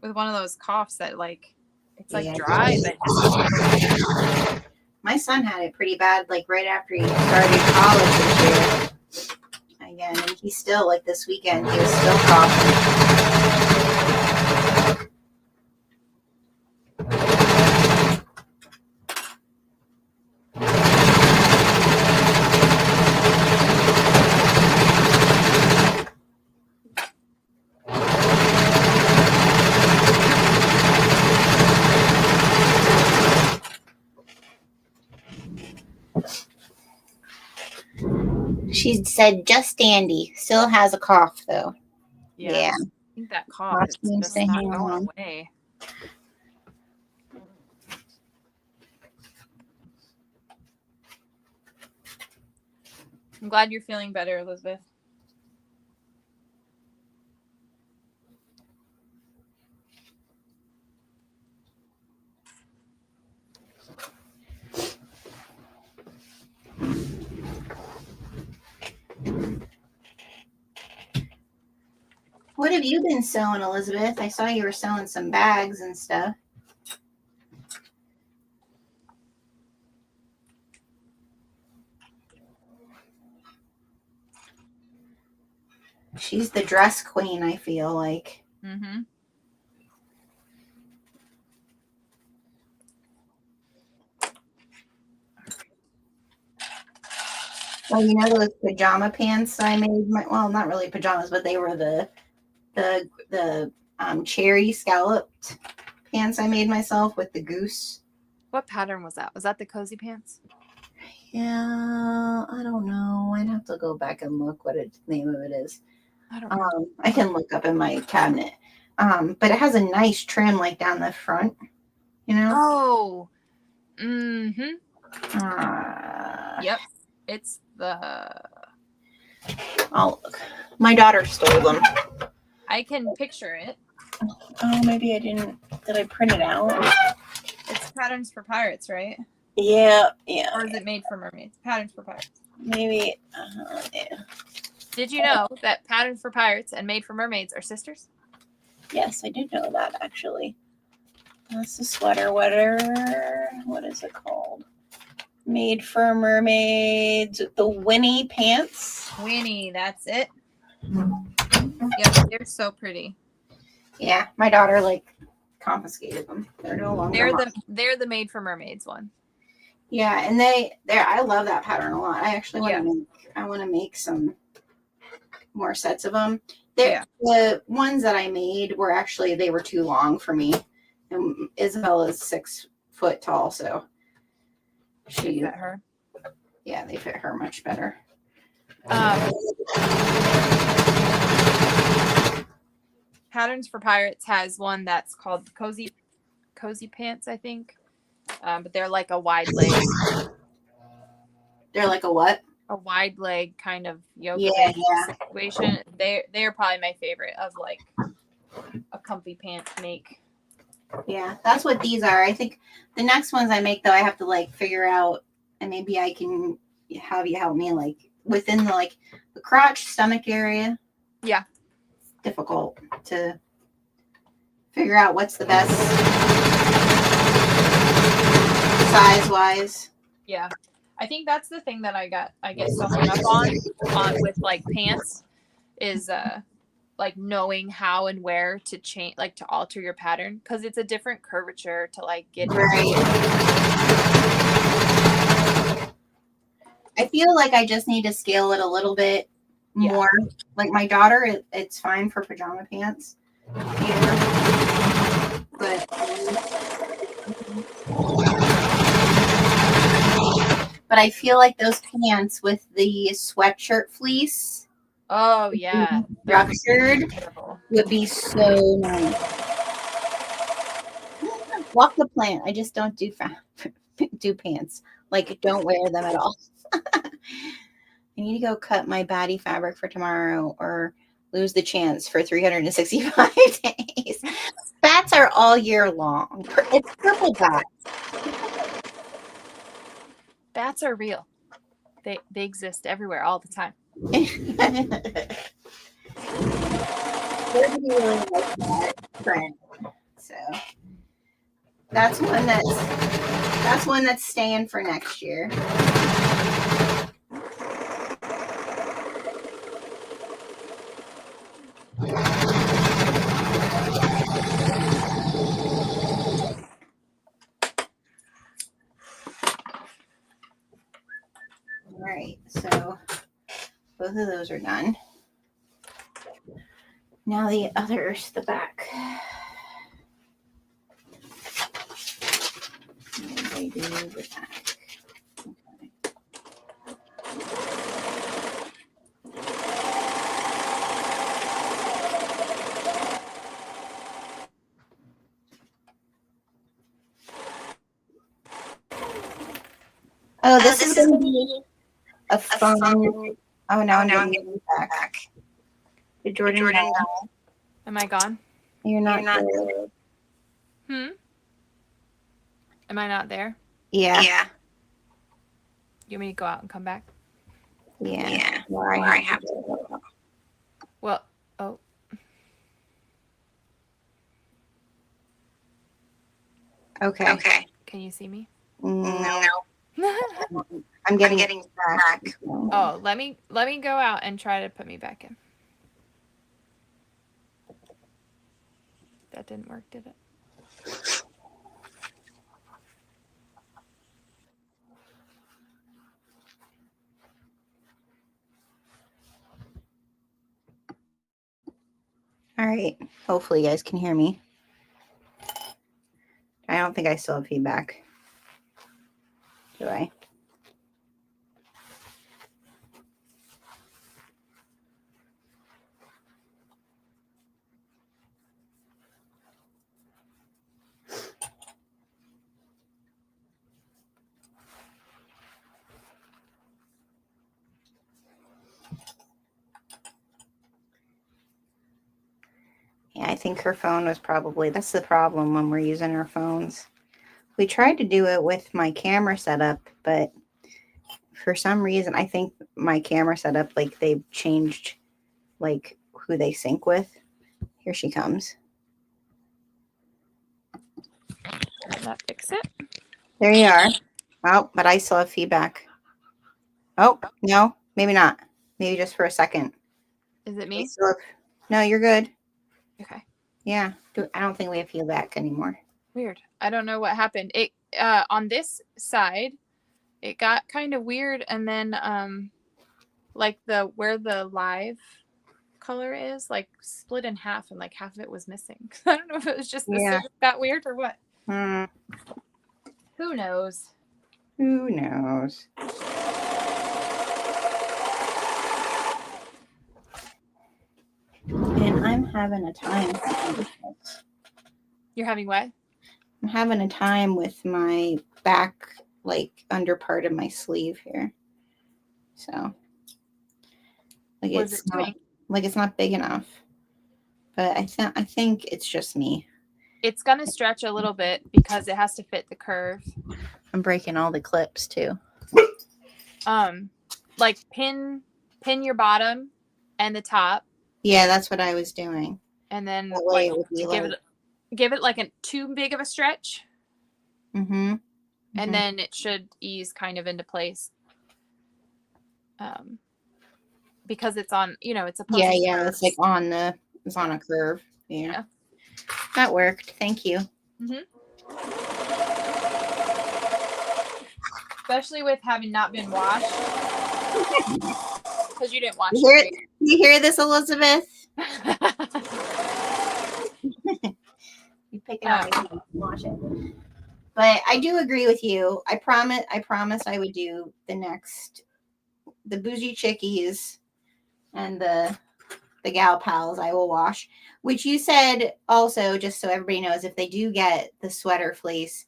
with one of those coughs that like it's like Yeah. dry, but just My son had it pretty bad, like right after he started college this year. Again, and he's still, like this weekend, he was still coughing. She said just dandy. Still has a cough though. Yeah. I think that cough Lots is of things just to not hang going on. away. I'm glad you're feeling better, Elizabeth. What have you been sewing, Elizabeth? I saw you were sewing some bags and stuff. She's the dress queen, I feel like. Mm-hmm. Well, you know those pajama pants I made? Well, not really pajamas, but they were the cherry scalloped pants I made myself with the goose. What pattern was that? Was that the cozy pants? Yeah, I don't know. I'd have to go back and look what the name of it is. I don't know. I can look up in my cabinet. But it has a nice trim like down the front, you know? Oh. Mm-hmm. Yep. It's the I'll look. My daughter stole them. I can picture it. Oh, maybe I didn't. Did I print it out? It's Patterns for Pirates, right? Yeah. Or is it Made for Mermaids? Patterns for Pirates. Maybe. Yeah. Did you know that Patterns for Pirates and Made for Mermaids are sisters? Yes, I did know that actually. That's the sweater. What is it called? Made for Mermaids. The Winnie pants. Winnie, that's it. Yep, they're so pretty. Yeah, my daughter like confiscated them. They're no longer mine. They're the Made for Mermaids one. Yeah, and I love that pattern a lot. I actually want to make some more sets of them. The ones that I made were actually, they were too long for me. And Isabel is 6 foot tall, so They fit her. Yeah, they fit her much better. Patterns for Pirates has one that's called Cozy Pants, I think. But they're like a wide leg. They're like a what? A wide leg kind of yoga situation. They're probably my favorite of like a comfy pants make. Yeah, that's what these are. I think the next ones I make though, I have to like figure out, and maybe I can have you help me like within the like the crotch stomach area. Yeah. It's difficult to figure out what's the best size wise. Yeah. I think that's the thing that I get so hung up on with like pants is like knowing how and where to change, like to alter your pattern, because it's a different curvature to like get right. I feel like I just need to scale it a little bit more. Like my daughter, it's fine for pajama pants. Yeah. But I feel like those pants with the sweatshirt fleece. Oh yeah. Structured would be so nice. Walk the plant. I just don't do pants. Like, don't wear them at all. I need to go cut my body fabric for tomorrow or lose the chance for 365 days. Bats are all year long. It's purple bats. Bats are real. They exist everywhere all the time. Nobody really likes that print. So that's one that's staying for next year. All right, so both of those are done. Now the others, the back. They do the back. Okay. Oh, this is going to be a fun. Oh, no, I'm getting it back. Did Jordan know? Am I gone? You're not there. Am I not there? Yeah. You want me to go out and come back? Yeah. Where I have to. Well, oh. Okay. Can you see me? No. I'm getting back. Oh, let me go out and try to put me back in. That didn't work, did it? All right. Hopefully you guys can hear me. I don't think I still have feedback. Do I? Yeah, I think her phone was probably, that's the problem when we're using our phones. We tried to do it with my camera setup, but for some reason, I think my camera setup, like they've changed like who they sync with. Here she comes. Did that fix it? There you are. Oh, but I still have feedback. Oh, no, maybe not. Maybe just for a second. Is it me? No, you're good. Okay. Yeah. I don't think we have heel back anymore. Weird. I don't know what happened. It on this side, it got kind of weird, and then like where the live color is, like split in half, and like half of it was missing. I don't know if it was just the scissors got weird or what. Who knows? Who knows? And I'm having a time. You're having what? I'm having a time with my back, like under part of my sleeve here. So, like What is it's it doing? it's not big enough. But I think it's just me. It's gonna stretch a little bit because it has to fit the curve. I'm breaking all the clips too. Like pin your bottom and the top. Yeah, that's what I was doing. And then That way it would be give it like a too big of a stretch. Mm-hmm. And then it should ease kind of into place. Because it's on, it's supposed to. Yeah, it's like it's on a curve. Yeah. That worked. Thank you. Especially with having not been washed. Because you didn't wash You hear this, Elizabeth? You pick it up and wash it. But I do agree with you. I promise I would do the bougie chickies and the gal pals I will wash, which you said also, just so everybody knows, if they do get the sweater fleece,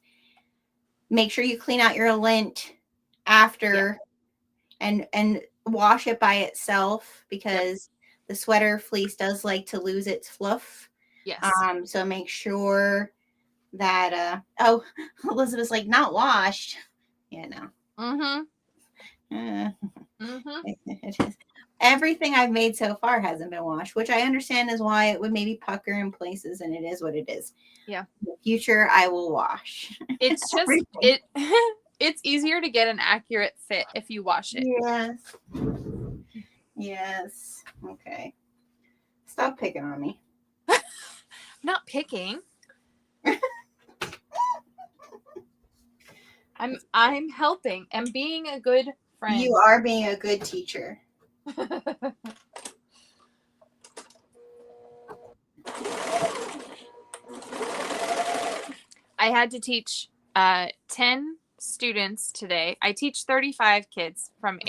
make sure you clean out your lint after and wash it by itself, because the sweater fleece does like to lose its fluff. Yes. So make sure that Elizabeth's like, not washed. Yeah, no. It is. Everything I've made so far hasn't been washed, which I understand is why it would maybe pucker in places, and it is what it is. Yeah. In the future, I will wash. It's just it's easier to get an accurate fit if you wash it. Yes. Okay. Stop picking on me. Not picking. I'm helping and being a good friend. You are being a good teacher. I had to teach 10 students today. I teach 35 kids from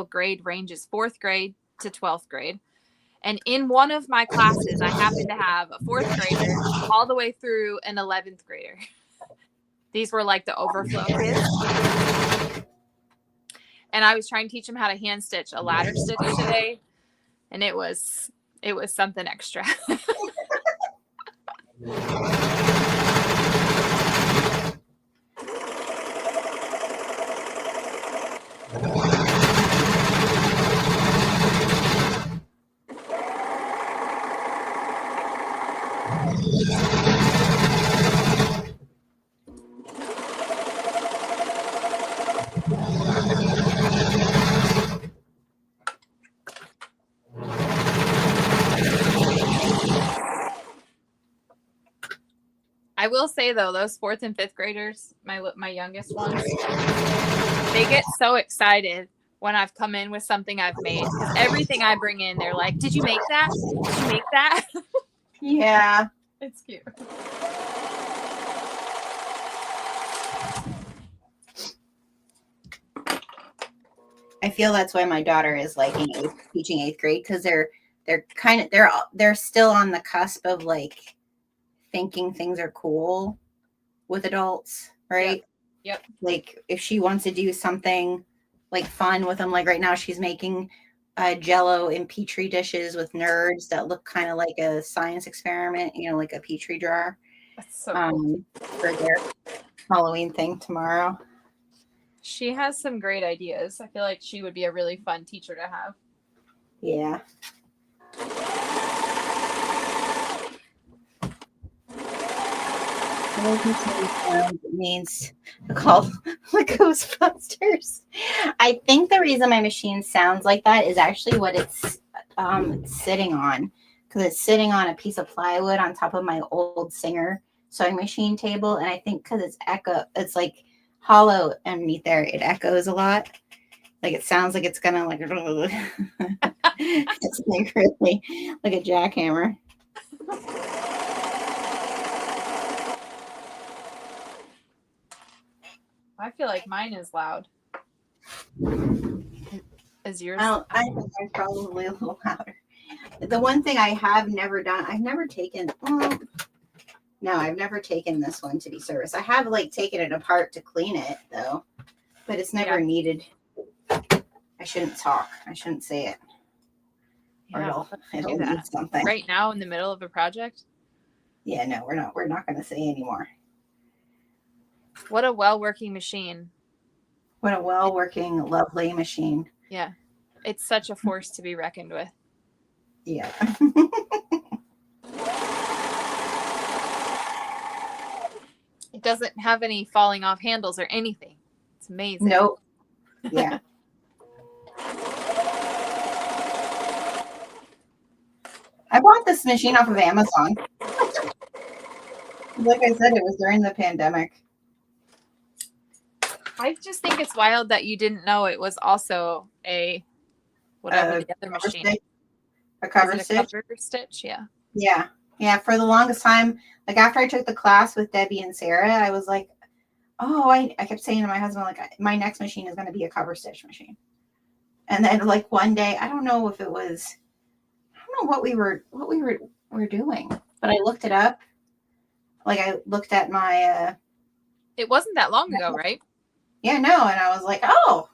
grade ranges 4th grade to 12th grade. And in one of my classes, I happened to have a 4th grader all the way through an 11th grader. These were like the overflow kids. And I was trying to teach them how to hand stitch a ladder stitch today. And it was something extra. I will say though, those 4th and 5th graders, my youngest ones, they get so excited when I've come in with something I've made, because everything I bring in, they're like, "Did you make that? Did you make that?" Yeah. It's cute. I feel that's why my daughter is liking teaching 8th grade, because they're still on the cusp of like thinking things are cool with adults, right? Yep. Like if she wants to do something like fun with them, like right now she's making Jello in petri dishes with nerds that look kind of like a science experiment, like a petri jar. That's so cool. For their Halloween thing tomorrow. She has some great ideas. I feel like she would be a really fun teacher to have. Yeah. It means call the Ghostbusters. I think the reason my machine sounds like that is actually what it's sitting on. because it's sitting on a piece of plywood on top of my old Singer sewing machine table. And I think because it's like hollow underneath there, it echoes a lot. Like it sounds like it's gonna like it's like really like a jackhammer. I feel like mine is loud. Is yours? I think I'm probably a little louder. The one thing I have never done, I've never taken. Well, no, I've never taken this one to be serviced. I have like taken it apart to clean it though, but it's never needed. I shouldn't talk. I shouldn't say it. Or Yeah, it'll need something. Right now in the middle of a project? Yeah, no, we're not going to say anymore. What a well-working machine. What a well-working, lovely machine. Yeah. It's such a force to be reckoned with. Yeah. It doesn't have any falling off handles or anything. It's amazing. Nope. Yeah. I bought this machine off of Amazon. Like I said, it was during the pandemic. I just think it's wild that you didn't know it was also a whatever the other machine. A cover stitch. Cover stitch, yeah. Yeah. Yeah. For the longest time, like after I took the class with Debbie and Sarah, I was like, oh, I kept saying to my husband, like, my next machine is going to be a cover stitch machine. And then like one day, I don't know if it was, I don't know what we were doing, but I looked it up. Like I looked at my, it wasn't that long ago, right? Yeah, no. And I was like, oh,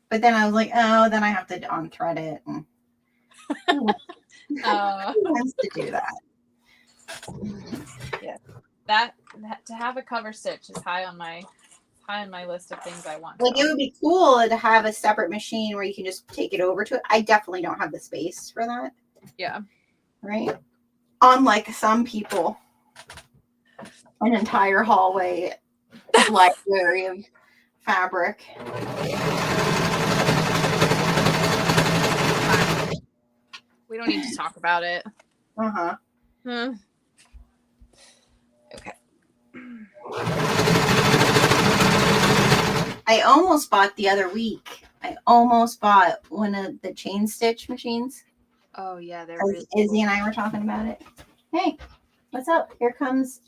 but then I was like, oh, then I have to unthread it. And who wants to do that? Yeah. That to have a cover stitch is high on my list of things I want. Like it would be cool to have a separate machine where you can just take it over to it. I definitely don't have the space for that. Yeah. Right. Unlike some people, an entire hallway library of fabric. We don't need to talk about it. Uh-huh. Okay. I almost bought the other week. I almost bought one of the chain stitch machines. Oh yeah, they're really Izzy and I were talking about it. Hey, what's up? Here comes.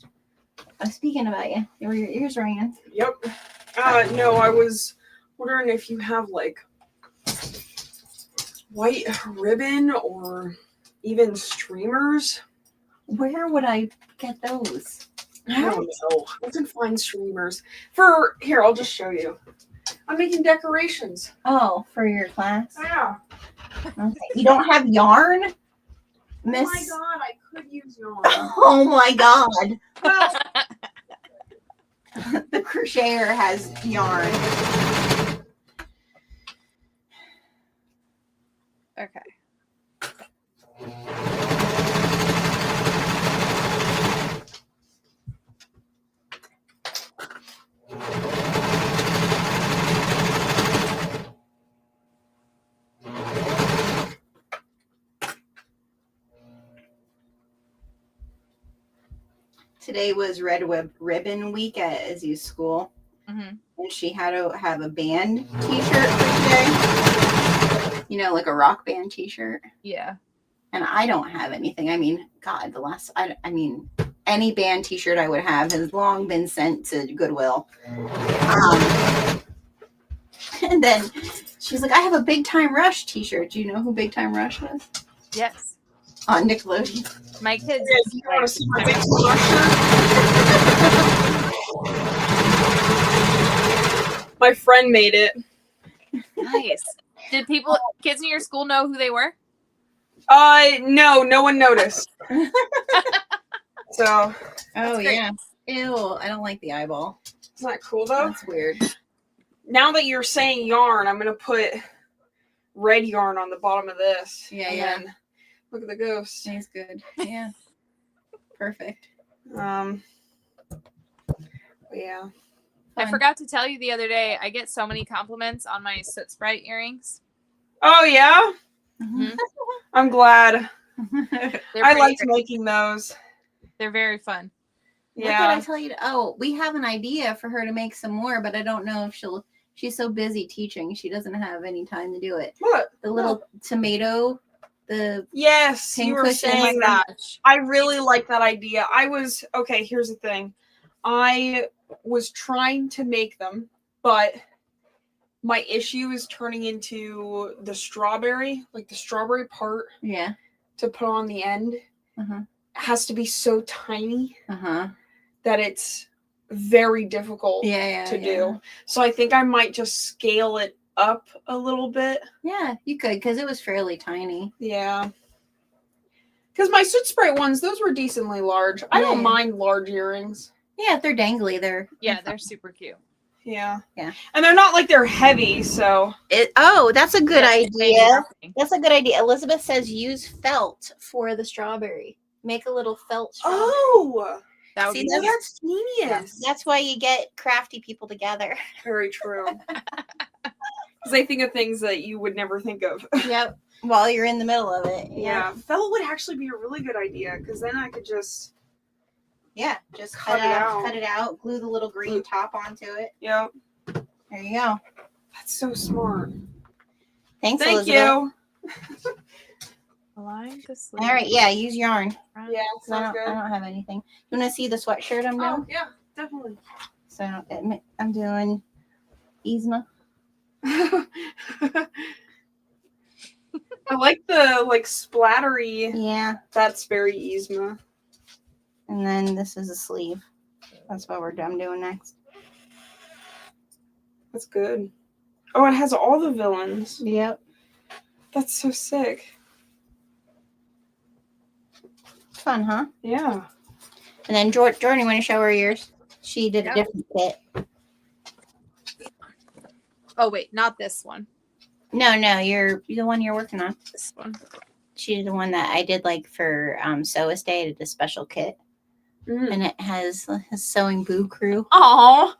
I'm speaking about you. Were your ears ringing? Yep. No, I was wondering if you have like white ribbon or even streamers. Where would I get those? I don't know. I can find streamers. Here, I'll just show you. I'm making decorations. Oh, for your class? Yeah. Okay. You don't have yarn? Miss? Oh my god, I could use yarn. Oh my god. Well, The crocheter has yarn. Okay. Today was Red Ribbon Week at Izzy's school. Mm-hmm. And she had to have a band t-shirt for today. You know, like a rock band t-shirt. Yeah. And I don't have anything. I mean, God, any band t-shirt I would have has long been sent to Goodwill. And then she's like, I have a Big Time Rush t-shirt. Do you know who Big Time Rush was? Yes. On Nickelodeon. My kids. yeah, do you want to see my big shirt? My friend made it. Nice. Did kids in your school know who they were? No one noticed. So. Oh, yeah. Ew, I don't like the eyeball. Isn't that cool though? That's weird. Now that you're saying yarn, I'm gonna put red yarn on the bottom of this. Yeah, and yeah. then look at the ghost. Tastes good. Yeah. Perfect. Yeah. I forgot to tell you the other day, I get so many compliments on my Soot Sprite earrings. Oh yeah. Mm-hmm. I'm glad. They're I pretty liked great. making those. They're very fun. What did I tell you? Oh, we have an idea for her to make some more, but I don't know if she's so busy teaching. She doesn't have any time to do it. What? The little tomato, the Yes, you were pincushion. saying that. I really like that idea. Okay, here's the thing. I was trying to make them, but my issue is turning into the strawberry part Yeah. to put on the end. Uh-huh. Has to be so tiny Uh-huh. that it's very difficult Yeah, to do. So I think I might just scale it up a little bit. Yeah, you could, because it was fairly tiny. Yeah. Because my soot spray ones, those were decently large. I don't mind large earrings. Yeah, if they're dangly, they're super cute. Yeah. Yeah. And they're not like they're heavy, so. That's a good idea. Nothing. That's a good idea. Elizabeth says use felt for the strawberry. Make a little felt strawberry. Oh! That would See, be That's genius. That's why you get crafty people together. Very true. Because I think of things that you would never think of. Yep. While you're in the middle of it. Yeah. Felt would actually be a really good idea, because then I could just. Yeah. Just Cut it out, glue the little green top onto it. Yep. There you go. That's so smart. Thanks, Thank Elizabeth. you. Align the sleeve. All right, yeah, use yarn. Yeah, I sounds good. don't have anything. You want to see the sweatshirt I'm doing? Oh, yeah, definitely. So I'm doing Yzma. I like the splattery. Yeah. That's very Yzma. And then this is a sleeve. That's what I'm doing next. That's good. Oh, it has all the villains. Yep. That's so sick. Fun, huh? Yeah. And then Jordan, you want to show her yours? She did a different kit. Oh wait, not this one. No, you're the one you're working on. This one. She did the one that I did for Sewist Day. I did a special kit. And it has a sewing boo crew. Oh,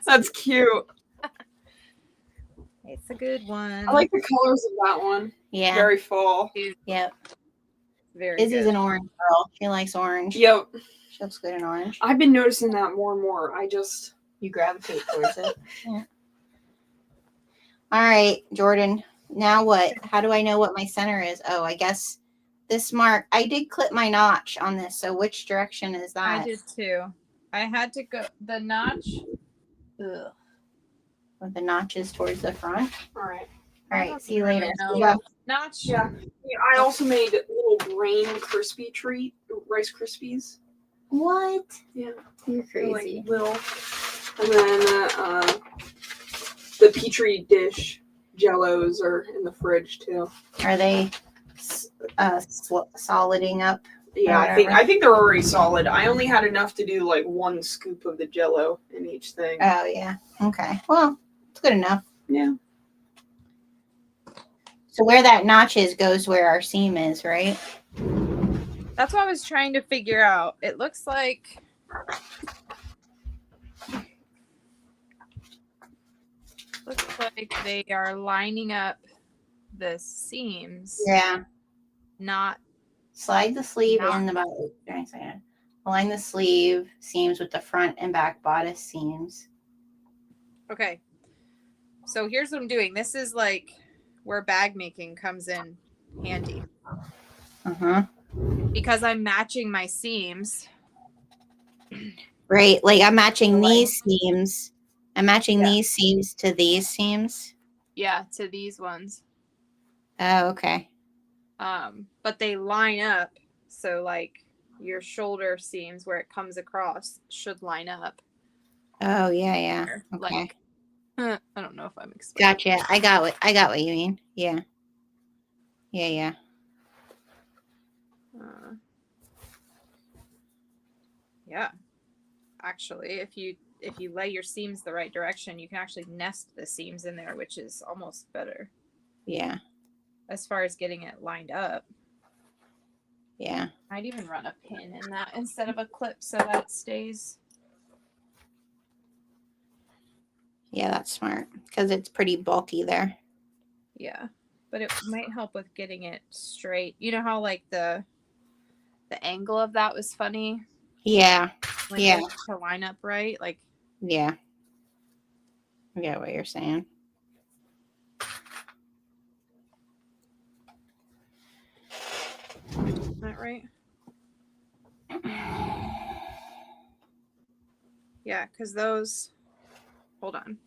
that's cute. It's a good one. I like the colors of that one. Yeah. Very fall. Yep. Very Izzy's good. an orange girl. She likes orange. Yep. She looks good in orange. I've been noticing that more and more. You gravitate towards it. Yeah. All right, Jordan. Now what? How do I know what my center is? Oh, I guess this mark. I did clip my notch on this. So which direction is that? I did too. I had to go the notch. Ugh. With the notches towards the front. All right. All right. See you later. Yeah. Notch. Yeah. I also made little brain crispy treat Rice Krispies. What? Yeah. You're crazy. Like little. And then the Petri dish Jellos are in the fridge too. Are they soliding up? Yeah, I think they're already solid. I only had enough to do one scoop of the Jello in each thing. Oh yeah. Okay. Well, it's good enough. Yeah. So where that notch is goes where our seam is, right? That's what I was trying to figure out. It looks like they are lining up the seams. Yeah. Not Slide the sleeve in about. Align the sleeve seams with the front and back bodice seams. okay. So here's what I'm doing. This is where bag making comes in handy. Because I'm matching my seams. Right. I'm matching these seams. I'm matching these seams to these seams. Yeah, to these ones. Oh, okay. But they line up. So your shoulder seams where it comes across should line up. Oh, yeah. Okay. I don't know if I'm explaining. Gotcha. I got what you mean. Yeah. Yeah. Yeah. Actually, if you lay your seams the right direction, you can actually nest the seams in there, which is almost better. Yeah. As far as getting it lined up. Yeah. I'd even run a pin in that instead of a clip so that it stays. Yeah, that's smart because it's pretty bulky there. Yeah. but it might help with getting it straight. You know how like the angle of that was funny? Yeah. Like Yeah. to line up right? Like Yeah. I get what you're saying. is that right? Yeah, because those, hold on.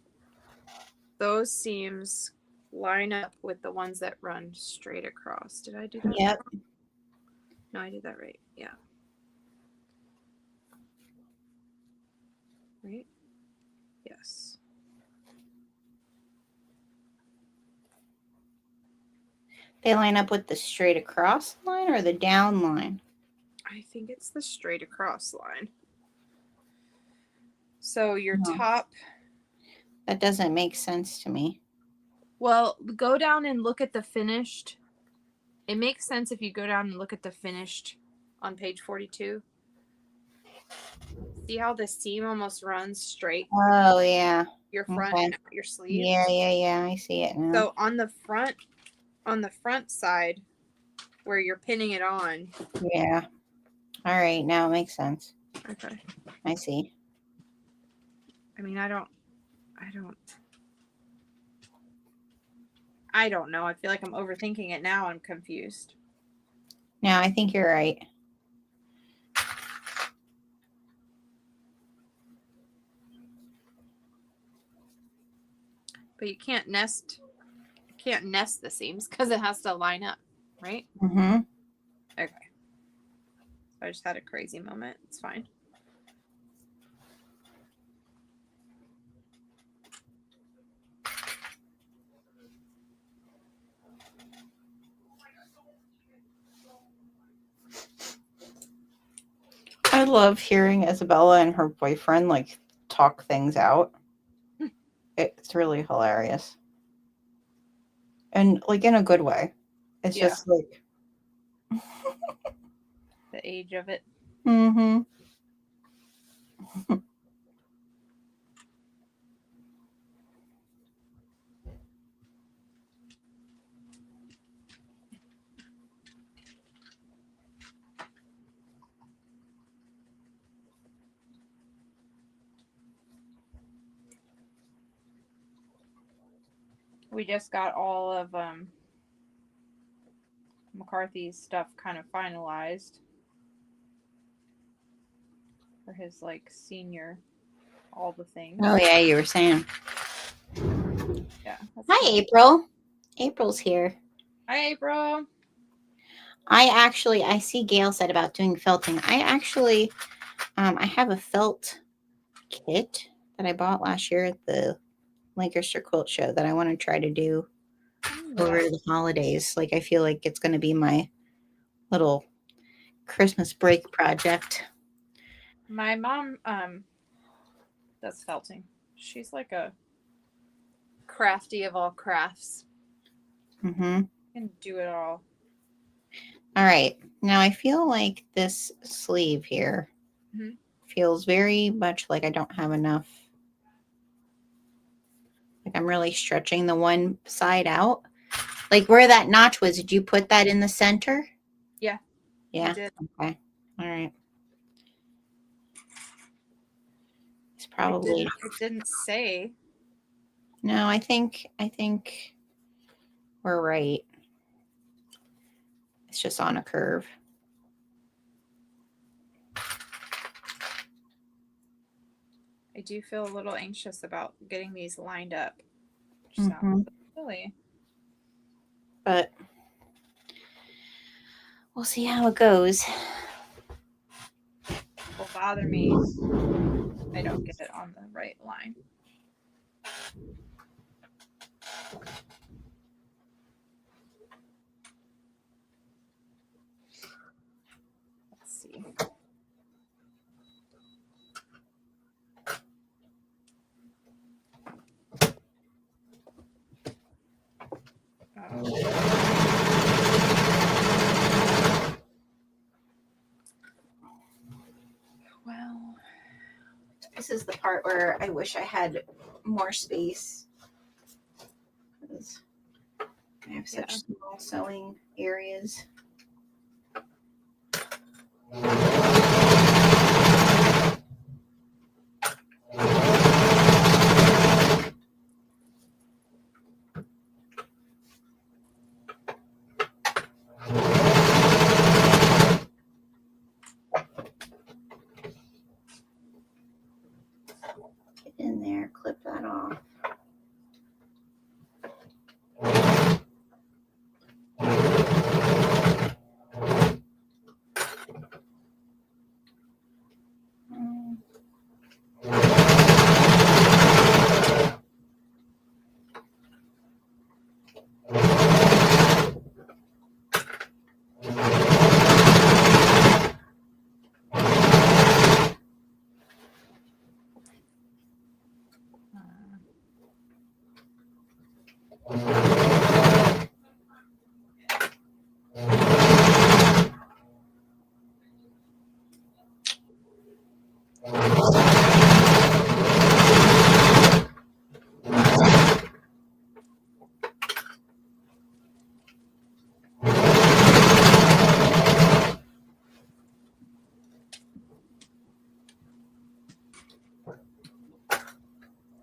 Those seams line up with the ones that run straight across. Did I do that? Yep. No, I did that right. Yeah. Right? Yes. They line up with the straight across line or the down line? I think it's the straight across line. So your No. top, That doesn't make sense to me. well, go down and look at the finished. It makes sense if you go down and look at the finished on page 42. See how the seam almost runs straight Oh, yeah. your front Okay. and out your sleeve? Yeah. I see it now. So on the front side where you're pinning it on. Yeah. All right. Now it makes sense. Okay. I see. I mean, I don't know. I feel like I'm overthinking it now. I'm confused. No, I think you're right. But you can't nest the seams because it has to line up, right? Mm-hmm. Okay. So I just had a crazy moment. It's fine. I love hearing Isabella and her boyfriend like talk things out. It's really hilarious. And like in a good way. It's Yeah. just like The age of it. mm-hmm. We just got all of McCarthy's stuff kind of finalized for his like senior, all the things. Oh yeah, you were saying. Yeah. that's Hi, cool. April. April's here. Hi, April. I see Gail said about doing felting. I actually, I have a felt kit that I bought last year at the Lancaster Quilt Show that I want to try to do over the holidays. Like, I feel like it's going to be my little Christmas break project. My mom does felting. She's like a crafty of all crafts. Mm-hmm. Can do it all. All right. Now I feel like this sleeve here feels very much like I don't have enough. Like I'm really stretching the one side out. Like where that notch was, did you put that in the center? Yeah. Yeah. I did. Okay. All right. It's probably It didn't say. no. I think we're right. It's just on a curve. I do feel a little anxious about getting these lined up. Which sounds silly. But we'll see how it goes. Will bother me. I don't get it on the right line. Let's see. Well, this is the part where I wish I had more space. I have such small sewing areas. Get in there, clip that off.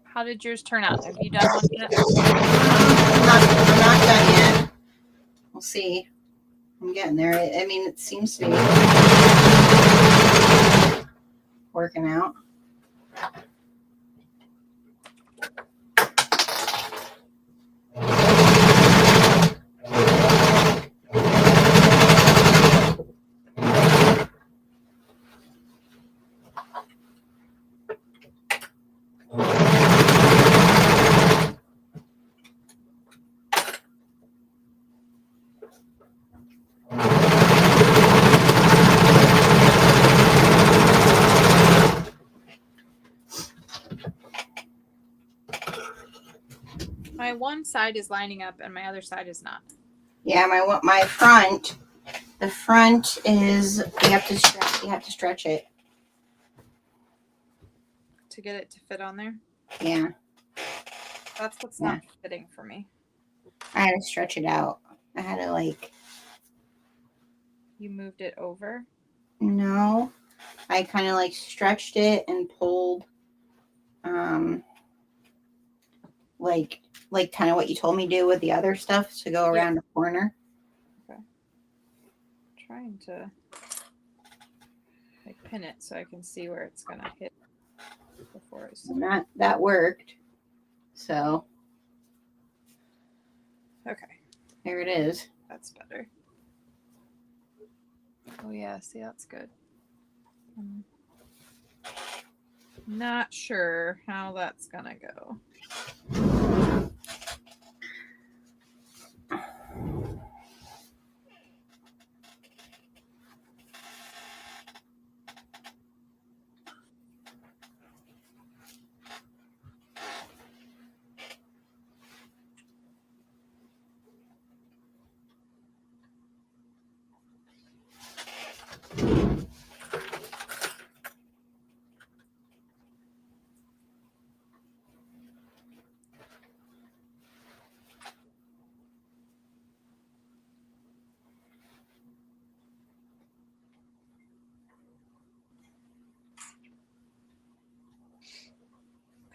How did yours turn out? Have you done one yet? I'm not done yet. We'll see. I'm getting there. I mean, it seems to be working out. My one side is lining up and my other side is not. Yeah, my front. The front is you have to stretch it. To get it to fit on there. Yeah, That's what's not fitting for me. I had to stretch it out. I had to like. You moved it over? No, I kind of like stretched it and pulled, like kind of what you told me to do with the other stuff to go around the corner. Okay. Trying to like pin it so I can see where it's gonna hit before it's. And that worked. So Okay, there it is. that's better. Oh yeah, see, that's good. Not sure how that's gonna go.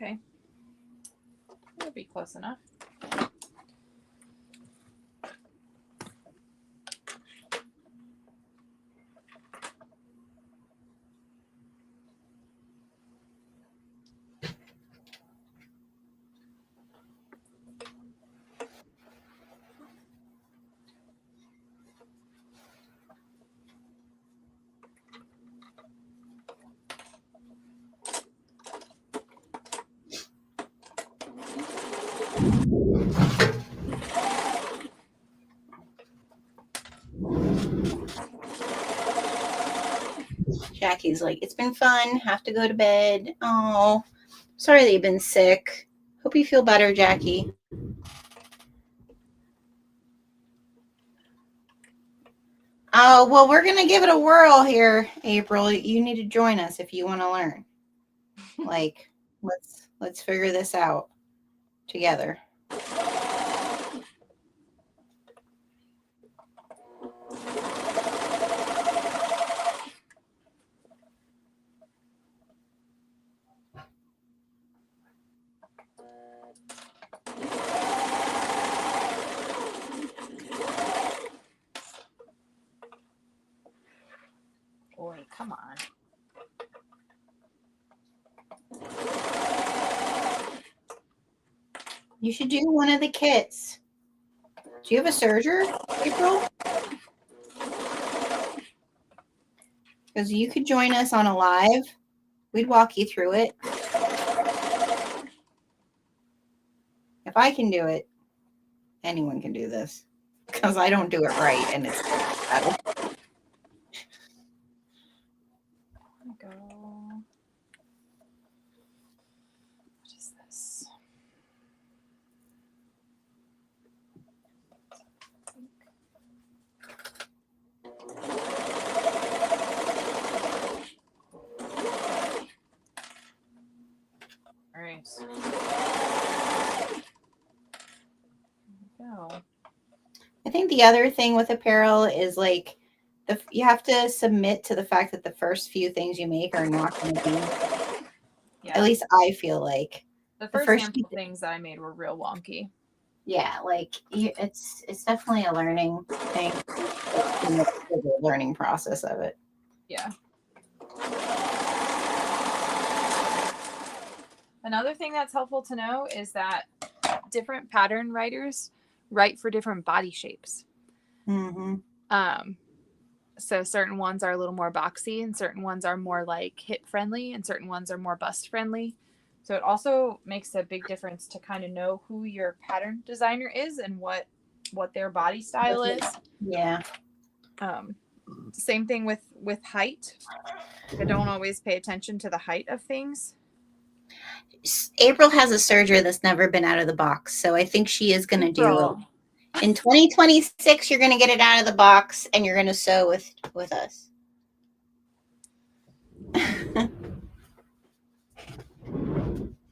Okay, that'll be close enough. Jackie's like, it's been fun. Have to go to bed. Oh, sorry that you've been sick. Hope you feel better, Jackie. Oh, well, we're going to give it a whirl here, April. You need to join us if you want to learn. Like, let's figure this out together. Come on. You should do one of the kits. Do you have a serger, April? Because you could join us on a live. We'd walk you through it. If I can do it, anyone can do this. Because I don't do it right, and it's bad. Go. What is this? All right. Go. I think the other thing with apparel is like you have to submit to the fact that the first few things you make are not going to be. Yeah. At least I feel like The the first first handful of things that I made were real wonky. yeah, like it's definitely a learning thing. The learning process of it. Yeah. Another thing that's helpful to know is that different pattern writers write for different body shapes. Mm-hmm. So certain ones are a little more boxy and certain ones are more like hip friendly and certain ones are more bust friendly. So it also makes a big difference to kind of know who your pattern designer is and what their body style is. Yeah. Same thing with height. I don't always pay attention to the height of things. April has a serger that's never been out of the box, so I think she is going to do it. April. In 2026, you're going to get it out of the box and you're going to sew with us.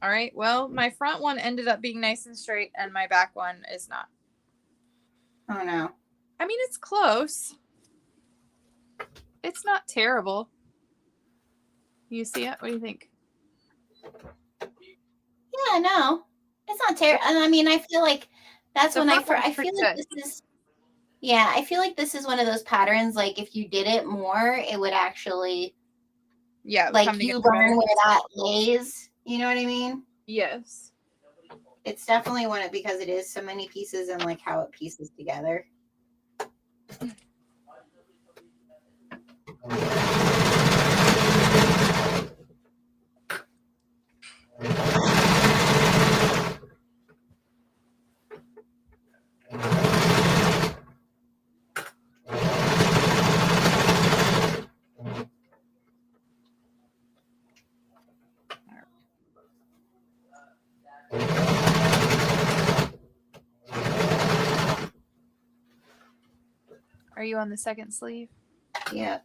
All right. Well, my front one ended up being nice and straight and my back one is not. Oh no. I mean, it's close. It's not terrible. You see it? What do you think? Yeah, no. It's not terrible. And I mean, I feel like that's The when front one's I feel pretty like good. this is yeah, I feel like this is one of those patterns like if you did it more, it would actually Yeah. like come you together learn better. where that lays. You know what I mean? Yes. It's definitely one of because it is so many pieces and like how it pieces together. Are you on the second sleeve? Yeah.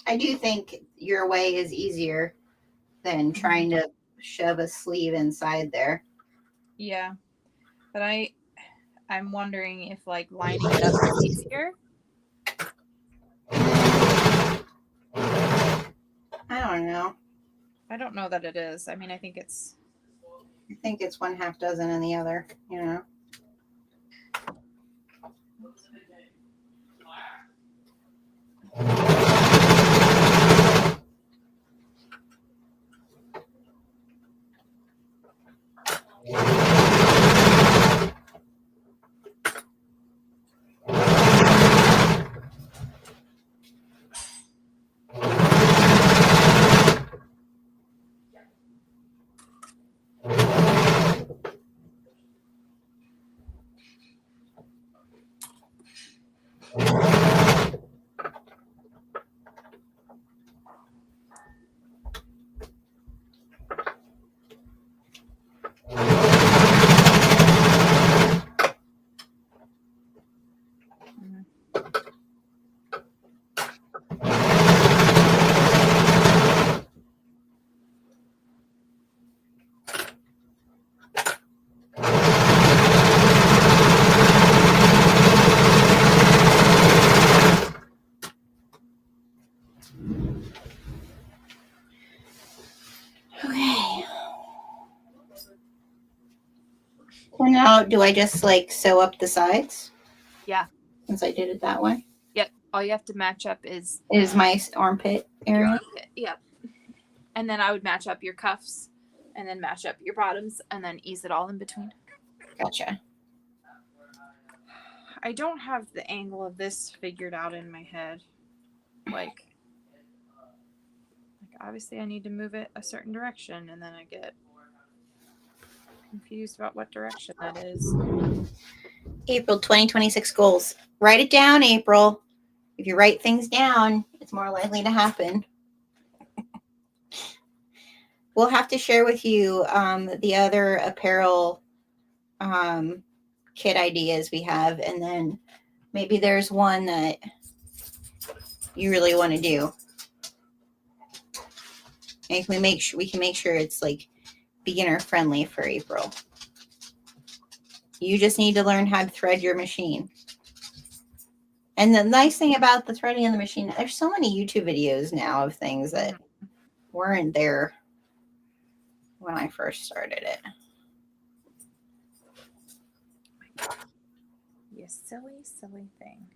I do think your way is easier than trying to shove a sleeve inside there. Yeah. But I'm wondering if like lining it up is easier. I don't know. I don't know that it is. I mean, I think it's one half dozen and the other, you know. how do I just like sew up the sides? Yeah. Since I did it that way. Yep. All you have to match up is My armpit your area. armpit. Yep. And then I would match up your cuffs and then match up your bottoms and then ease it all in between. Gotcha. I don't have the angle of this figured out in my head. Like obviously I need to move it a certain direction and then I get confused about what direction that is. April 2026 goals. Write it down, April. If you write things down, it's more likely to happen. We'll have to share with you the other apparel kit ideas we have, and then maybe there's one that you really want to do. And we can make sure it's like beginner friendly for April. You just need to learn how to thread your machine. And the nice thing about the threading in the machine, there's so many YouTube videos now of things that weren't there when I first started it. You silly, silly thing.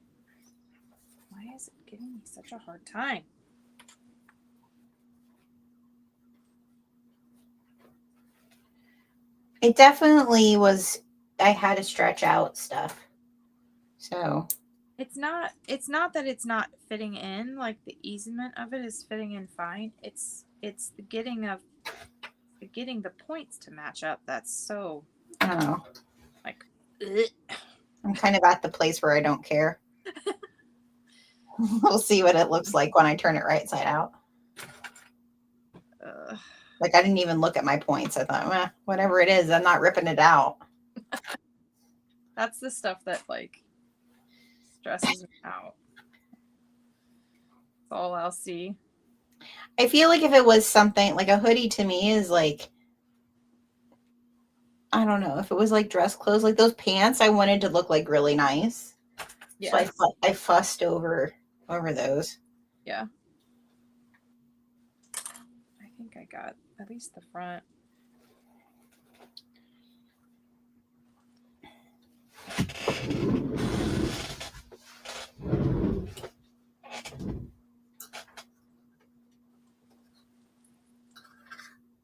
Why is it giving me such a hard time? It definitely was, I had to stretch out stuff. So it's not that it's not fitting in, like the easement of it is fitting in fine. It's the getting the points to match up that's so like ugh. I'm kind of at the place where I don't care. We'll see what it looks like when I turn it right side out. Like I didn't even look at my points. I thought, whatever it is, I'm not ripping it out. That's the stuff that like stresses me out. That's all I'll see. I feel like if it was something like a hoodie to me is like, I don't know, if it was like dress clothes, like those pants I wanted to look like really nice. Yes. So I fussed over those. Yeah. I think I got at least the front.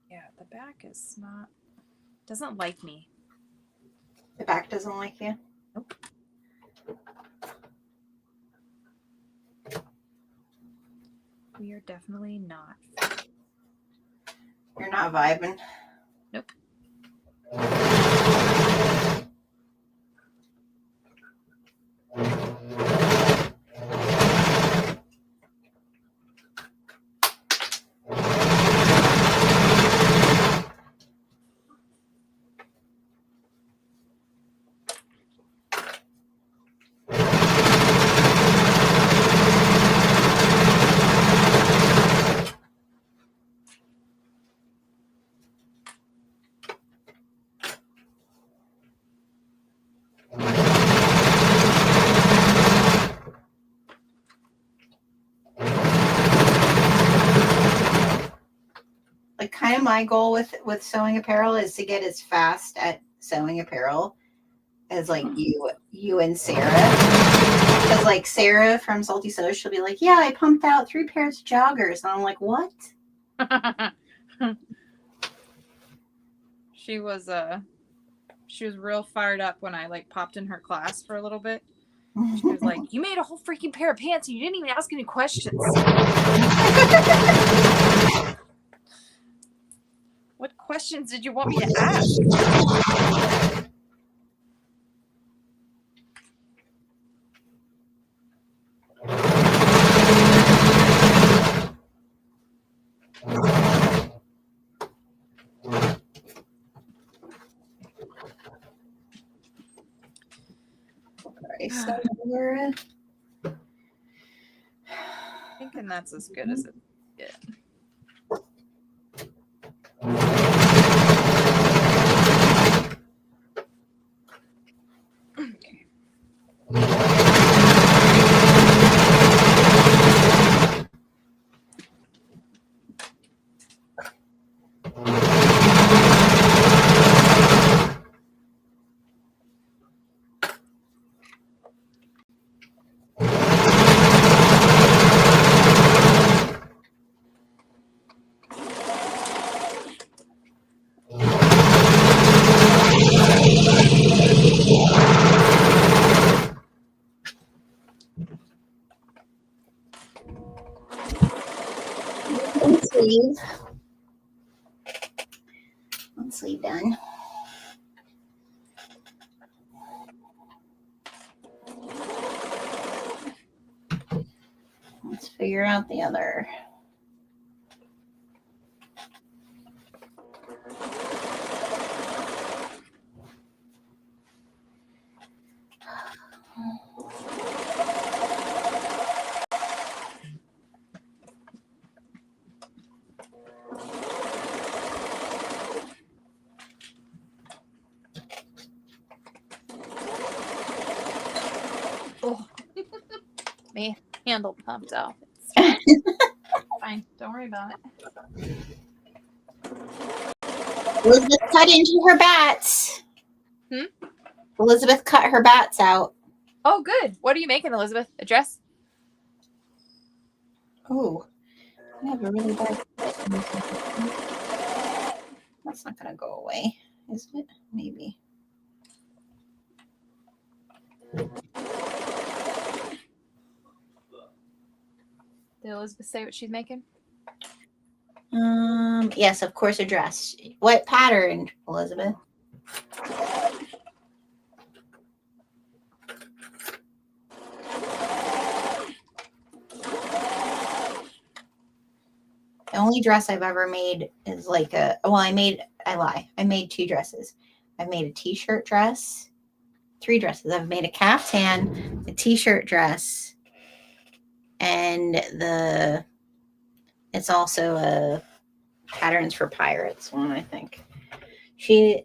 Yeah, the back is doesn't like me. The back doesn't like you? Nope. We are definitely not. You're not vibing? Nope. Like kind of my goal with sewing apparel is to get as fast at sewing apparel as like you and Sarah. Because like Sarah from Salty Sews, she'll be like, yeah, I pumped out 3 pairs of joggers. And I'm like, what? She was real fired up when I like popped in her class for a little bit. She was like, you made a whole freaking pair of pants and you didn't even ask any questions. What questions did you want me to ask? So we're Thinking that's as good as it gets. Okay. sleeve. One sleeve done. Let's figure out the other. Oh, my handle popped off. It's fine. Don't worry about it. Elizabeth cut into her bats. Elizabeth cut her bats out. Oh, good. What are you making, Elizabeth? A dress? Oh, I have a really bad. That's not gonna go away, is it? Maybe. Did Elizabeth say what she's making? Yes, of course, a dress. What pattern, Elizabeth? The only dress I've ever made is like I lie. I made 2 dresses. I've made a t-shirt dress, 3 dresses. I've made a caftan, a t-shirt dress, and it's also a patterns for pirates one, I think. Yeah.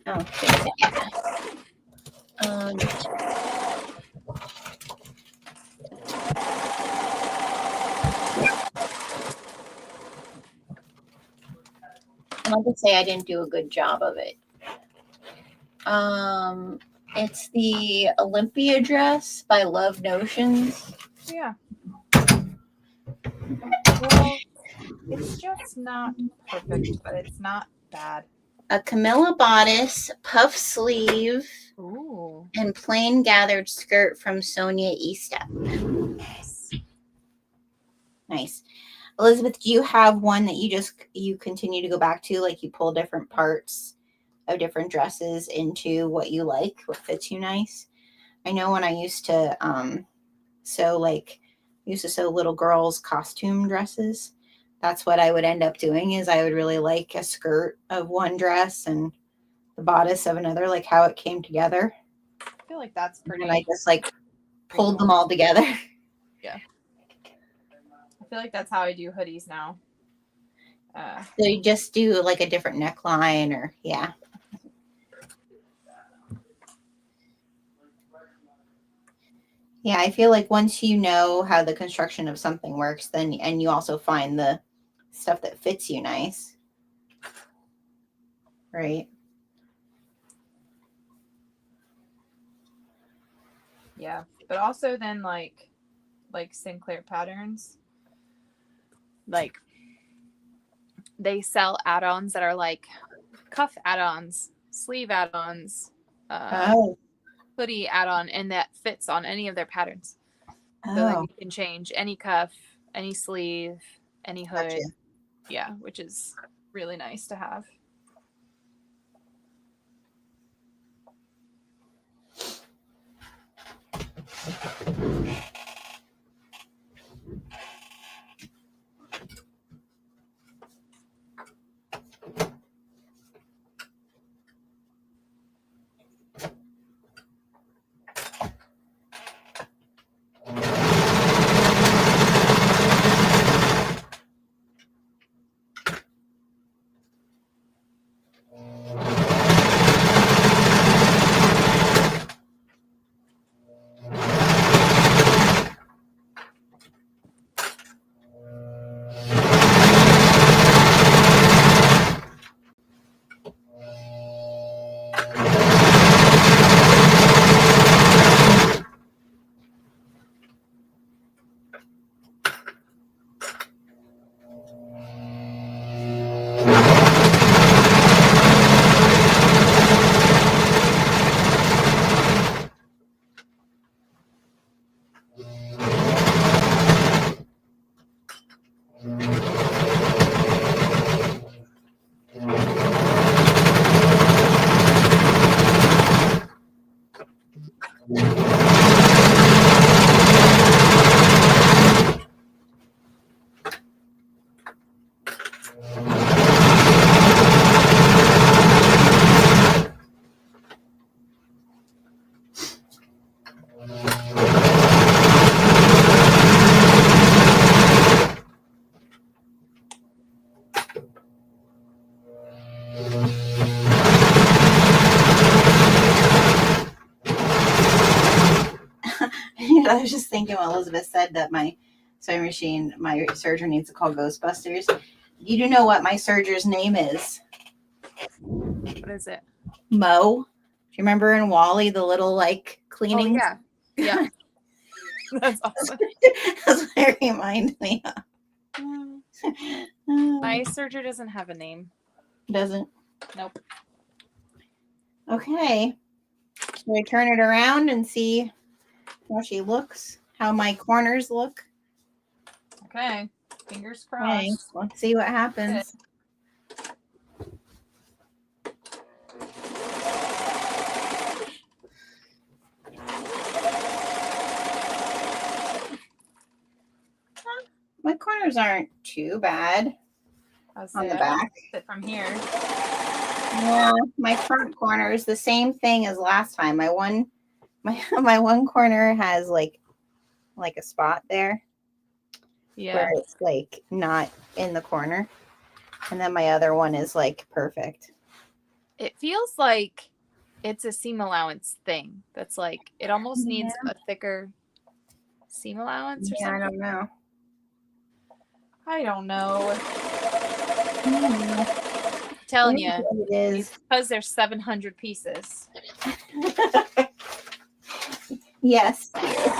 I'm not gonna say I didn't do a good job of it. It's the Olympia dress by Love Notions. Yeah. Well, it's just not perfect, but it's not bad. A Camilla bodice, puff sleeve, Ooh. and plain gathered skirt from Sonia Estep. Nice. Nice. Elizabeth, do you have one that you continue to go back to? Like you pull different parts of different dresses into what you like, what fits you nice? I know when I used to sew little girls' costume dresses. That's what I would end up doing is I would really like a skirt of one dress and the bodice of another, like how it came together. I feel like that's pretty. And I just like pulled them all together. Yeah. I feel like that's how I do hoodies now. So you just do like a different neckline or yeah. Yeah, I feel like once you know how the construction of something works, then and you also find the stuff that fits you nice. Right? Yeah. But also then like Sinclair Patterns, like they sell add-ons that are like cuff add-ons, sleeve add-ons, hoodie add-on, and that fits on any of their patterns. So then you can change any cuff, any sleeve, any hood. Gotcha. Yeah, which is really nice to have. Dude, I was just thinking what Elizabeth said, that my sewing machine, my serger needs to call Ghostbusters. You do know what my serger's name is? What is it? Mo. Do you remember in Wally, the little like cleaning? Oh yeah. That's awesome. That's what it reminded me of. My serger doesn't have a name. Doesn't. Nope. Okay. Should I turn it around and see how she looks? How my corners look? Okay. Fingers Okay, crossed. let's see what happens. My corners aren't too bad I'll on say the I back. sit from here. Yeah, my front corner is the same thing as last time. My one corner has like a spot there Yeah. where it's like not in the corner. And then my other one is like perfect. It feels like it's a seam allowance thing. That's like it almost needs a thicker seam allowance or Yeah, I something. don't know. I don't know. Telling you, It is. because there's 700 pieces. Yes. It's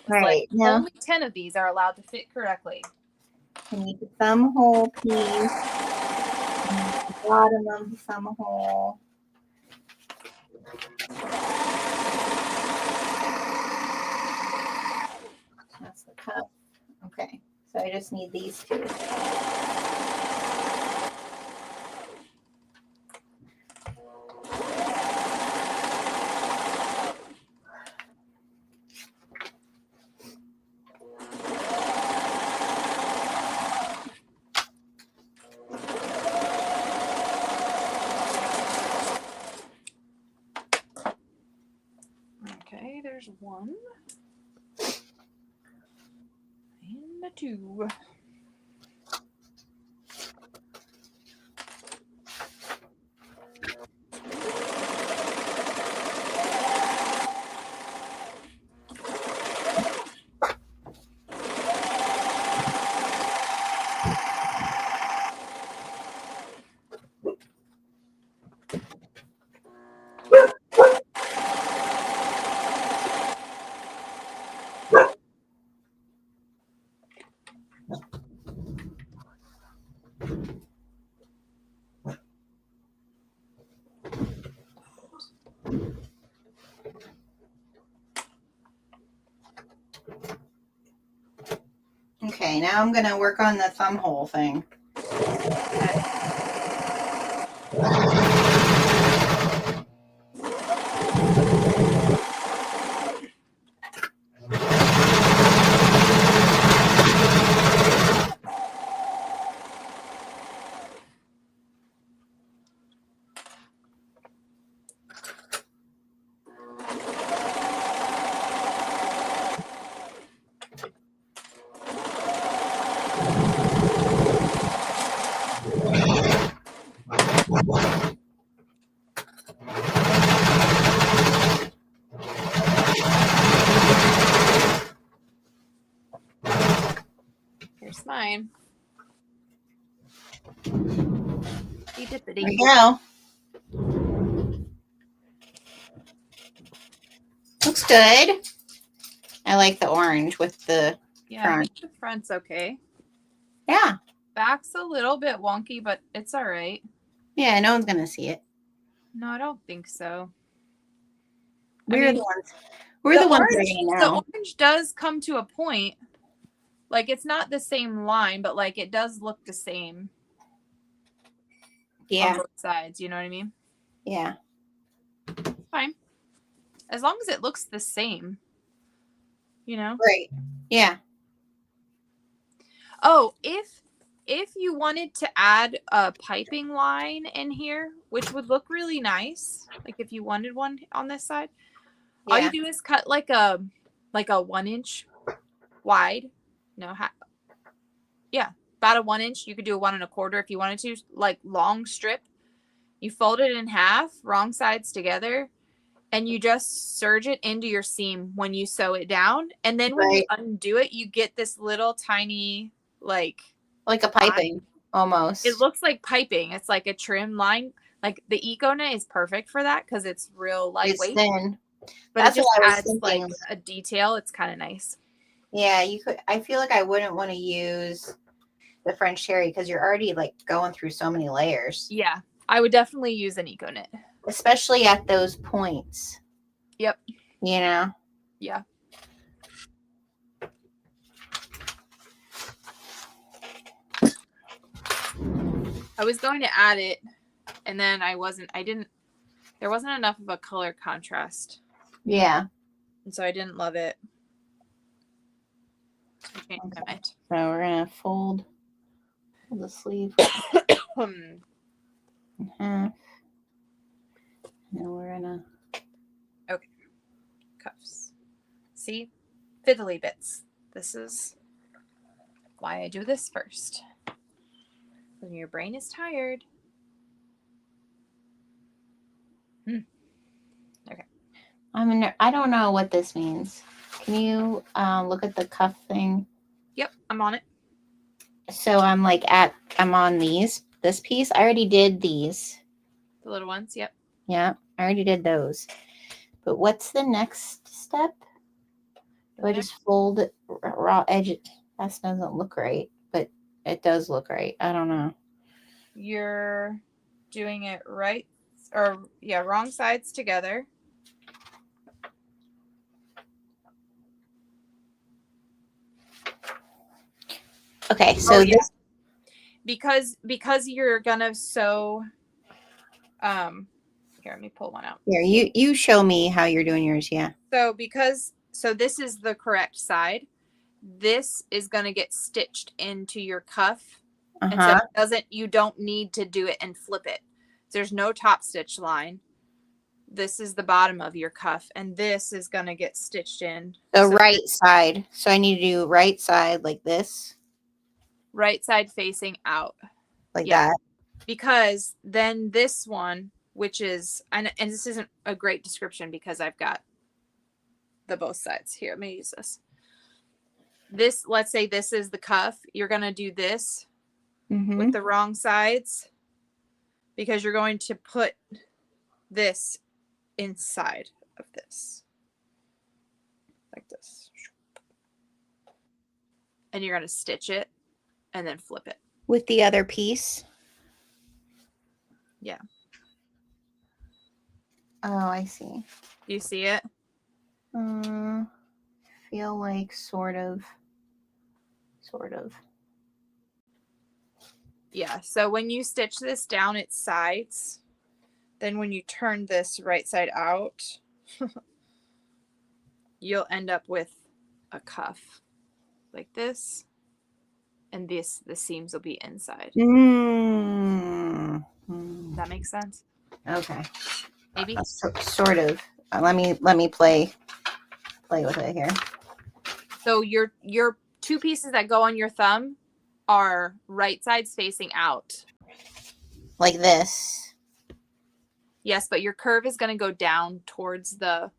Right, like now- only 10 of these are allowed to fit correctly. I need the thumb hole piece. The bottom of the thumb hole. That's the cup. Okay, so I just need these two. Okay, there's one. And a two. Okay, now I'm going to work on the thumb hole thing. Here's mine. There we go. Looks good. I like the orange with the Yeah, I front. think the front's okay. Yeah. Back's a little bit wonky, but it's all right. Yeah, no one's going to see it. No, I don't think so. We're mean, the ones. We're the ones that are going to The know. orange does come to a point. Like, it's not the same line, but, like, it does look the same on Yeah. both sides. You know what I mean? Yeah. Fine. As long as it looks the same. You know? Right. Yeah. Oh, if you wanted to add a piping line in here, which would look really nice, like if you wanted one on this side, all Yeah. you do is cut like a 1 inch wide. No, yeah, about a 1 inch. You could do a 1 1/4 if you wanted to, like long strip. You fold it in half, wrong sides together, and you just serge it into your seam when you sew it down. And then when you Right. undo it, you get this little tiny, like Like a piping almost. it looks like piping. It's like a trim line. Like the Eco Knit is perfect for that because it's real It's lightweight. thin. But That's it just what I was adds like thinking. a detail. It's kind of nice. Yeah, you could. I feel like I wouldn't want to use the French terry because you're already like going through so many layers. Yeah, I would definitely use an Eco Knit. Especially at those points. Yep. You know? Yeah. I was going to add it, and then there wasn't enough of a color contrast. Yeah. And so I didn't love it. So I changed my mind. So we're going to fold the sleeve in half. And then we're going to... Cuffs. See? Fiddly bits. This is why I do this first. When your brain is tired. Okay. I don't know what this means. Can you look at the cuff thing? Yep, I'm on it. So I'm on this piece. I already did these. The little ones, yep. Yeah, I already did those. But what's the next step? Do I just fold it raw edge it? That doesn't look right, but it does look right. I don't know. You're doing it right, wrong sides together. Okay, so this because you're gonna sew. Here, let me pull one out. here you show me how you're doing yours. Yeah. So this is the correct side. This is gonna get stitched into your cuff. And so you don't need to do it and flip it. There's no top stitch line. This is the bottom of your cuff, and this is going to get stitched in. The right side. So I need to do right side like this. Right side facing out. Like that. Because then this one, which is, and this isn't a great description because I've got the both sides. Here, let me use this. Let's say this is the cuff. You're going to do this. With the wrong sides because you're going to put this inside of this like this, and you're going to stitch it and then flip it with the other piece. Yeah. Oh, I see. Do you see it? Feel like sort of. Yeah, so when you stitch this down its sides, then when you turn this right side out, you'll end up with a cuff like this, and the seams will be inside. Does that make sense? Okay. Maybe. Sort of. Let me play with it here. So your two pieces that go on your thumb are right sides facing out. Like this. Yes, but your curve is going to go down towards the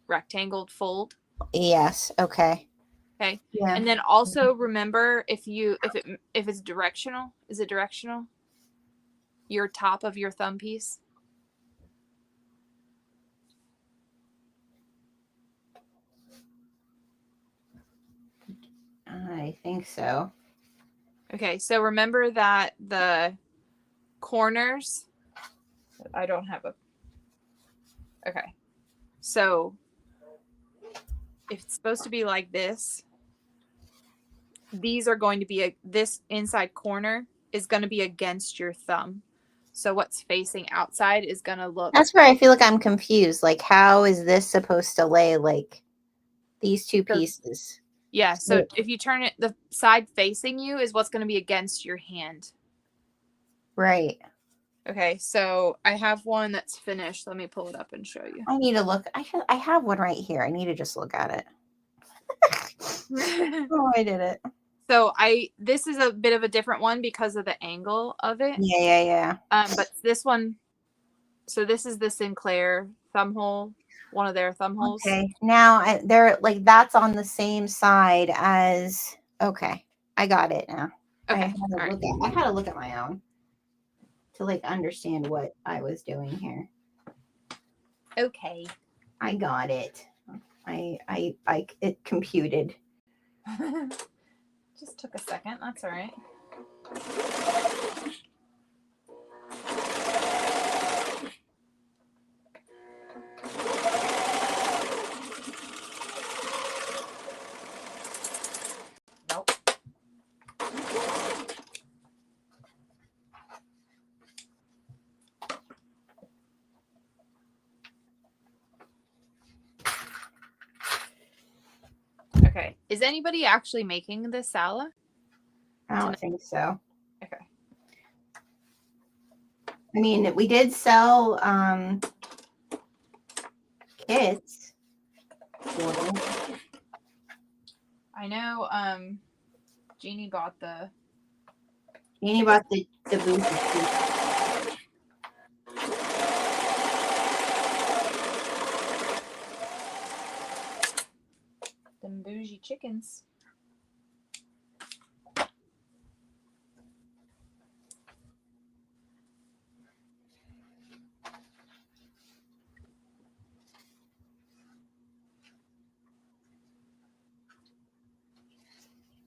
rectangled fold. Yes. Okay. Okay. Yeah. And then also remember if it's directional, is it directional? Your top of your thumb piece. I think so. Okay, so remember that the corners, I don't have a, okay. So if it's supposed to be like this, these are going to be, this inside corner is going to be against your thumb. So what's facing outside is going to look. That's where I feel like I'm confused. Like, how is this supposed to lay like these two pieces? Yeah, so if you turn it, the side facing you is what's going to be against your hand. Right. Okay, so I have one that's finished. Let me pull it up and show you. I need to look. I have one right here. I need to just look at it. Oh, I did it. So this is a bit of a different one because of the angle of it. Yeah. But this one So this is the Sinclair thumb hole, one of their thumb holes. Okay. Now they're like, that's on the same side as, okay. I got it now. Okay. I had to look at my own to like understand what I was doing here. Okay. I got it. It computed. Just took a second. That's all right. Nope. Okay. Is anybody actually making the Salla? I don't think so. Okay. I mean, we did sell kits. I know Jeannie bought the the booth. them bougie chickens.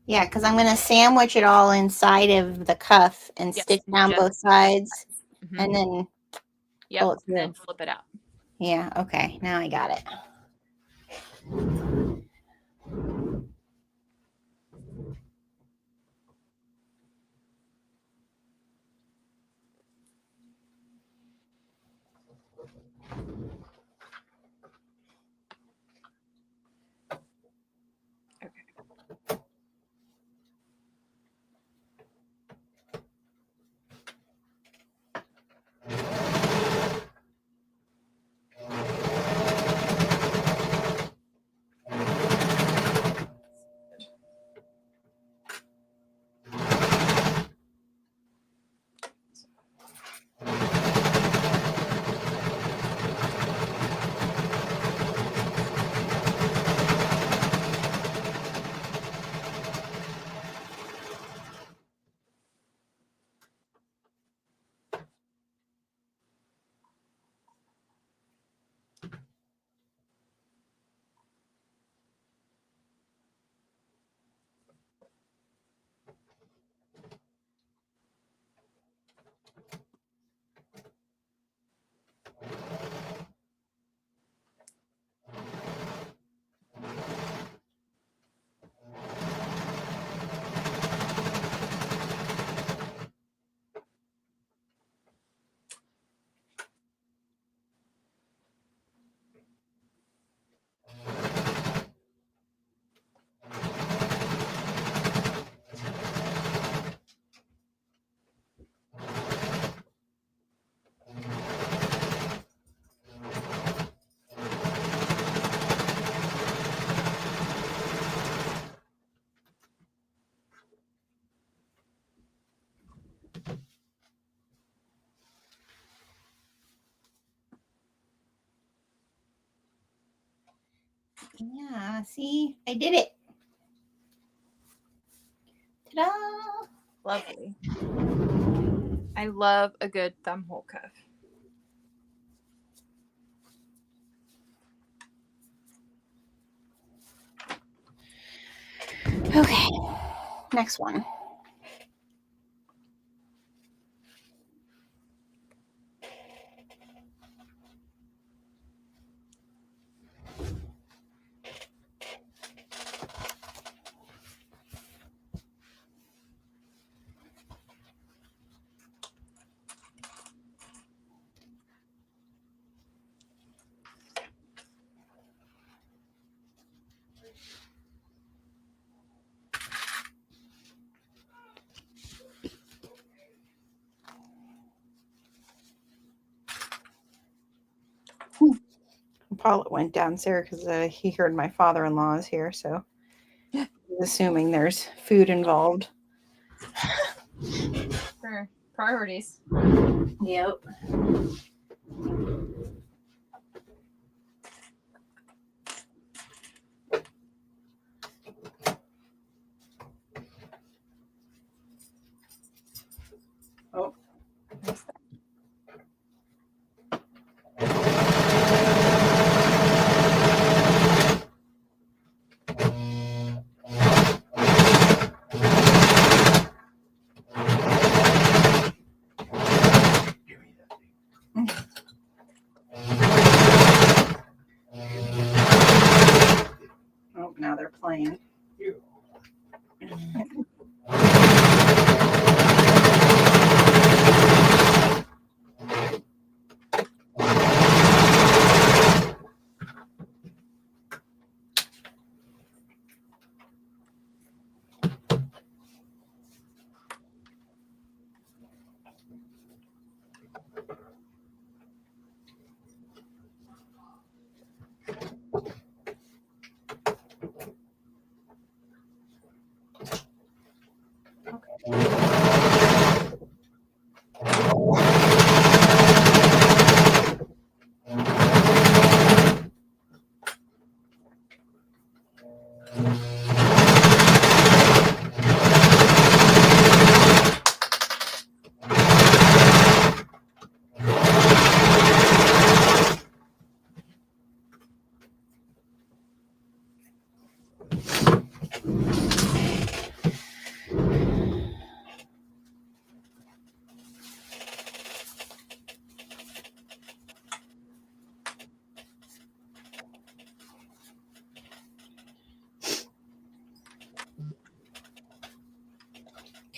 Yeah, because I'm going to sandwich it all inside of the cuff and Yes, stitch down just- both sides, Mhm. and then Yep, pull it and then through. flip it out. Yeah, okay. Now I got it. Yeah, see, I did it. Ta-da! Lovely. I love a good thumb hole cuff. Okay, next one. Paulette went downstairs because he heard my father-in-law is here, so he's assuming there's food involved. For priorities. Yep. are plain.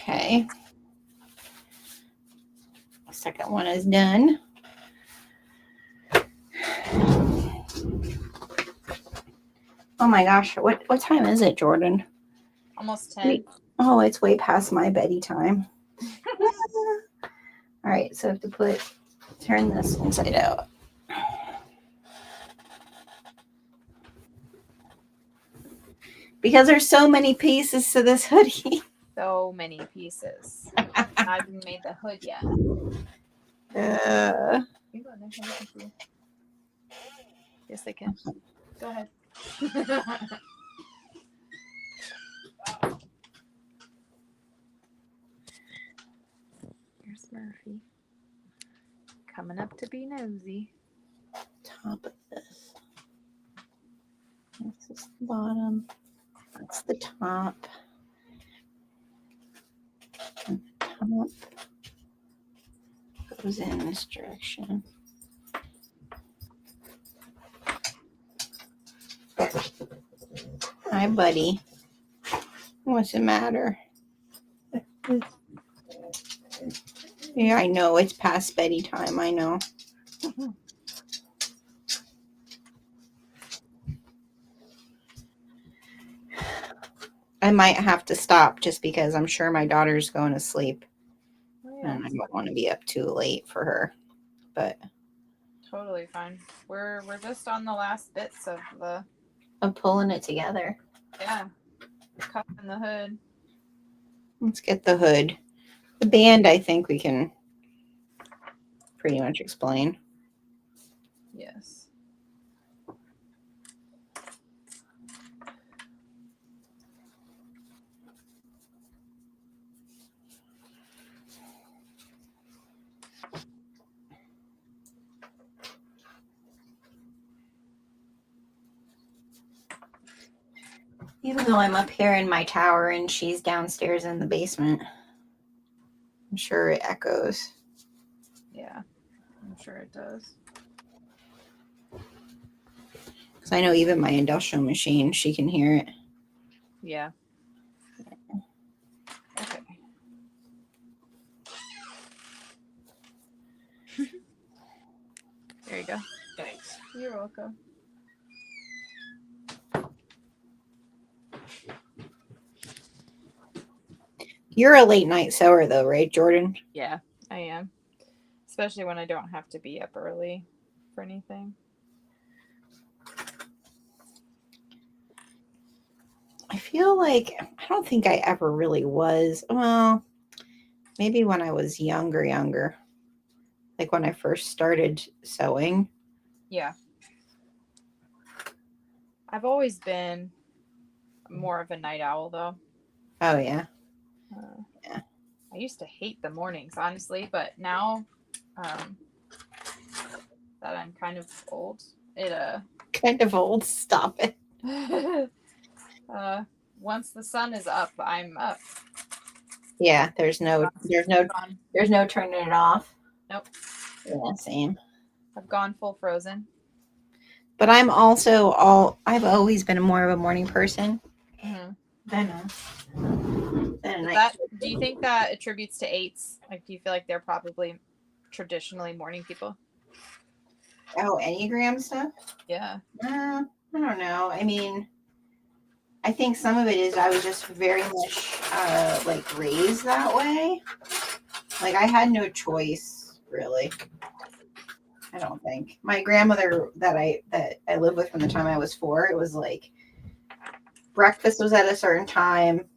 Okay. Second one is done. Oh my gosh, what time is it, Jordan? Almost 10. Oh, it's way past my beddy time. All right, so I have to turn this inside out. Because there's so many pieces to this hoodie. So many pieces. Not even made the hood yet. You go in there, I can see you. Yes, I can. Go ahead. Here's Murphy. Coming up to be nosy. Top of this. This is the bottom. That's the top. And the top goes in this direction. Hi, buddy. What's the matter? Yeah, I know. It's past beddy time. I know. I might have to stop just because I'm sure my daughter's going to sleep. Oh, yeah. And I don't want to be up too late for her. But Totally fine. We're just on the last bits of the I'm pulling it together. cuff and the hood. Let's get the hood. The band, I think we can pretty much explain. Yes. Even though I'm up here in my tower and she's downstairs in the basement, I'm sure it echoes. Yeah. I'm sure it does. Because I know even my industrial machine, she can hear it. Yeah. Okay. There you go. Thanks. You're welcome. You're a late night sewer though, right, Jordan? Yeah, I am. Especially when I don't have to be up early for anything. I feel like I don't think I ever really was. Well, maybe when I was younger. Like when I first started sewing. Yeah. I've always been more of a night owl though. Oh yeah. Yeah. I used to hate the mornings, honestly, but now that I'm kind of old, it Kind of old. Stop it. once the sun is up, I'm up. Yeah, there's no turning it off. Nope. Yeah, same. I've gone full frozen. But I've always been more of a morning person Mhm. than a Does night. do you think that attributes to 8s? Like, do you feel like they're probably traditionally morning people? Oh, Enneagram stuff? Yeah. I don't know. I mean, I think some of it is I was just very much like raised that way. Like I had no choice, really. I don't think. My grandmother that I lived with from the time I was 4, it was like breakfast was at a certain time.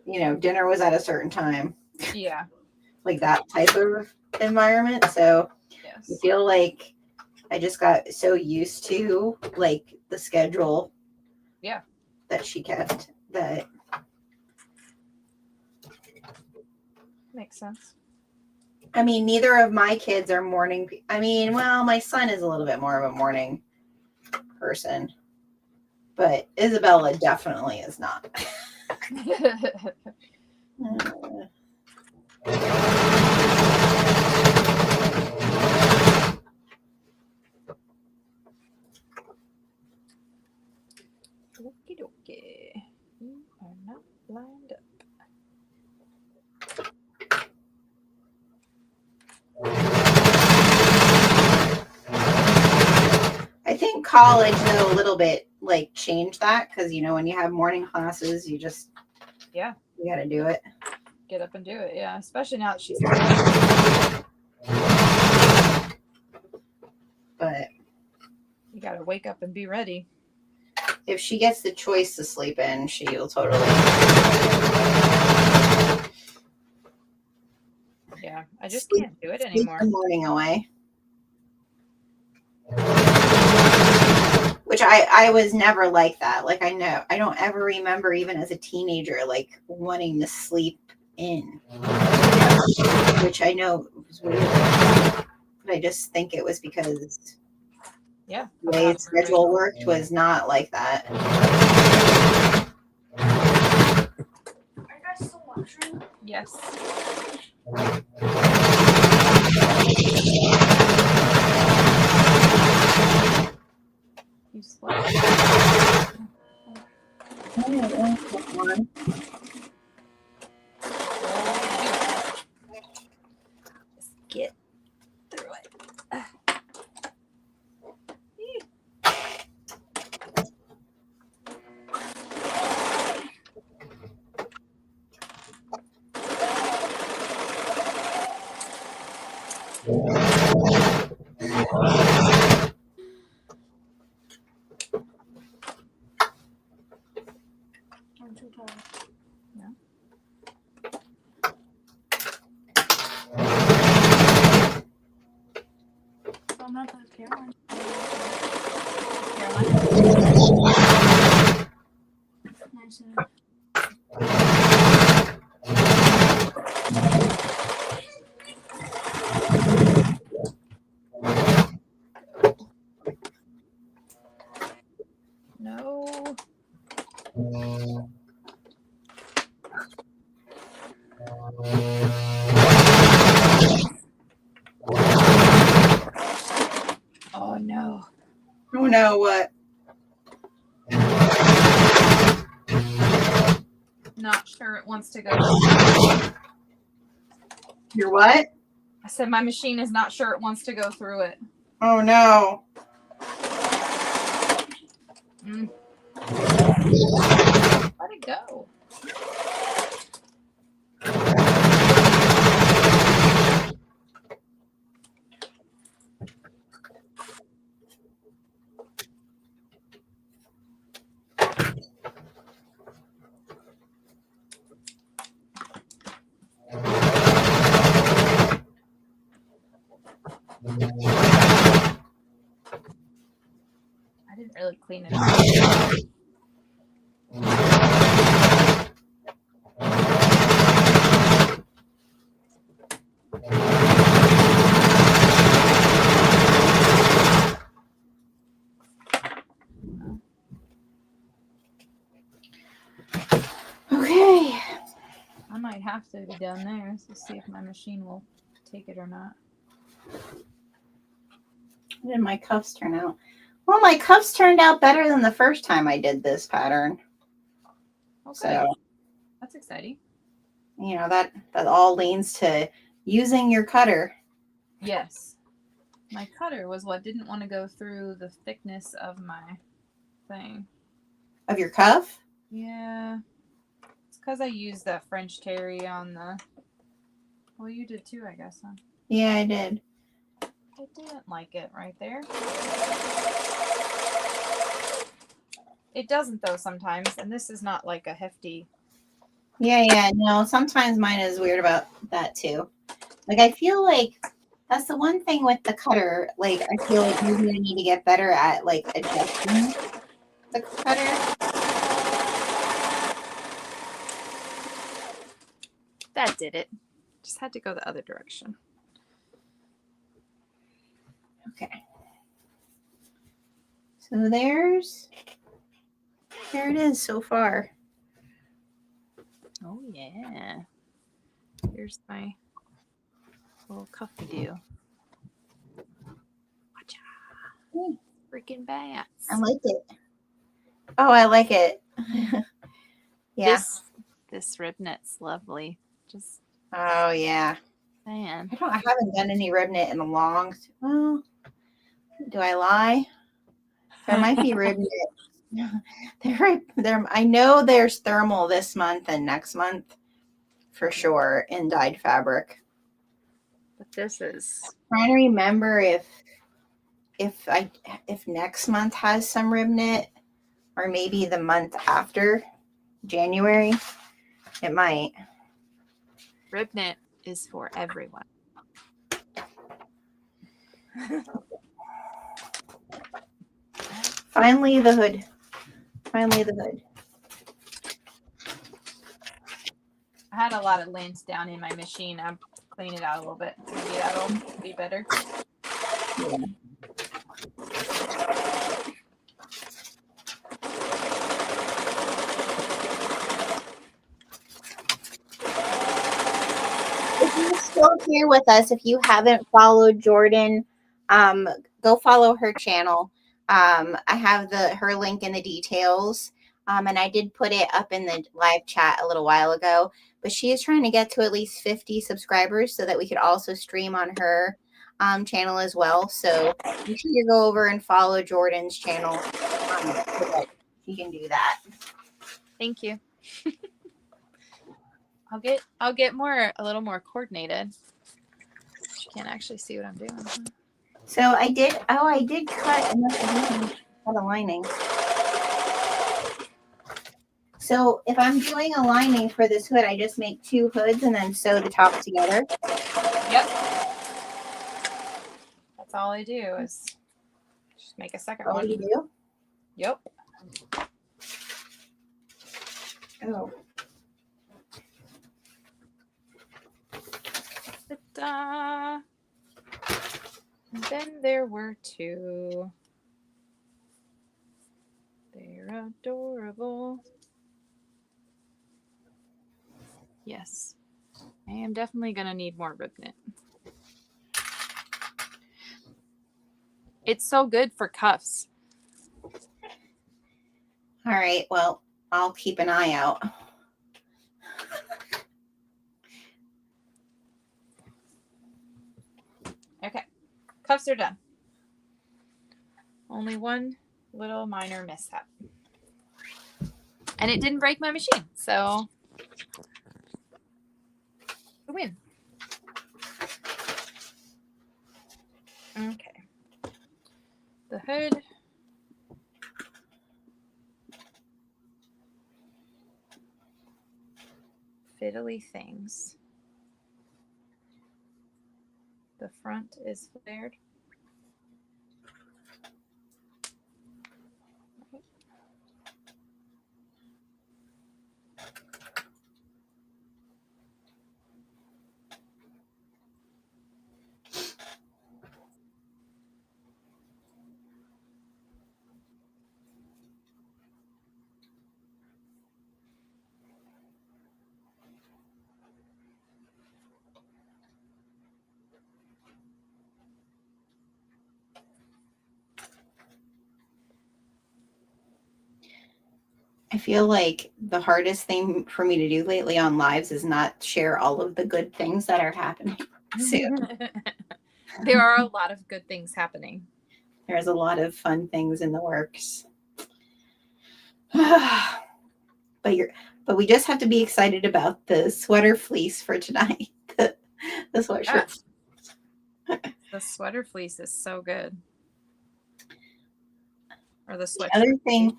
You know, dinner was at a certain time. Yeah. Like that type of environment. So Yes. I feel like I just got so used to like the schedule. Yeah. That she kept that. Makes sense. I mean, neither of my kids are morning. I mean, well, my son is a little bit more of a morning person, but Isabella definitely is not. Okie dokie. You are not lined up. I think college, though, a little bit like changed that because you know when you have morning classes, you just you got to do it. Get up and do it. Yeah, especially now that she's 3. But you got to wake up and be ready. If she gets the choice to sleep in, she'll totally. Yeah, I just can't do it anymore. The morning away. Which I was never like that. Like I don't ever remember even as a teenager like wanting to sleep in. Which I know was weird. But I just think it was because the way its schedule worked was not like that. Are you guys still watching? Yes. You slept. Just get through it. I'm too tired. No. I'm not that Caroline. Nice. No. Oh no. Oh no, what? Not sure it wants to go. Your what? I said my machine is not sure it wants to go through it. Oh no. Let it go. I didn't really clean it up. Okay. I might have to be down there to see if my machine will take it or not. How did my cuffs turn out? Well, my cuffs turned out better than the first time I did this pattern. Okay. So, That's exciting. you know, that all leans to using your cutter. Yes. My cutter was what didn't want to go through the thickness of my thing. Of your cuff? Yeah. It's because I used that French terry on the... Well, you did too, I guess, huh? Yeah, I did. I didn't like it right there. It doesn't, though, sometimes. And this is not like a hefty... Yeah. No, sometimes mine is weird about that too. Like, I feel like that's the one thing with the cutter. Like, I feel like maybe I need to get better at, like, adjusting the cutter. That did it. Just had to go the other direction. Okay. So there it is so far. Oh, yeah. Here's my little cuffy do. Watch out. Freaking bats. I like it. Oh, I like it. Yeah. This rib knit's lovely. Just Oh, yeah. saying. I haven't done any rib knit in a long. Well, do I lie? There might be rib knit. There. I know there's thermal this month and next month for sure in dyed fabric. But this is Trying to remember if next month has some rib knit or maybe the month after January. It might. rib knit is for everyone. Finally the hood. Finally the hood. I had a lot of lint down in my machine. I'm cleaning it out a little bit. Maybe that'll be better. Yeah. If you're still here with us, if you haven't followed Jordan, go follow her channel. I have her link in the details. And I did put it up in the live chat a little while ago. But she is trying to get to at least 50 subscribers so that we could also stream on her channel as well. So make sure you go over and follow Jordan's channel so that she can do that. Thank you. I'll get a little more coordinated. You can't actually see what I'm doing. Huh? So I did cut a lining. So if I'm doing a lining for this hood, I just make 2 hoods and then sew the top together. Yep. That's all I do is just make a second What one. do you do? Yep. Oh. Ta-da. And then there were 2. They're adorable. Yes. I am definitely going to need more rib knit. It's so good for cuffs. All right. Well, I'll keep an eye out. Okay. Cuffs are done. Only one little minor mishap. And it didn't break my machine, so a win. Okay. The hood. Fiddly things. The front is flared. feel like the hardest thing for me to do lately on lives is not share all of the good things that are happening soon. There are a lot of good things happening. There's a lot of fun things in the works. but we just have to be excited about the sweater fleece for tonight. the sweatshirt. Yeah. The sweater fleece is so good. Or the sweatshirt. The other thing,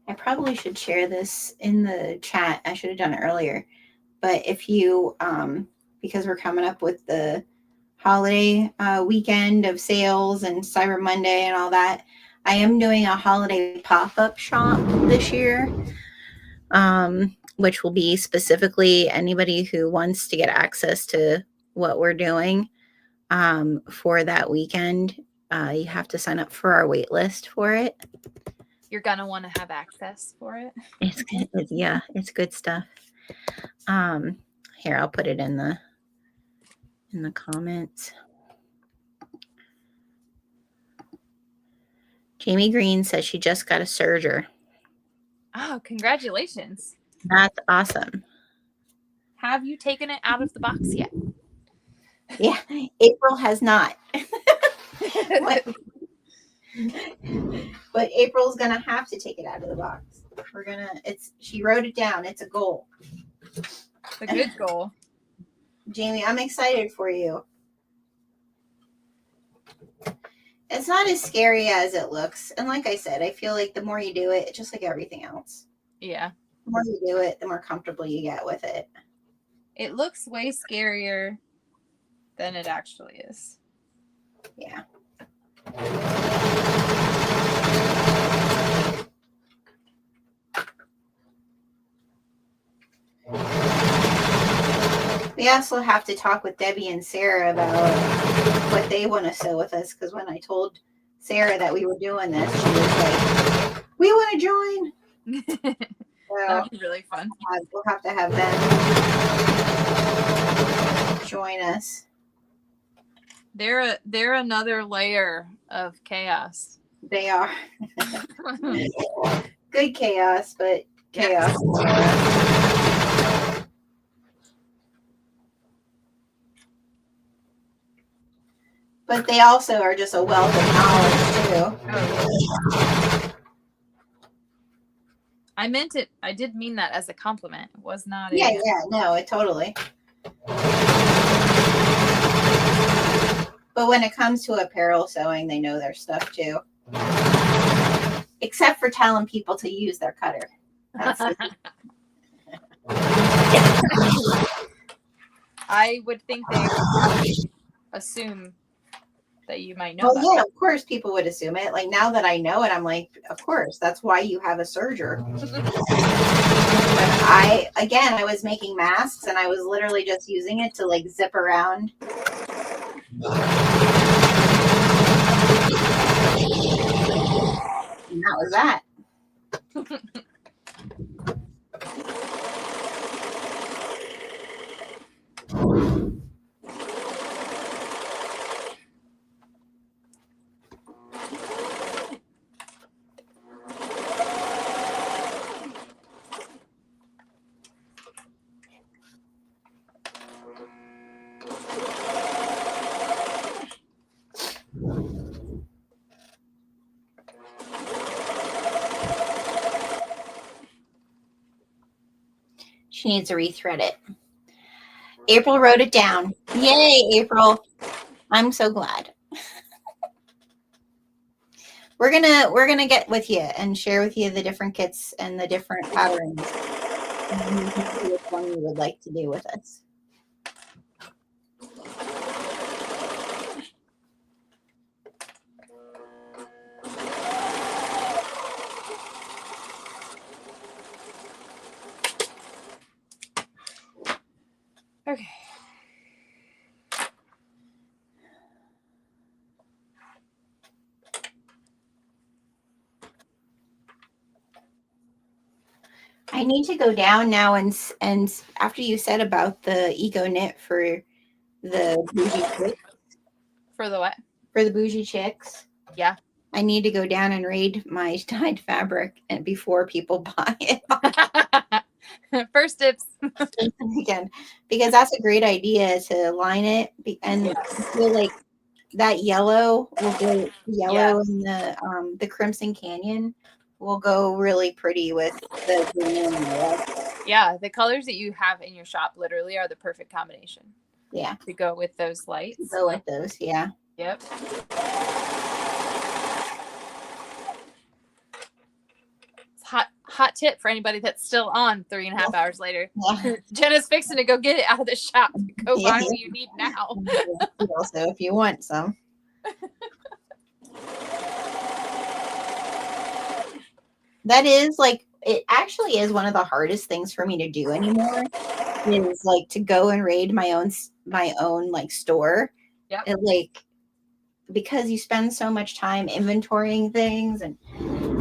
I probably should share this in the chat. I should have done it earlier. But if you, because we're coming up with the holiday weekend of sales and Cyber Monday and all that, I am doing a holiday pop-up shop this year, which will be specifically anybody who wants to get access to what we're doing for that weekend. You have to sign up for our wait list for it. You're gonna want to have access for it. It's good. Yeah, it's good stuff. Here, I'll put it in the comments. Jamie Green says she just got a serger. Oh, congratulations. That's awesome. Have you taken it out of the box yet? Yeah, April has not. But April's gonna have to take it out of the box. She wrote it down. It's a goal. It's a good goal. Jamie, I'm excited for you. It's not as scary as it looks. And like I said, I feel like the more you do it, just like everything else. Yeah. The more you do it, the more comfortable you get with it. It looks way scarier than it actually is. Yeah. We also have to talk with Debbie and Sarah about what they want to sew with us, because when I told Sarah that we were doing this, she was like, we want to join. So That'd be really fun. we'll have to have them join us. They're another layer of chaos. They are. Good chaos, but chaos. But they also are just a wealth of knowledge too. Oh, I meant it. I did mean that as a compliment. It was not. Yeah, no, it totally. But when it comes to apparel sewing, they know their stuff too. Except for telling people to use their cutter. I would think they would assume that you might know. Well, yeah, of course people would assume it. Like now that I know it, I'm like, of course, that's why you have a serger. But I was making masks and I was literally just using it to like zip around. And that was that. She needs to rethread it. April wrote it down. Yay, April. I'm so glad. We're gonna get with you and share with you the different kits and the different patterns. And you can see which one you would like to do with us. Okay. I need to go down now and after you said about the eco knit for the bougie chicks, For the what? for the bougie chicks. Yeah. I need to go down and raid my dyed fabric and before people buy it First dips. again, because that's a great idea to line it. And I feel like that yellow will go yellow in the Crimson Canyon will go really pretty with the green and yellow. Yeah, the colors that you have in your shop literally are the perfect combination. Yeah. To go with those lights. Go with those, yeah. Yep. Hot tip for anybody that's still on 3.5 hours later. Yeah. Jenna's fixing to go get it out of the shop to go buy what you need now. Also, if you want some. That is like, it actually is one of the hardest things for me to do anymore is like to go and raid my own like store. Yep. It like, because you spend so much time inventorying things and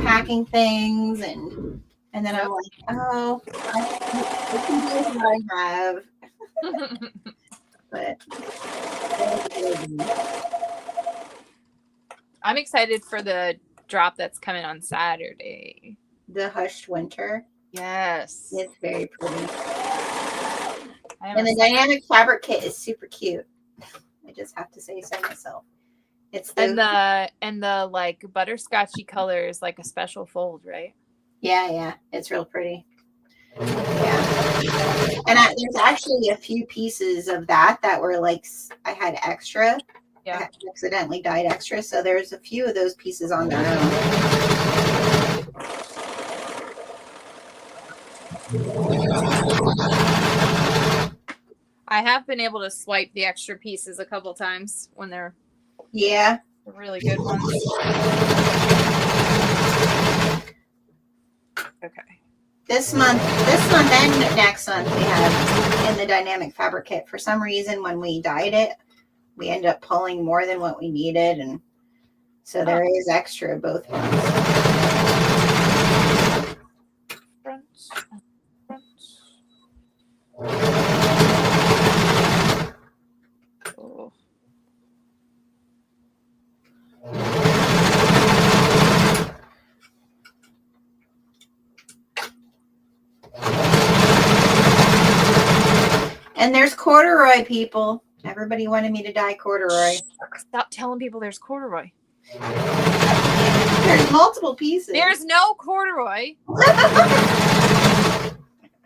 packing things and then I'm like, oh, I can do what I have. But I'm excited for the drop that's coming on Saturday. the Hushed Winter. Yes. It's very pretty. And the dynamic fabric kit is super cute. I just have to say so myself. It's the and the like butterscotchy color is like a special fold, right? yeah, it's real pretty. Yeah, and there's actually a few pieces of that were like I had extra. Yeah, I had accidentally dyed extra, so there's a few of those pieces on their own. I have been able to swipe the extra pieces a couple times when they're really good ones. Okay. This month and next month we have in the dynamic fabric kit. For some reason, when we dyed it, we ended up pulling more than what we needed, and so there is extra both ones. Oh. And there's corduroy, people. Everybody wanted me to dye corduroy. Stop telling people there's corduroy. There's multiple pieces. There's no corduroy.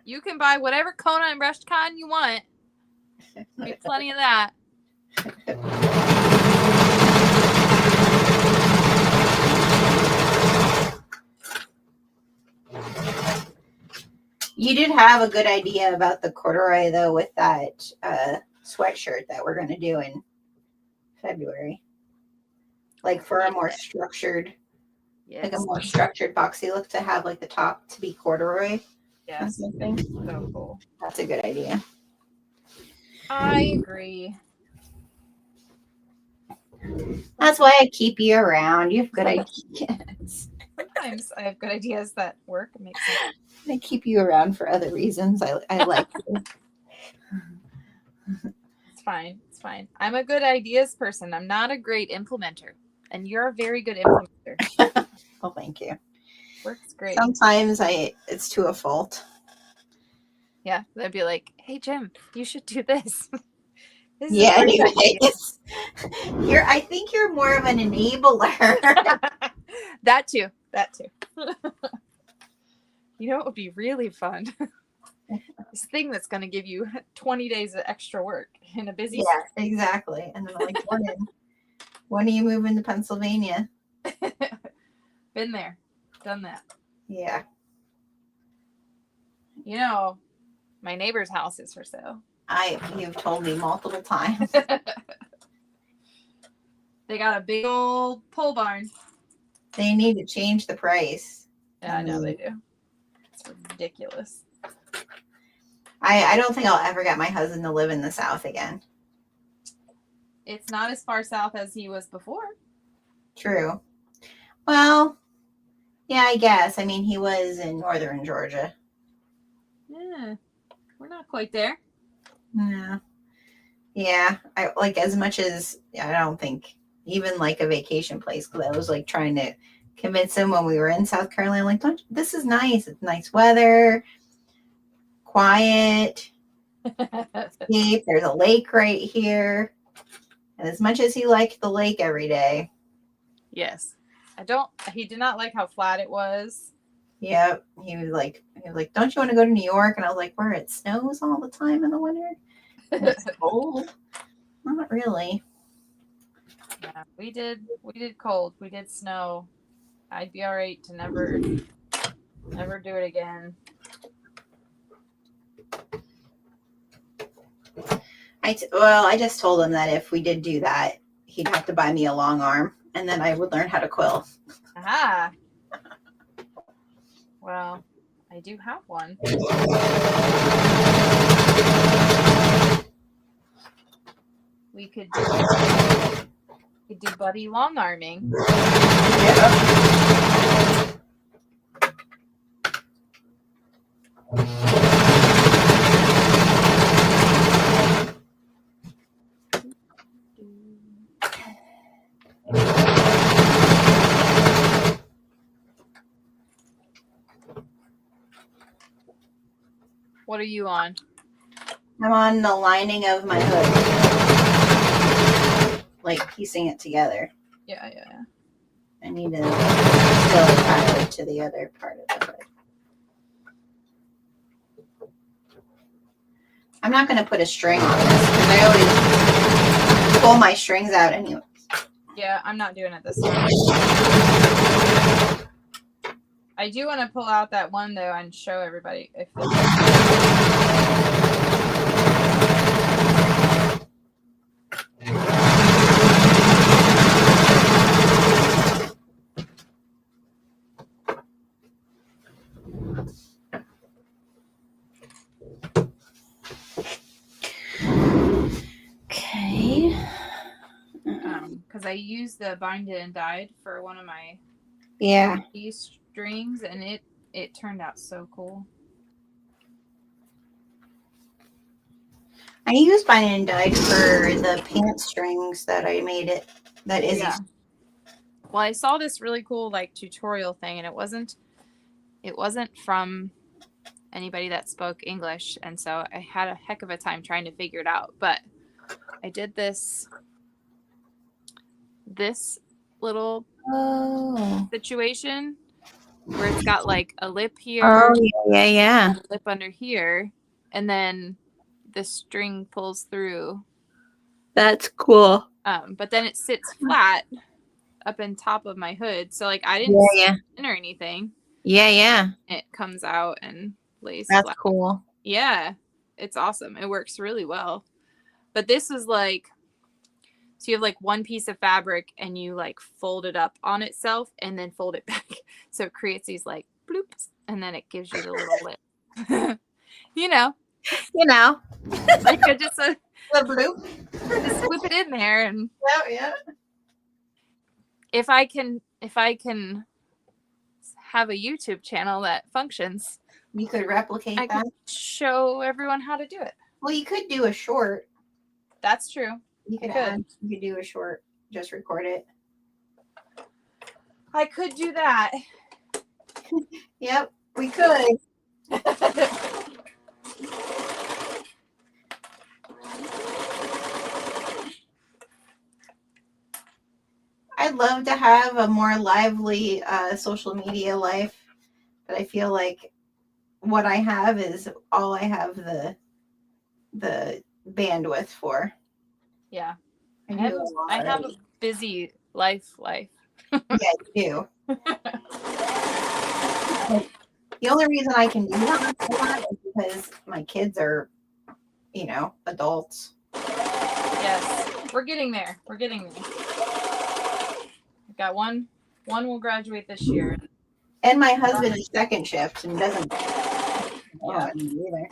You can buy whatever Kona and brushed cotton you want. There'll be plenty of that. You did have a good idea about the corduroy, though, with that sweatshirt that we're going to do in February. Like for a more structured, like a more structured boxy look to have like the top to be corduroy. Yeah. Something. So cool. That's a good idea. I agree. That's why I keep you around. You have good ideas. Sometimes I have good ideas that work. It makes sense. I keep you around for other reasons. I like you. It's fine. It's fine. I'm a good ideas person. I'm not a great implementer. And you're a very good implementer. Well, thank you. Works great. Sometimes it's to a fault. Yeah. They'd be like, hey, Jim, you should do this. This is Yeah, a great idea. I think you're more of an enabler. That too. You know what would be really fun? This thing that's going to give you 20 days of extra work in a busy Yeah, exactly. And then like, when are you moving to Pennsylvania? Been there, done that. Yeah. You know, my neighbor's house is for sale. You've told me multiple times. They got a big old pole barn. They need to change the price. Yeah, I know they do. It's ridiculous. I don't think I'll ever get my husband to live in the South again. It's not as far south as he was before. True. Well, yeah, I guess. I mean, he was in northern Georgia. Yeah, we're not quite there. Yeah. Yeah. I like as much as I don't think even like a vacation place, because I was like trying to convince him when we were in South Carolina, like, don't, this is nice. It's nice weather, quiet, deep. There's a lake right here. And as much as he liked the lake every day, Yes. He did not like how flat it was. yep, he was like, don't you want to go to New York? And I was like, where it snows all the time in the winter? And it's cold. Not really. Yeah, we did cold. We did snow. I'd be all right to never do it again. I just told him that if we did do that, he'd have to buy me a long arm, and then I would learn how to quill. Aha. Well, I do have one. We could do buddy long arming. What are you on? I'm on the lining of my hood, like piecing it together. Yeah. I need to still attach it to the other part of the hood. I'm not going to put a string on this because I always pull my strings out anyway. Yeah, I'm not doing it this time. I do want to pull out that one though and show everybody if Okay. because I used the binded and dyed for one of my these strings and it turned out so cool. I used binding and dyed for the pant strings that I made it. That is. Yeah. Well, I saw this really cool like tutorial thing and it wasn't from anybody that spoke English, and so I had a heck of a time trying to figure it out. But I did this little situation where it's got like a lip here, Yeah. a lip under here, and then the string pulls through. That's cool. But then it sits flat up in top of my hood, so like I didn't spin or anything. Yeah. It comes out and lays That's flat. cool. Yeah, it's awesome. It works really well. But this is like, so you have like one piece of fabric and you like fold it up on itself and then fold it back. So it creates these like bloops and then it gives you the little lip. you know, like just a bloop. Just slip it in there and Yeah. if I can have a YouTube channel that functions, You could replicate I that. could show everyone how to do it. Well, you could do a short. That's true. You could do a short. Just record it. I could do that. Yep, we could. I'd love to have a more lively social media life, but I feel like what I have is all I have the bandwidth for. Yeah. I have a busy life. Yeah, you do. The only reason I can do that is because my kids are, adults. Yes. We're getting there. We've got one will graduate this year. And my husband is second shift and doesn't either.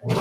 I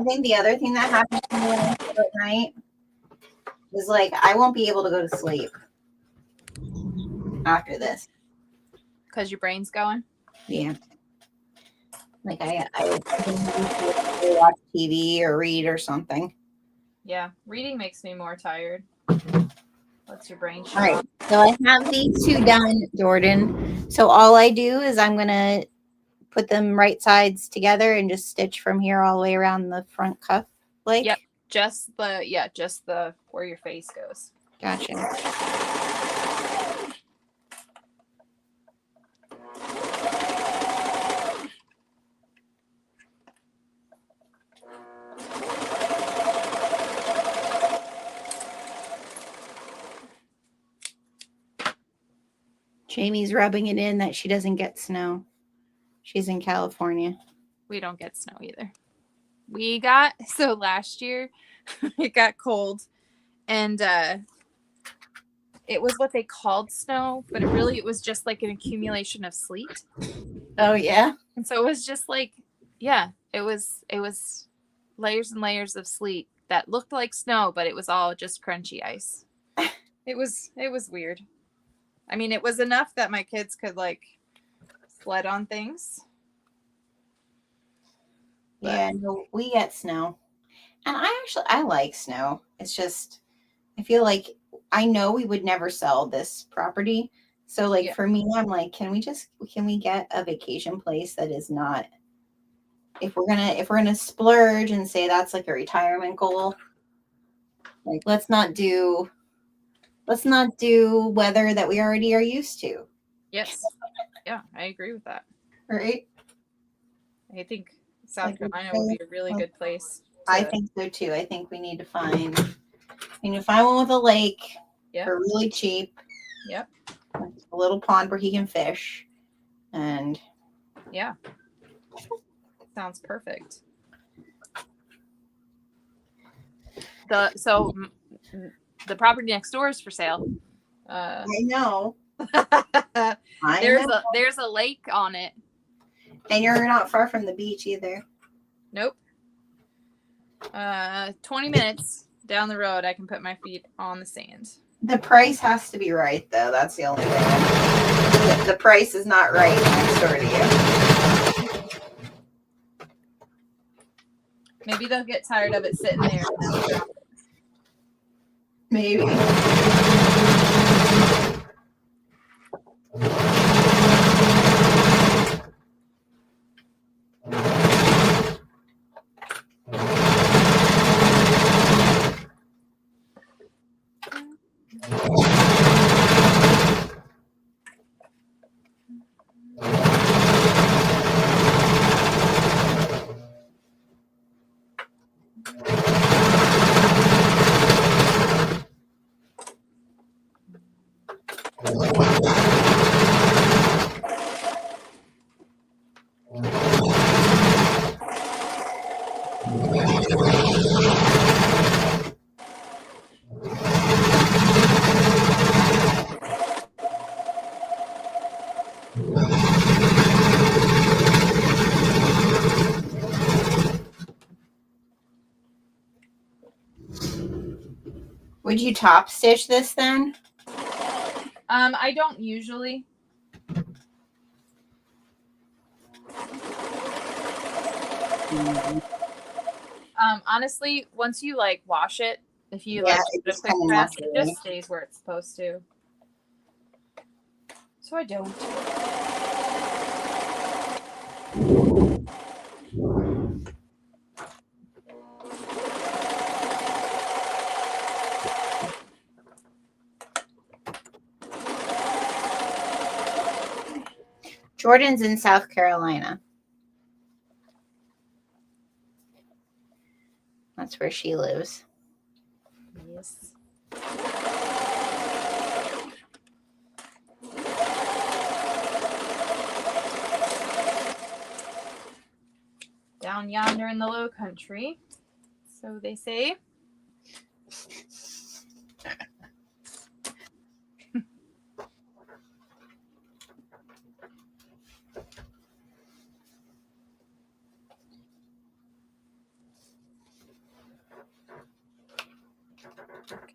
think the other thing that happens to me when I sleep at night is like I won't be able to go to sleep after this. Because your brain's going. Yeah. Like I watch TV or read or something. Yeah, reading makes me more tired. Lets your brain shut All right. off. So I have these two done, Jordan. So all I do is I'm gonna put them right sides together and just stitch from here all the way around the front cuff. Like, Yep. Just the where your face goes. Gotcha. Jamie's rubbing it in that she doesn't get snow. She's in California. We don't get snow either. We got so last year it got cold and it was what they called snow, but it was just like an accumulation of sleet. Oh yeah. And so it was just like, yeah, it was layers and layers of sleet that looked like snow, but it was all just crunchy ice. It was weird. I mean, it was enough that my kids could like sled on things. But Yeah, no, we get snow. And I like snow. It's just I feel like I know we would never sell this property. So like Yeah. for me, I'm like, can we get a vacation place that is not if we're gonna splurge and say that's like a retirement goal, like let's not do weather that we already are used to. yes. Yeah, I agree with that. Right? I think South Like, Carolina would be a really good place. I think so too. I think we need to find one with a lake for really cheap. Yep. A little pond where he can fish. And yeah. Sounds perfect. The property next door is for sale. I know. There's a lake on it. And you're not far from the beach either. Nope. 20 minutes down the road, I can put my feet on the sand. The price has to be right, though. That's the only thing. The price is not right next door to you. Maybe they'll get tired of it sitting there. Maybe. Would you top stitch this then? I don't usually. Honestly, once you like wash it, if you like put a quick press, it just stays where it's supposed to. So I don't. Jordan's in South Carolina. That's where she lives. Yes. Down yonder in the low country, so they say.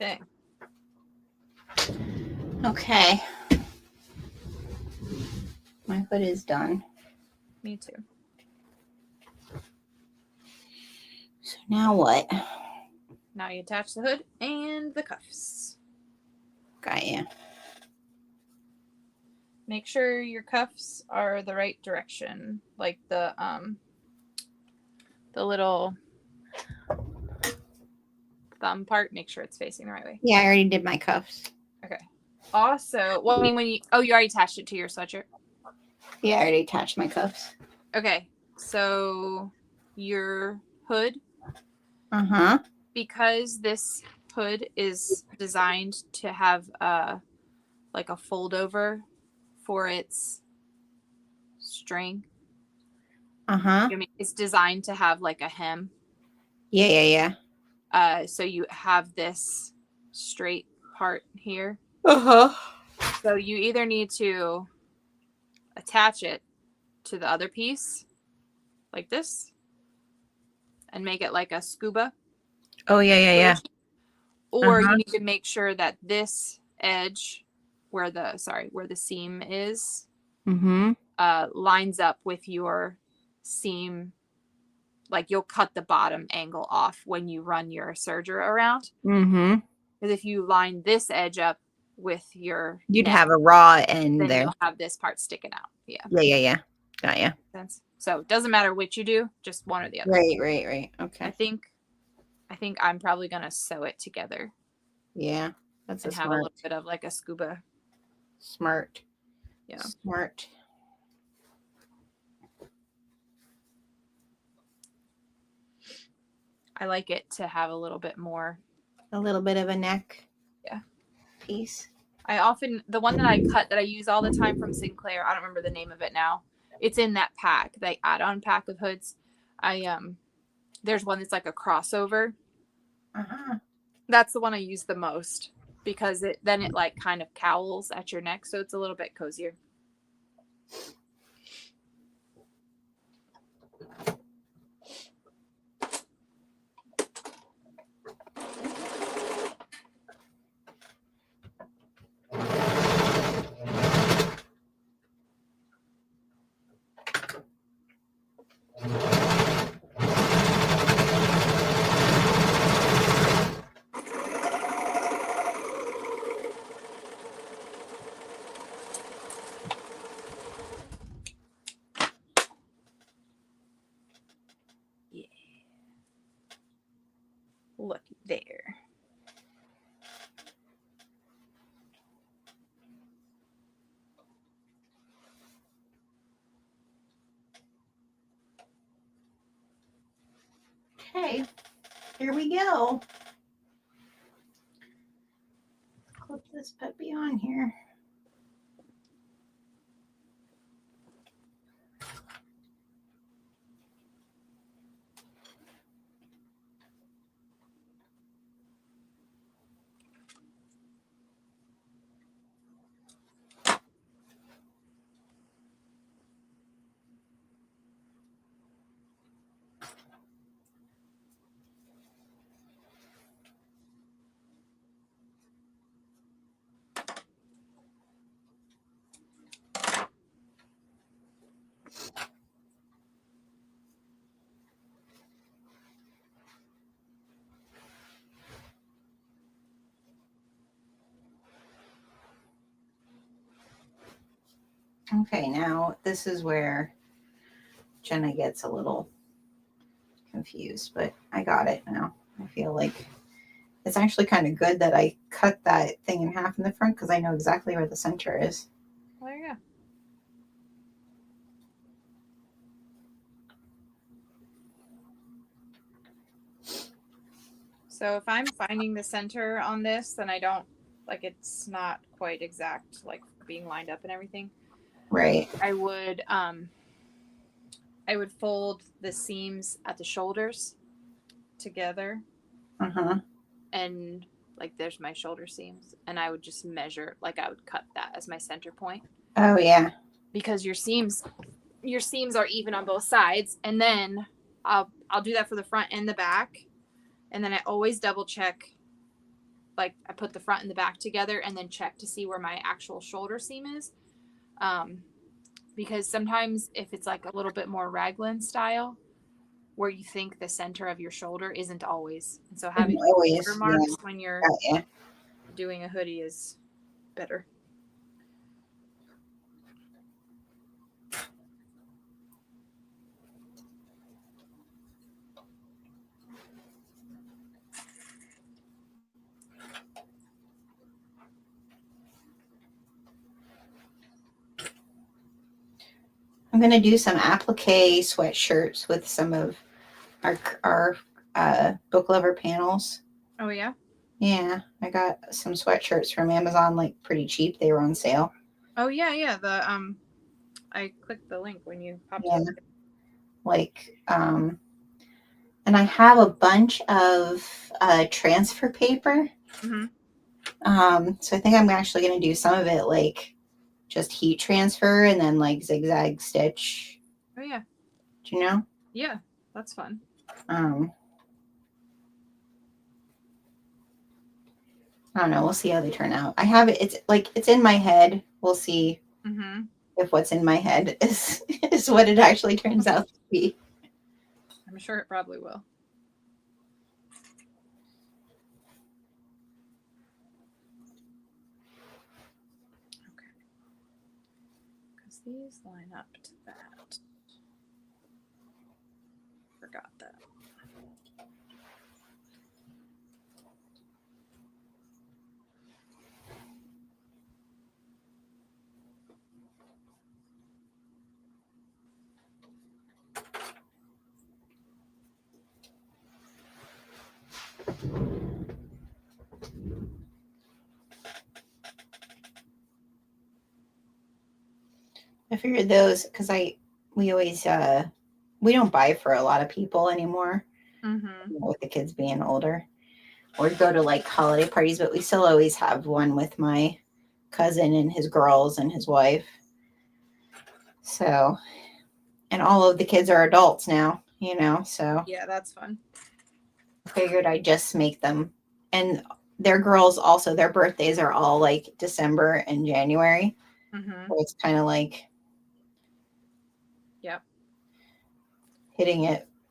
Okay. Okay. My hood is done. Me too. So now what? Now you attach the hood and the cuffs. Got you. Make sure your cuffs are the right direction, like the little thumb part. Make sure it's facing the right way. Yeah, I already did my cuffs. Okay. Also, well, I mean, you already attached it to your sweatshirt. Yeah, I already attached my cuffs. Okay. So your hood, because this hood is designed to have like a fold over for its string. I mean, it's designed to have like a hem. Yeah. So you have this straight part here. So you either need to attach it to the other piece like this and make it like a scuba. Oh, yeah. Or you need to make sure that this edge where the seam is lines up with your seam. Like you'll cut the bottom angle off when you run your serger around. Because if you line this edge up with your You'd neck, have a raw end then there. you'll have this part sticking out. Yeah. Yeah. Got ya. Sense. So it doesn't matter which you do, just one or the other. Right. Okay. I think I'm probably gonna sew it together. Yeah, that's and have a little bit of like a scuba. Smart. Yeah. Smart. I like it to have a little bit more. A little bit of a neck. Yeah. Piece. The one that I cut that I use all the time from Sinclair, I don't remember the name of it now. It's in that pack, the add-on pack with hoods. There's one that's like a crossover. That's the one I use the most because it like kind of cowls at your neck, so it's a little bit cozier. Yeah. Look there. Okay, here we go. Clip this puppy on here. Okay, now this is where Gena gets a little confused, but I got it now. I feel like it's actually kind of good that I cut that thing in half in the front because I know exactly where the center is. There you go. So if I'm finding the center on this, then I don't like it's not quite exact, like being lined up and everything. Right. I would fold the seams at the shoulders together, and like there's my shoulder seams, and I would just measure, like I would cut that as my center point. Oh yeah. Because your seams are even on both sides, and then I'll do that for the front and the back, and then I always double check, like I put the front and the back together and then check to see where my actual shoulder seam is, because sometimes if it's like a little bit more raglan style where you think the center of your shoulder isn't always, and so having shoulder marks when you're doing a hoodie is better. I'm going to do some applique sweatshirts with some of our book lover panels. Oh, yeah? Yeah, I got some sweatshirts from Amazon, like pretty cheap. They were on sale. Oh, yeah, yeah. I clicked the link when you popped Yeah. up. Like, and I have a bunch of transfer paper. Mm-hmm. So I think I'm actually going to do some of it like just heat transfer and then like zigzag stitch. Oh yeah. Do you know? Yeah, that's fun. I don't know. We'll see how they turn out. I have it. It's in my head. We'll see if what's in my head is what it actually turns out to be. I'm sure it probably will. These line up to that. Forgot that. I figured those because we always we don't buy for a lot of people anymore, with the kids being older, or go to like holiday parties, but we still always have one with my cousin and his girls and his wife. So, and all of the kids are adults now, so Yeah, that's fun. I figured I'd just make them, and their girls also, their birthdays are all like December and January. So it's kind of like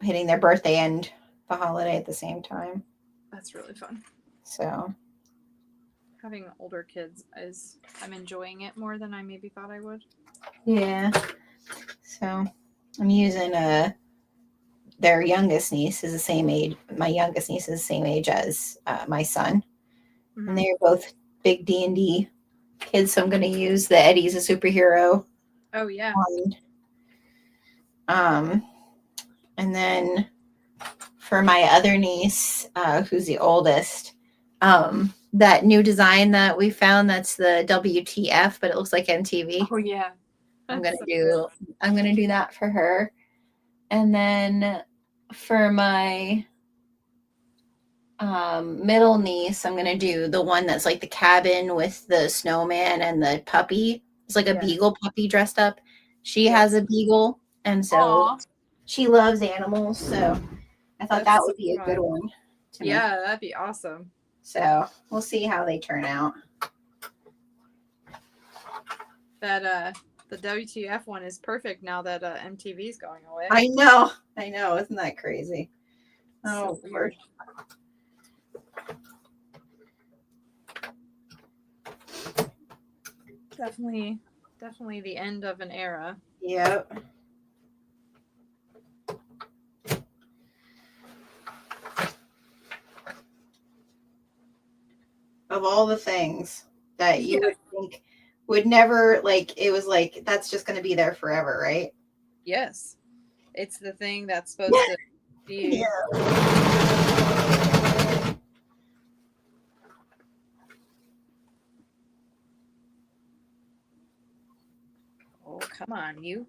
hitting their birthday and the holiday at the same time. That's really fun. So having older kids I'm enjoying it more than I maybe thought I would. yeah. So I'm using their youngest niece is the same age. My youngest niece is the same age as my son, and they're both big D&D kids. So I'm going to use the Eddie's a Superhero. Oh yeah. And then for my other niece, who's the oldest, that new design that we found, that's the WTF, but it looks like MTV. Oh yeah. I'm gonna do that for her. And then for my middle niece, I'm gonna do the one that's like the cabin with the snowman and the puppy. It's like a beagle puppy dressed up. She has a beagle, and so she loves animals. So I thought that would be a good one. Yeah, that'd be awesome. So we'll see how they turn out. That the WTF one is perfect now that MTV's going away. I know. Isn't that crazy? Oh, so weird. Definitely the end of an era. Yep. Of all the things that you would think would never, like, it was like, that's just going to be there forever, right? Yes. It's the thing that's supposed to be come on, you.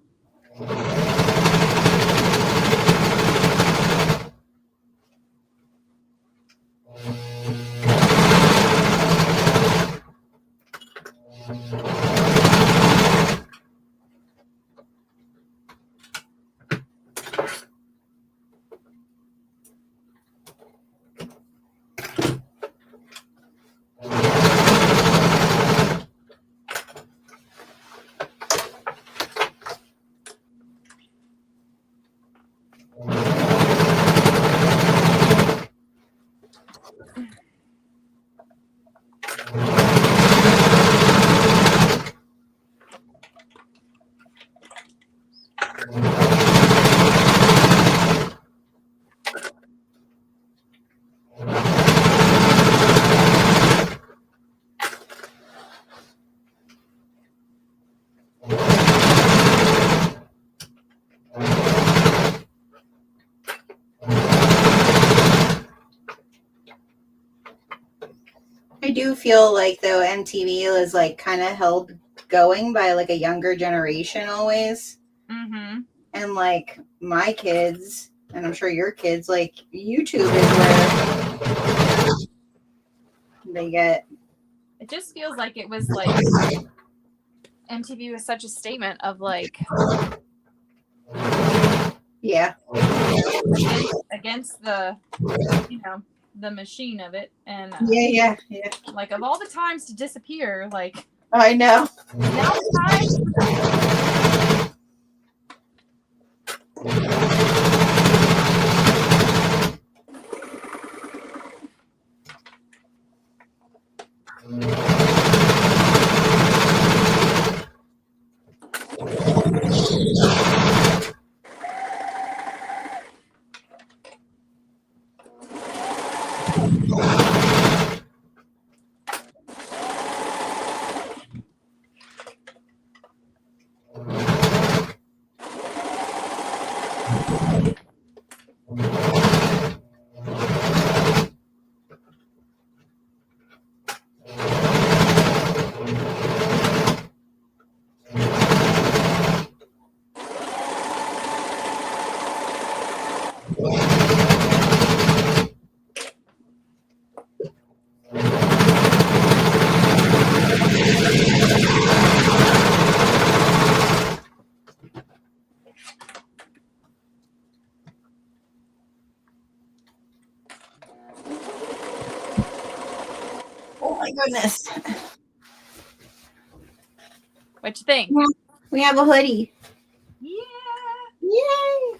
I do feel like though MTV is like kind of held going by like a younger generation always. Mm-hmm. And like my kids, and I'm sure your kids, like YouTube is where they get. It just feels like it was like MTV was such a statement of like Yeah. against the, you know, the machine of it, and Yeah. like of all the times to disappear, like I know. now the time. Oh my goodness. What you think? We have a hoodie. Yeah. Yay.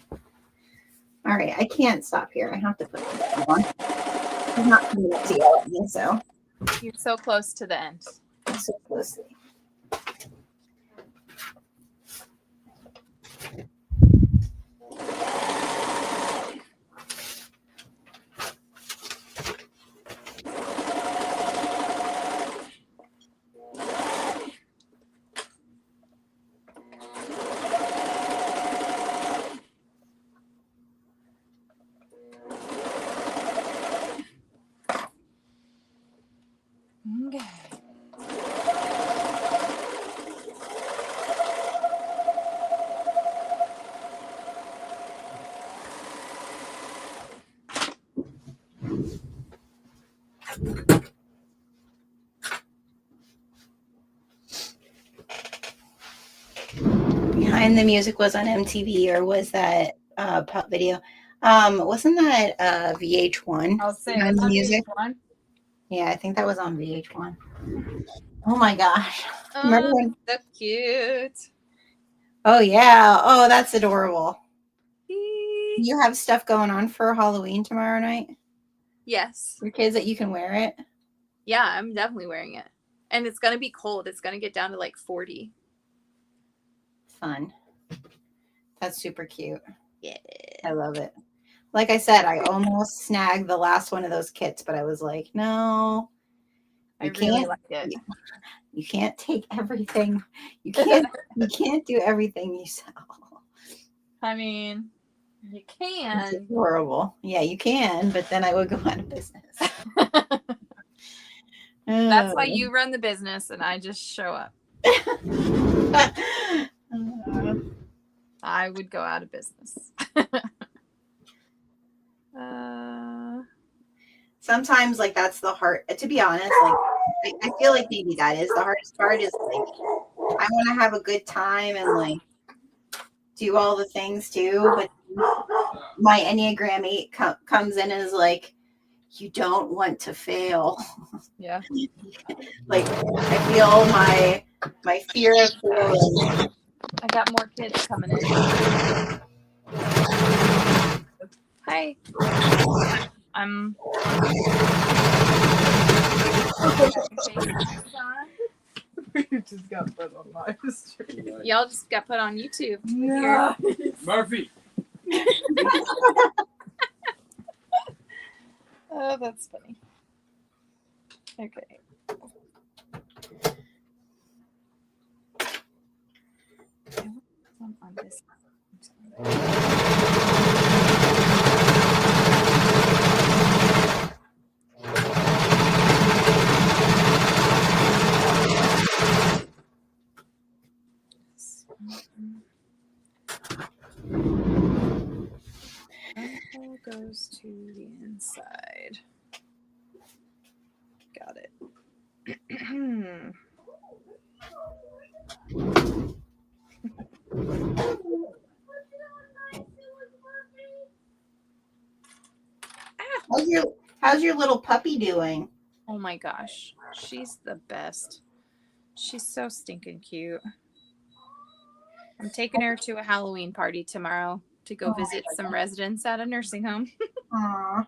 All right. I can't stop here. I have to put it on. He's not coming up to yell at me, so. You're so close to the end. So closely. Okay. Behind the Music was on MTV, or was that pop video? Wasn't that VH1? I'll say Behind the love Music. VH1. Yeah, I think that was on VH1. Oh my gosh. Remember when? So cute. Oh yeah. Oh, that's adorable. You have stuff going on for Halloween tomorrow night? Yes. Your kids that you can wear it? Yeah, I'm definitely wearing it. And it's going to be cold. It's going to get down to like 40. Fun. That's super cute. Yeah. I love it. Like I said, I almost snagged the last one of those kits, but I was like, no. I really like it. You can't take everything. You can't do everything you sell. I mean, you It's can. horrible. Yeah, you can, but then I would go out of business. That's why you run the business and I just show up. I would go out of business. Sometimes like that's the hard, to be honest, like I feel like maybe that is the hardest part is like I want to have a good time and like do all the things too, but my Enneagram 8 comes in and is like, you don't want to fail. Yeah. Like I feel my fear of failing. I got more kids coming in. Hi. I'm You just got put on my street. y'all just got put on YouTube. No. Murphy. Oh, that's funny. Okay. On this. Pencil goes to the inside. Got it. How's your little puppy doing? Oh my gosh. She's the best. She's so stinking cute. I'm taking her to a Halloween party tomorrow to go visit some residents at a nursing home. Aww.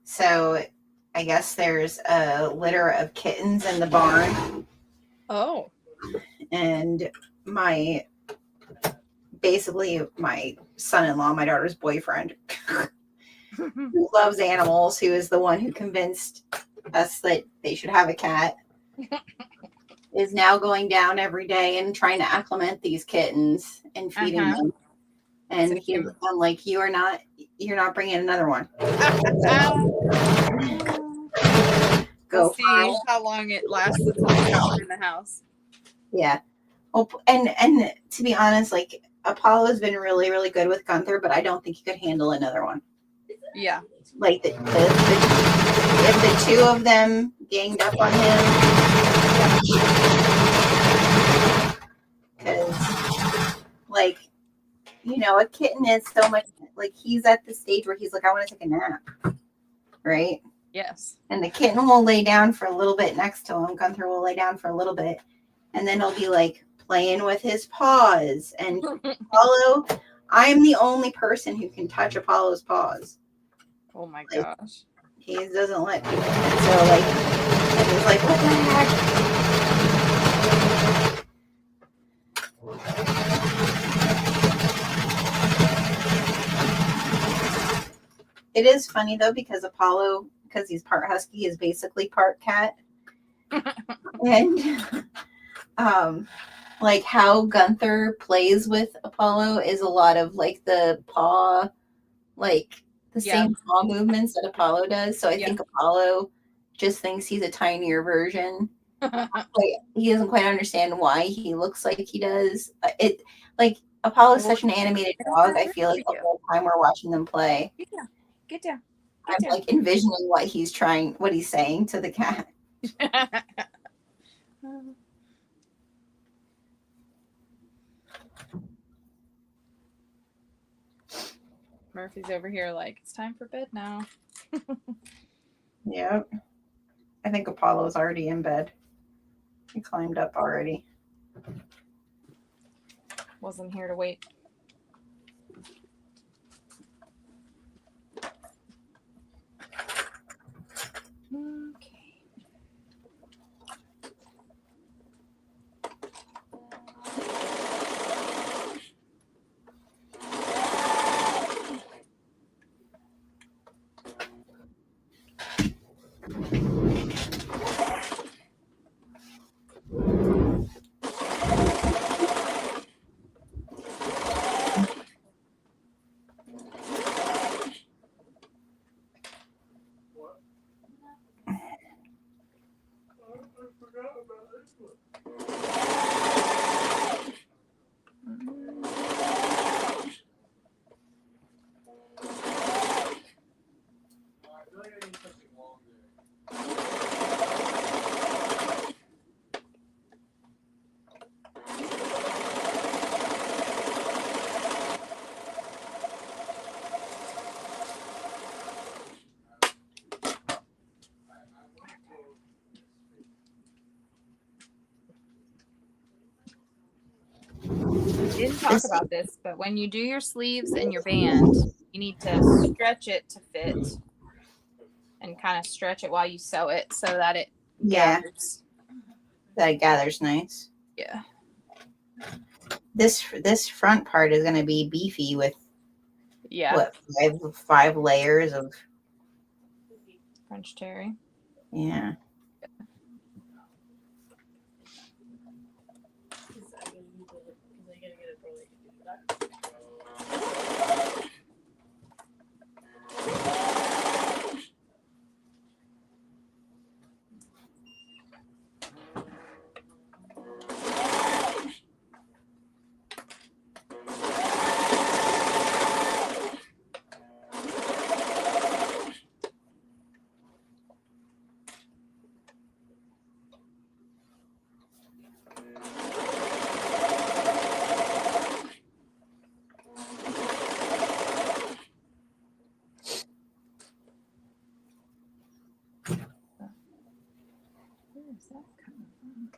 So I guess there's a litter of kittens in the barn, Oh. and my son-in-law, my daughter's boyfriend, who loves animals, who is the one who convinced us that they should have a cat, is now going down every day and trying to acclimate these kittens and feeding them. And I'm like, you're not bringing another one. Go We'll see how long it lasts until I got one in the house. Yeah. Well, and to be honest, like Apollo's been really, really good with Gunther, but I don't think he could handle another one. Yeah. Like if the two of them ganged up on him, because like, you know, a kitten is so much like he's at the stage where he's like, I want to take a nap, right? Yes. And the kitten will lay down for a little bit next to him. Gunther will lay down for a little bit, and then he'll be like playing with his paws. And Apollo, I'm the only person who can touch Apollo's paws. Oh my gosh. He doesn't let people. So like, he's like, what the heck? It is funny though, because Apollo, because he's part husky, is basically part cat. And like how Gunther plays with Apollo is a lot of like the paw, like the same paw movements that Apollo does. So I think Apollo just thinks he's a tinier version. He doesn't quite understand why he looks like he does. It like Apollo is such an animated dog. I feel like the whole time we're watching them play, Get down. I'm like envisioning what he's saying to the cat. Murphy's over here like, it's time for bed now. Yep. I think Apollo's already in bed. He climbed up already. Wasn't here to wait. Okay. didn't talk about this, but when you do your sleeves and your band, you need to stretch it to fit and kind of stretch it while you sew it so that it gathers. That gathers nice. Yeah. This front part is going to be beefy with Yeah. what, five layers of French terry. yeah. Where is that coming from?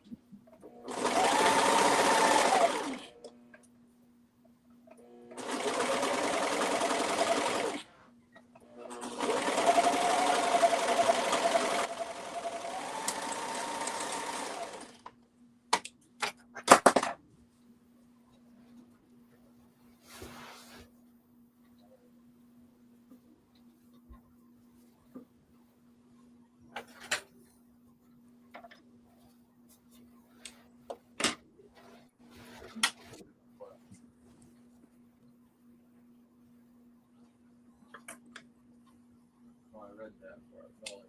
I read that where I felt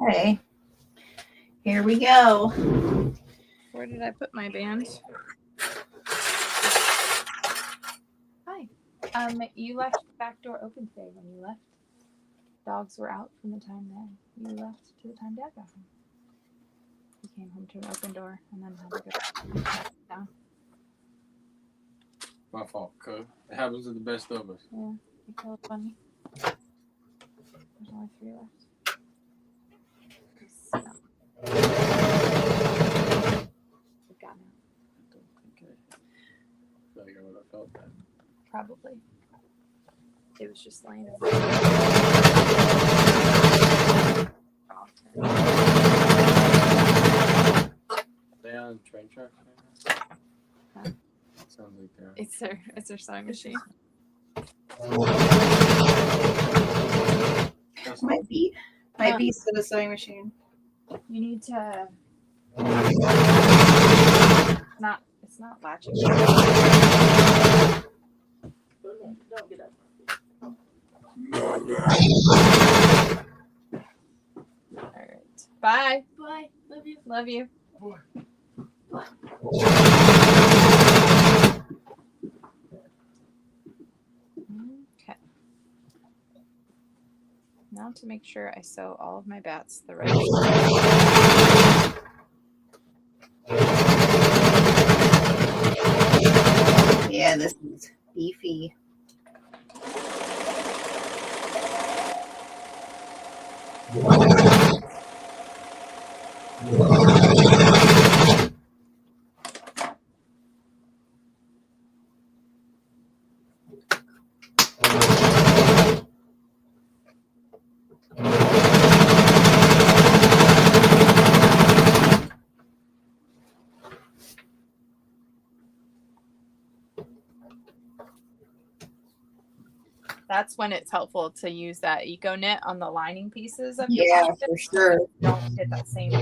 like Okay. Here we go. Where did I put my band? Hi. You left the back door open today when you left. Dogs were out from the time that you left to the time Dad got home. You came home to an open door and then had to go down. my fault, cuz. It happens to the best of us. Yeah, you feel funny. There's only 3 left. We've gotten out. Okay. I feel like I would have felt that. Probably. It was just laying over. They on train tracks right now? Sounds like they're. It's their sewing machine. Might be the sewing machine. You need to. It's not latching. Don't get up. All right. Bye. Bye. Love you. Love you. Okay. Now to make sure I sew all of my bats the right way. Yeah, this is beefy. That's when it's helpful to use that eco knit on the lining pieces of your Yeah, pocket for sure. so you don't get that same.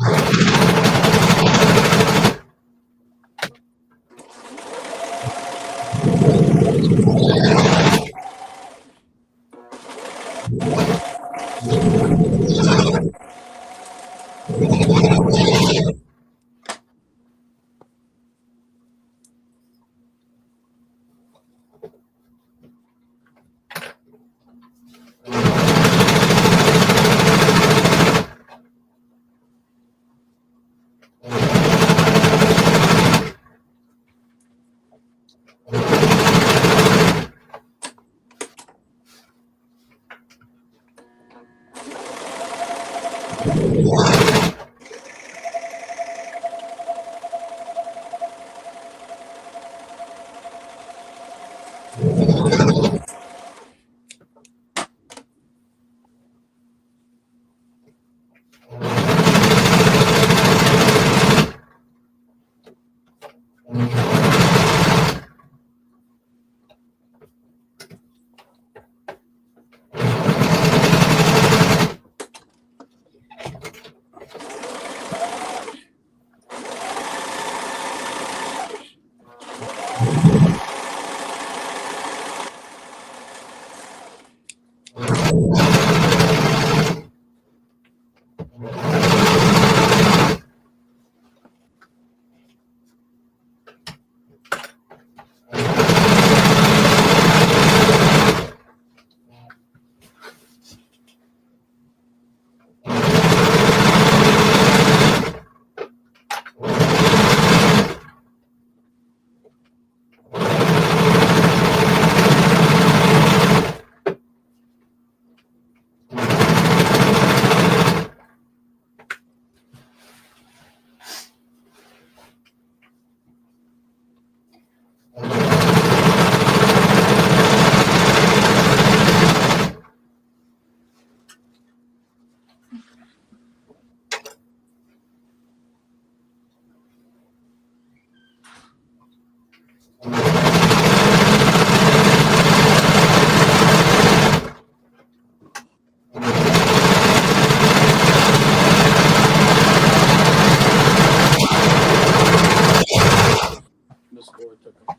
Miss Ford took them.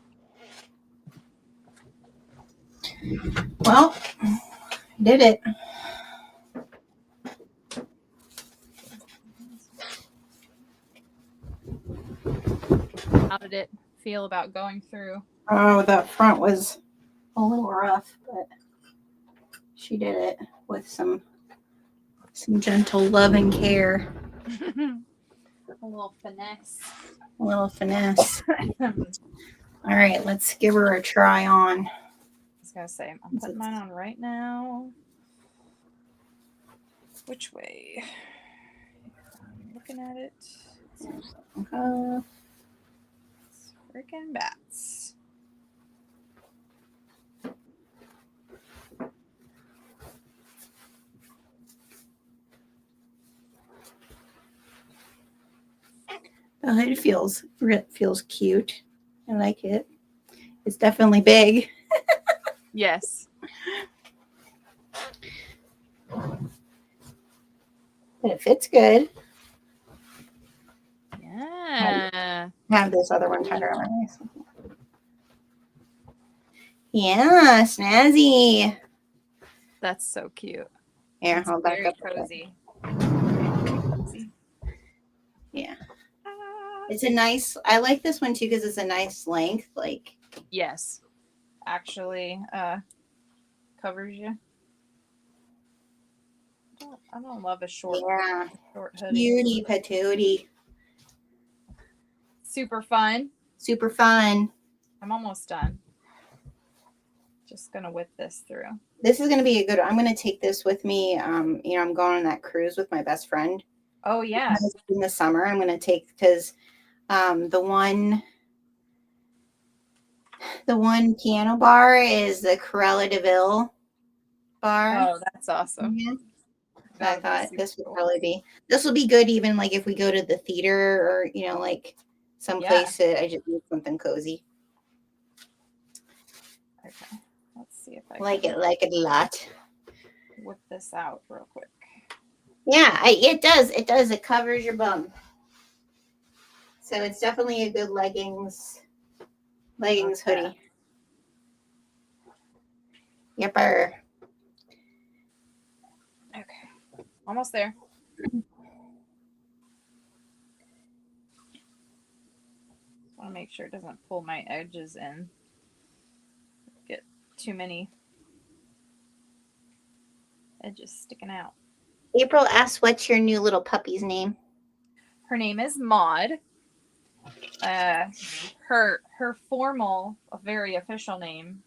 Well, did it. How did it feel about going through? Oh, the front was a little rough, but she did it with some gentle love and care. A little finesse. A little finesse. All right, let's give her a try on. I was gonna say, I'm putting mine on right now. Which way? I'm looking at it. Uh, It's freaking bats. the hood feels cute. I like it. It's definitely big. Yes. But it fits good. Yeah. I have this other one tied around my waist. Yeah, snazzy. That's so cute. Here, It's I'll back very up. a bit. cozy. Yeah. Ah. It's a nice, I like this one too because it's a nice length. Like, Yes. Actually, covers you. I don't love a short hoodie. Beauty patootie. Super fun. Super fun. I'm almost done. Just gonna whip this through. This is going to be a good, I'm going to take this with me. I'm going on that cruise with my best friend. Oh yeah. In the summer, I'm going to take, because the one piano bar is the Corella DeVille bar. Oh, that's awesome. Yeah. That I thought this would probably be, this will be good even like if we go to the theater or, like someplace I just need something cozy. Okay. Let's see if I Like can it a lot. whip this out real quick. Yeah, it does. It does. It covers your bum. So it's definitely a good leggings Okay. hoodie. Yepper. Okay. Almost there. Want to make sure it doesn't pull my edges in. Get too many edges sticking out. April asks, what's your new little puppy's name? Her name is Maud. Her formal, very official name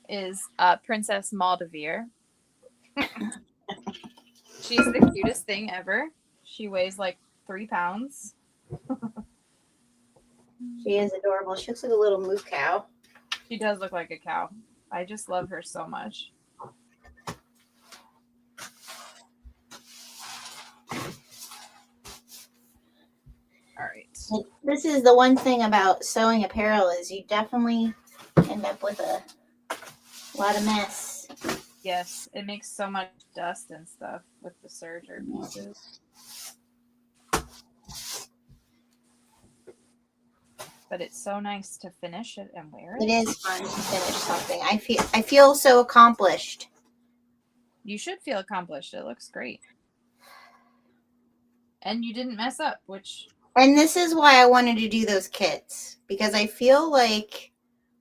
is Princess Maudevere. She's the cutest thing ever. She weighs like 3 pounds. She is adorable. She looks like a little moo cow. She does look like a cow. I just love her so much. All right. This is the one thing about sewing apparel is you definitely end up with a lot of mess. Yes, it makes so much dust and stuff with the serger pieces. But it's so nice to finish it and wear it. It is fun to finish something. I feel so accomplished. You should feel accomplished. It looks great. And you didn't mess up, which And this is why I wanted to do those kits, because I feel like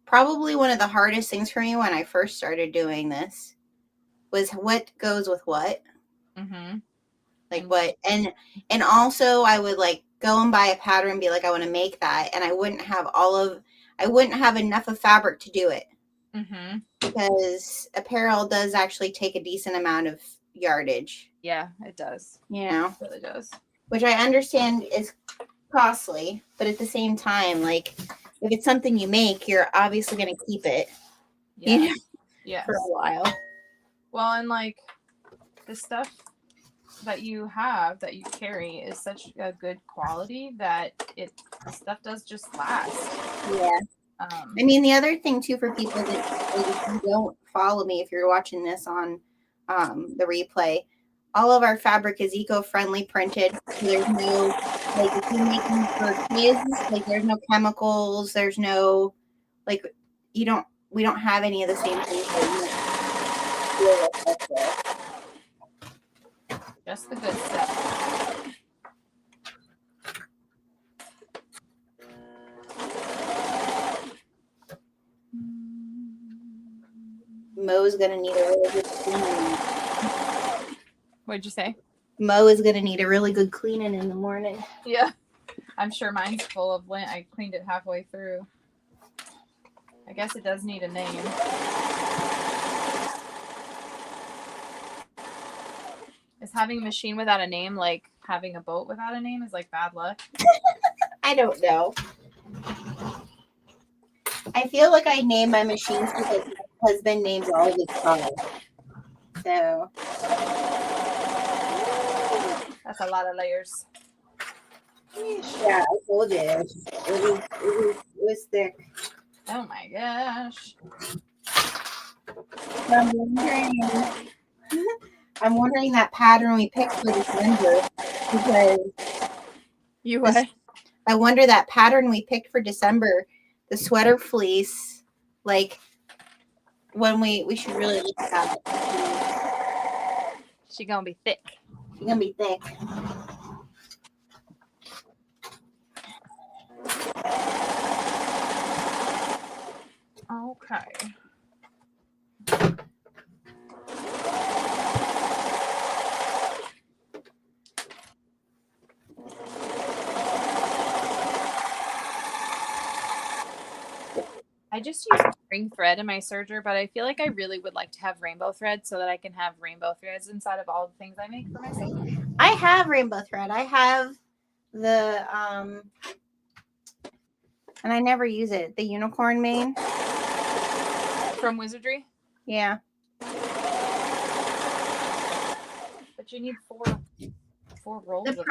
probably one of the hardest things for me when I first started doing this was what goes with what. Like what, and also I would like go and buy a pattern and be like, I want to make that, and I wouldn't have enough of fabric to do it. Because apparel does actually take a decent amount of yardage. Yeah, it does. You know, It really does. which I understand is costly, but at the same time, like if it's something you make, you're obviously going to keep it. Yeah. You know, Yes. for a while. Well, and like the stuff that you have, that you carry, is such a good quality that stuff does just last. Yeah. I mean, the other thing too for people that if you don't follow me, if you're watching this on the replay, all of our fabric is eco-friendly printed. So there's no, like, if you're making for kids, like there's no chemicals, there's no, like, we don't have any of the same things that you deal with. Just the good stuff. Mo's gonna need a really good cleaning. What'd you say? Mo is gonna need a really good cleaning in the morning. Yeah. I'm sure mine's full of lint. I cleaned it halfway through. I guess it does need a name. Is having a machine without a name like having a boat without a name is like bad luck? I don't know. I feel like I name my machines because my husband names all of his cars. So That's a lot of layers. yeah, I told you. It was thick. Oh my gosh. I'm wondering that pattern we picked for December because You what? I wonder that pattern we picked for December, the sweater fleece, like when we should really look at that. She gonna be thick. She's gonna be thick. Okay. I just use string thread in my serger, but I feel like I really would like to have rainbow thread so that I can have rainbow threads inside of all the things I make for myself. I have rainbow thread. I have the and I never use it. The unicorn mane. From Wizardry? Yeah. But you need four rolls The of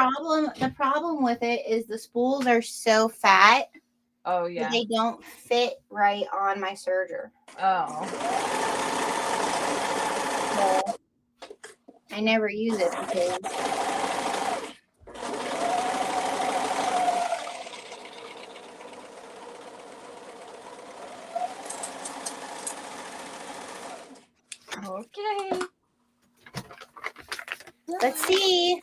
problem with it is the spools are so fat it. Oh that yeah. they don't fit right on my serger. Oh. So I never use it because Okay. let's see.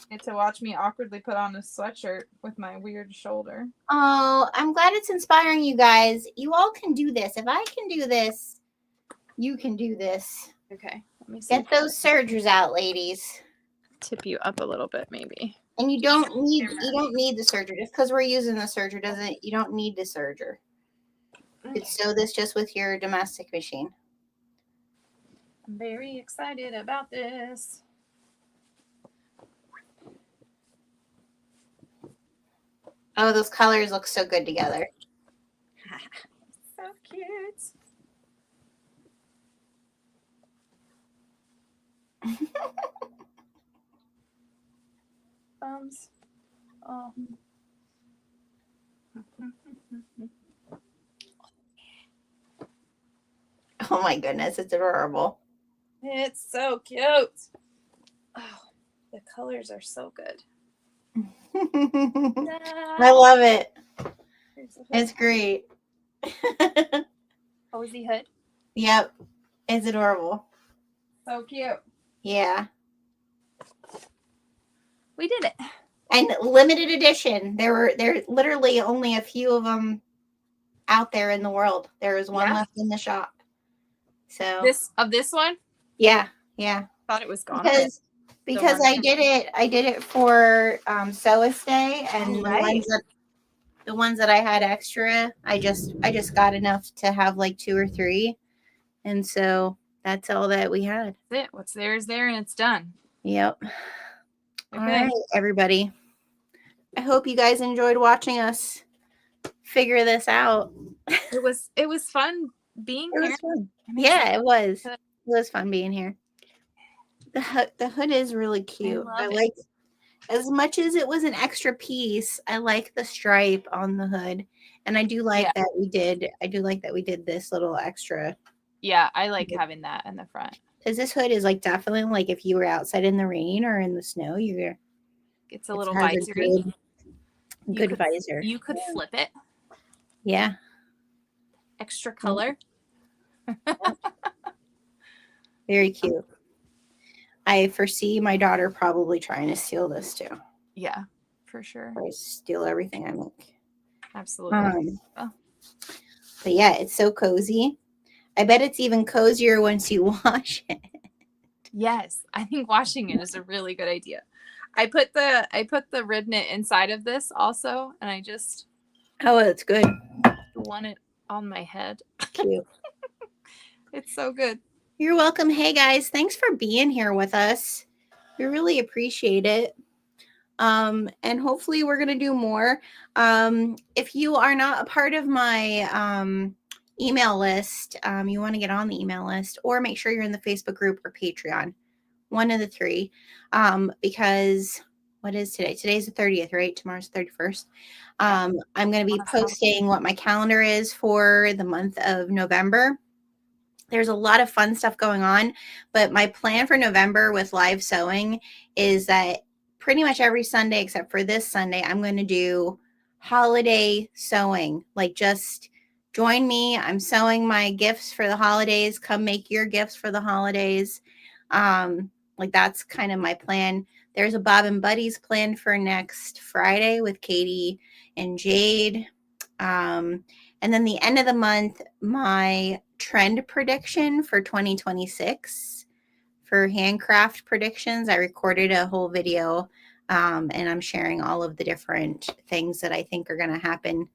Get to watch me awkwardly put on a sweatshirt with my weird shoulder. Oh, I'm glad it's inspiring you guys. You all can do this. If I can do this, you can do this. Okay. Let me see. Get those sergers out, ladies. Tip you up a little bit, maybe. And you don't need the serger. Just because we're using the serger you don't need the serger. You could sew this just with your domestic machine. I'm very excited about this. Oh, those colors look so good together. So cute. Thumbs. Oh. Oh my goodness, it's adorable. It's so cute. Oh, the colors are so good. I love it. It's great. Cozy hood. Yep. It's adorable. So cute. Yeah. We did it. And limited edition. There literally only a few of them out there in the world. There is one left in the shop. So this one? yeah. Thought it was gone. Because I did it for Sewist Day, and the ones that I had extra, I just got enough to have like 2 or 3. And so that's all that we had. That's it. What's there is there, and it's done. Yep. Okay. All right, everybody. I hope you guys enjoyed watching us figure this out. It was fun being It here. was fun. Yeah, it was. It was fun being here. The hood is really cute. I like, as much as it was an extra piece, I like the stripe on the hood. And I do like that we did this little extra. Yeah, I like having that in the front. Because this hood is like definitely like if you were outside in the rain or in the snow, it's a little visory. Good visor. You could flip it. Yeah. Extra color. Very cute. I foresee my daughter probably trying to steal this too. Yeah, for sure. Or steal everything I make. Absolutely. But yeah, it's so cozy. I bet it's even cozier once you wash it. Yes, I think washing it is a really good idea. I put the rib knit inside of this also, and I just it's good. want it on my head. Cute. It's so good. You're welcome. Hey guys, thanks for being here with us. We really appreciate it. And hopefully we're gonna do more. If you are not a part of my email list, you want to get on the email list, or make sure you're in the Facebook group or Patreon, one of the 3. Because what is today? Today's the 30th, right? Tomorrow's the 31st. I'm going to be posting what my calendar is for the month of November. There's a lot of fun stuff going on, but my plan for November with live sewing is that pretty much every Sunday except for this Sunday, I'm going to do holiday sewing. Like, just join me. I'm sewing my gifts for the holidays. Come make your gifts for the holidays. Like, that's kind of my plan. There's a Bob and Buddies planned for next Friday with Katie and Jade. And then the end of the month, my trend prediction for 2026 for handcraft predictions. I recorded a whole video, and I'm sharing all of the different things that I think are going to happen,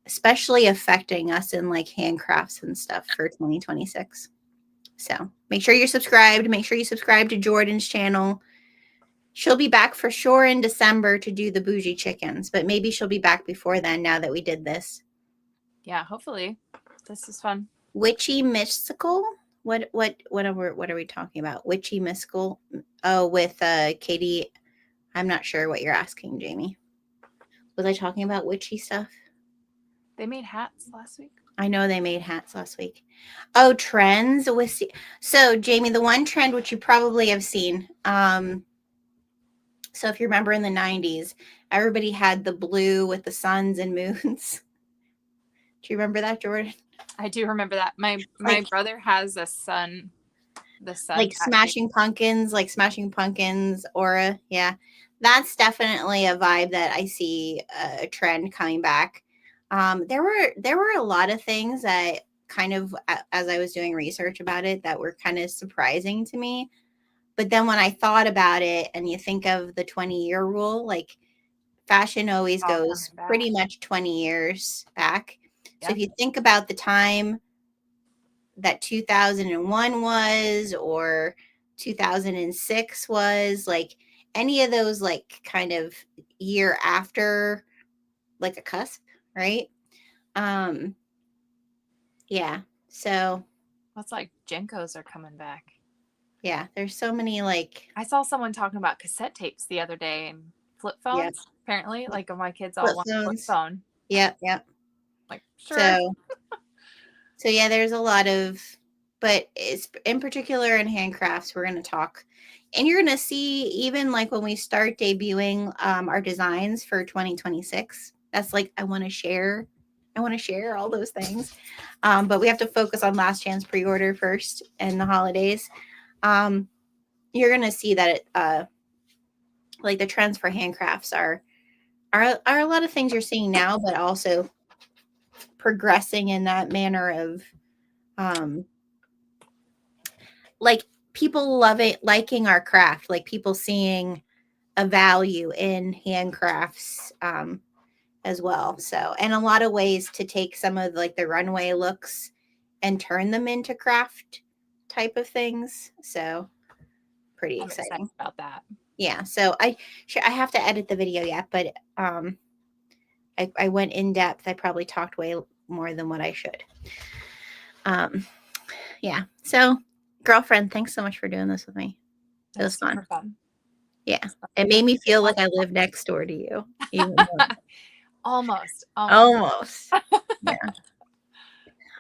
especially affecting us in like handcrafts and stuff for 2026. So make sure you're subscribed. Make sure you subscribe to Jordan's channel. She'll be back for sure in December to do the bougie chickens, but maybe she'll be back before then now that we did this. Yeah, hopefully. This is fun. Witchy Mystical? What are we talking about? Witchy Mystical? Oh, with Katie. I'm not sure what you're asking, Jamie. Was I talking about witchy stuff? They made hats last week. I know they made hats last week. Oh, trends with so Jamie, the one trend which you probably have seen. So if you remember in the 90s, everybody had the blue with the suns and moons. Do you remember that, Jordan? I do remember that. My brother has a sun. The sun. Like Smashing Pumpkins aura. Yeah. That's definitely a vibe that I see a trend coming back. There were a lot of things that kind of, as I was doing research about it, that were kind of surprising to me. But then when I thought about it, and you think of the 20-year rule, like fashion always goes pretty much 20 years back. So if you think about the time that 2001 was, or 2006 was, like any of those, like kind of year after, like a cusp, right? Yeah. So that's like Jenkos are coming back. Yeah, there's so many, like, I saw someone talking about cassette tapes the other day and flip phones. Apparently, like my kids all want a flip phone. Yep. Like, sure. So yeah, there's a lot of, but it's in particular in handcrafts, we're going to talk, and you're going to see even like when we start debuting our designs for 2026. That's like, I want to share all those things, but we have to focus on last chance pre-order first and the holidays. You're going to see that like the trends for handcrafts are a lot of things you're seeing now, but also progressing in that manner of like people love it, liking our craft, like people seeing a value in handcrafts as well. So, and a lot of ways to take some of like the runway looks and turn them into craft type of things. So pretty I'm excited exciting about that. Yeah, so I have to edit the video yet, but I went in depth. I probably talked way more than what I should. Yeah, so girlfriend, thanks so much for doing this with me. It was fun. Super fun. Yeah, it made me feel like I live next door to you. Even though- Almost. Almost. Yeah.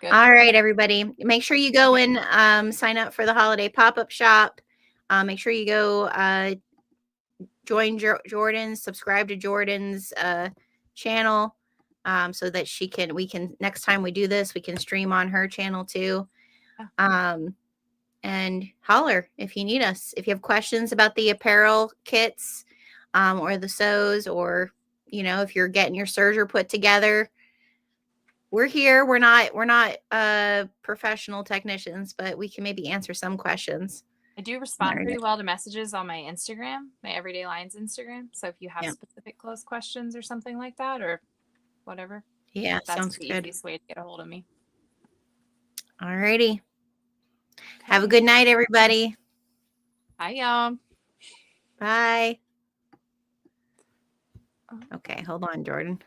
Good. All right, everybody. Make sure you go and sign up for the holiday pop-up shop. Make sure you go join Jordan, subscribe to Jordan's channel so that we can next time we do this, we can stream on her channel too. And holler if you need us. If you have questions about the apparel kits or the sews, or if you're getting your serger put together, we're here. We're not professional technicians, but we can maybe answer some questions. I do respond pretty well to messages on my Instagram, my Everyday Lyons Instagram. So if you have specific close questions or something like that, or whatever, that's sounds the good. Easiest way to get a hold of me. All righty. Have a good night, everybody. Bye, y'all. Bye. Okay, hold on, Jordan.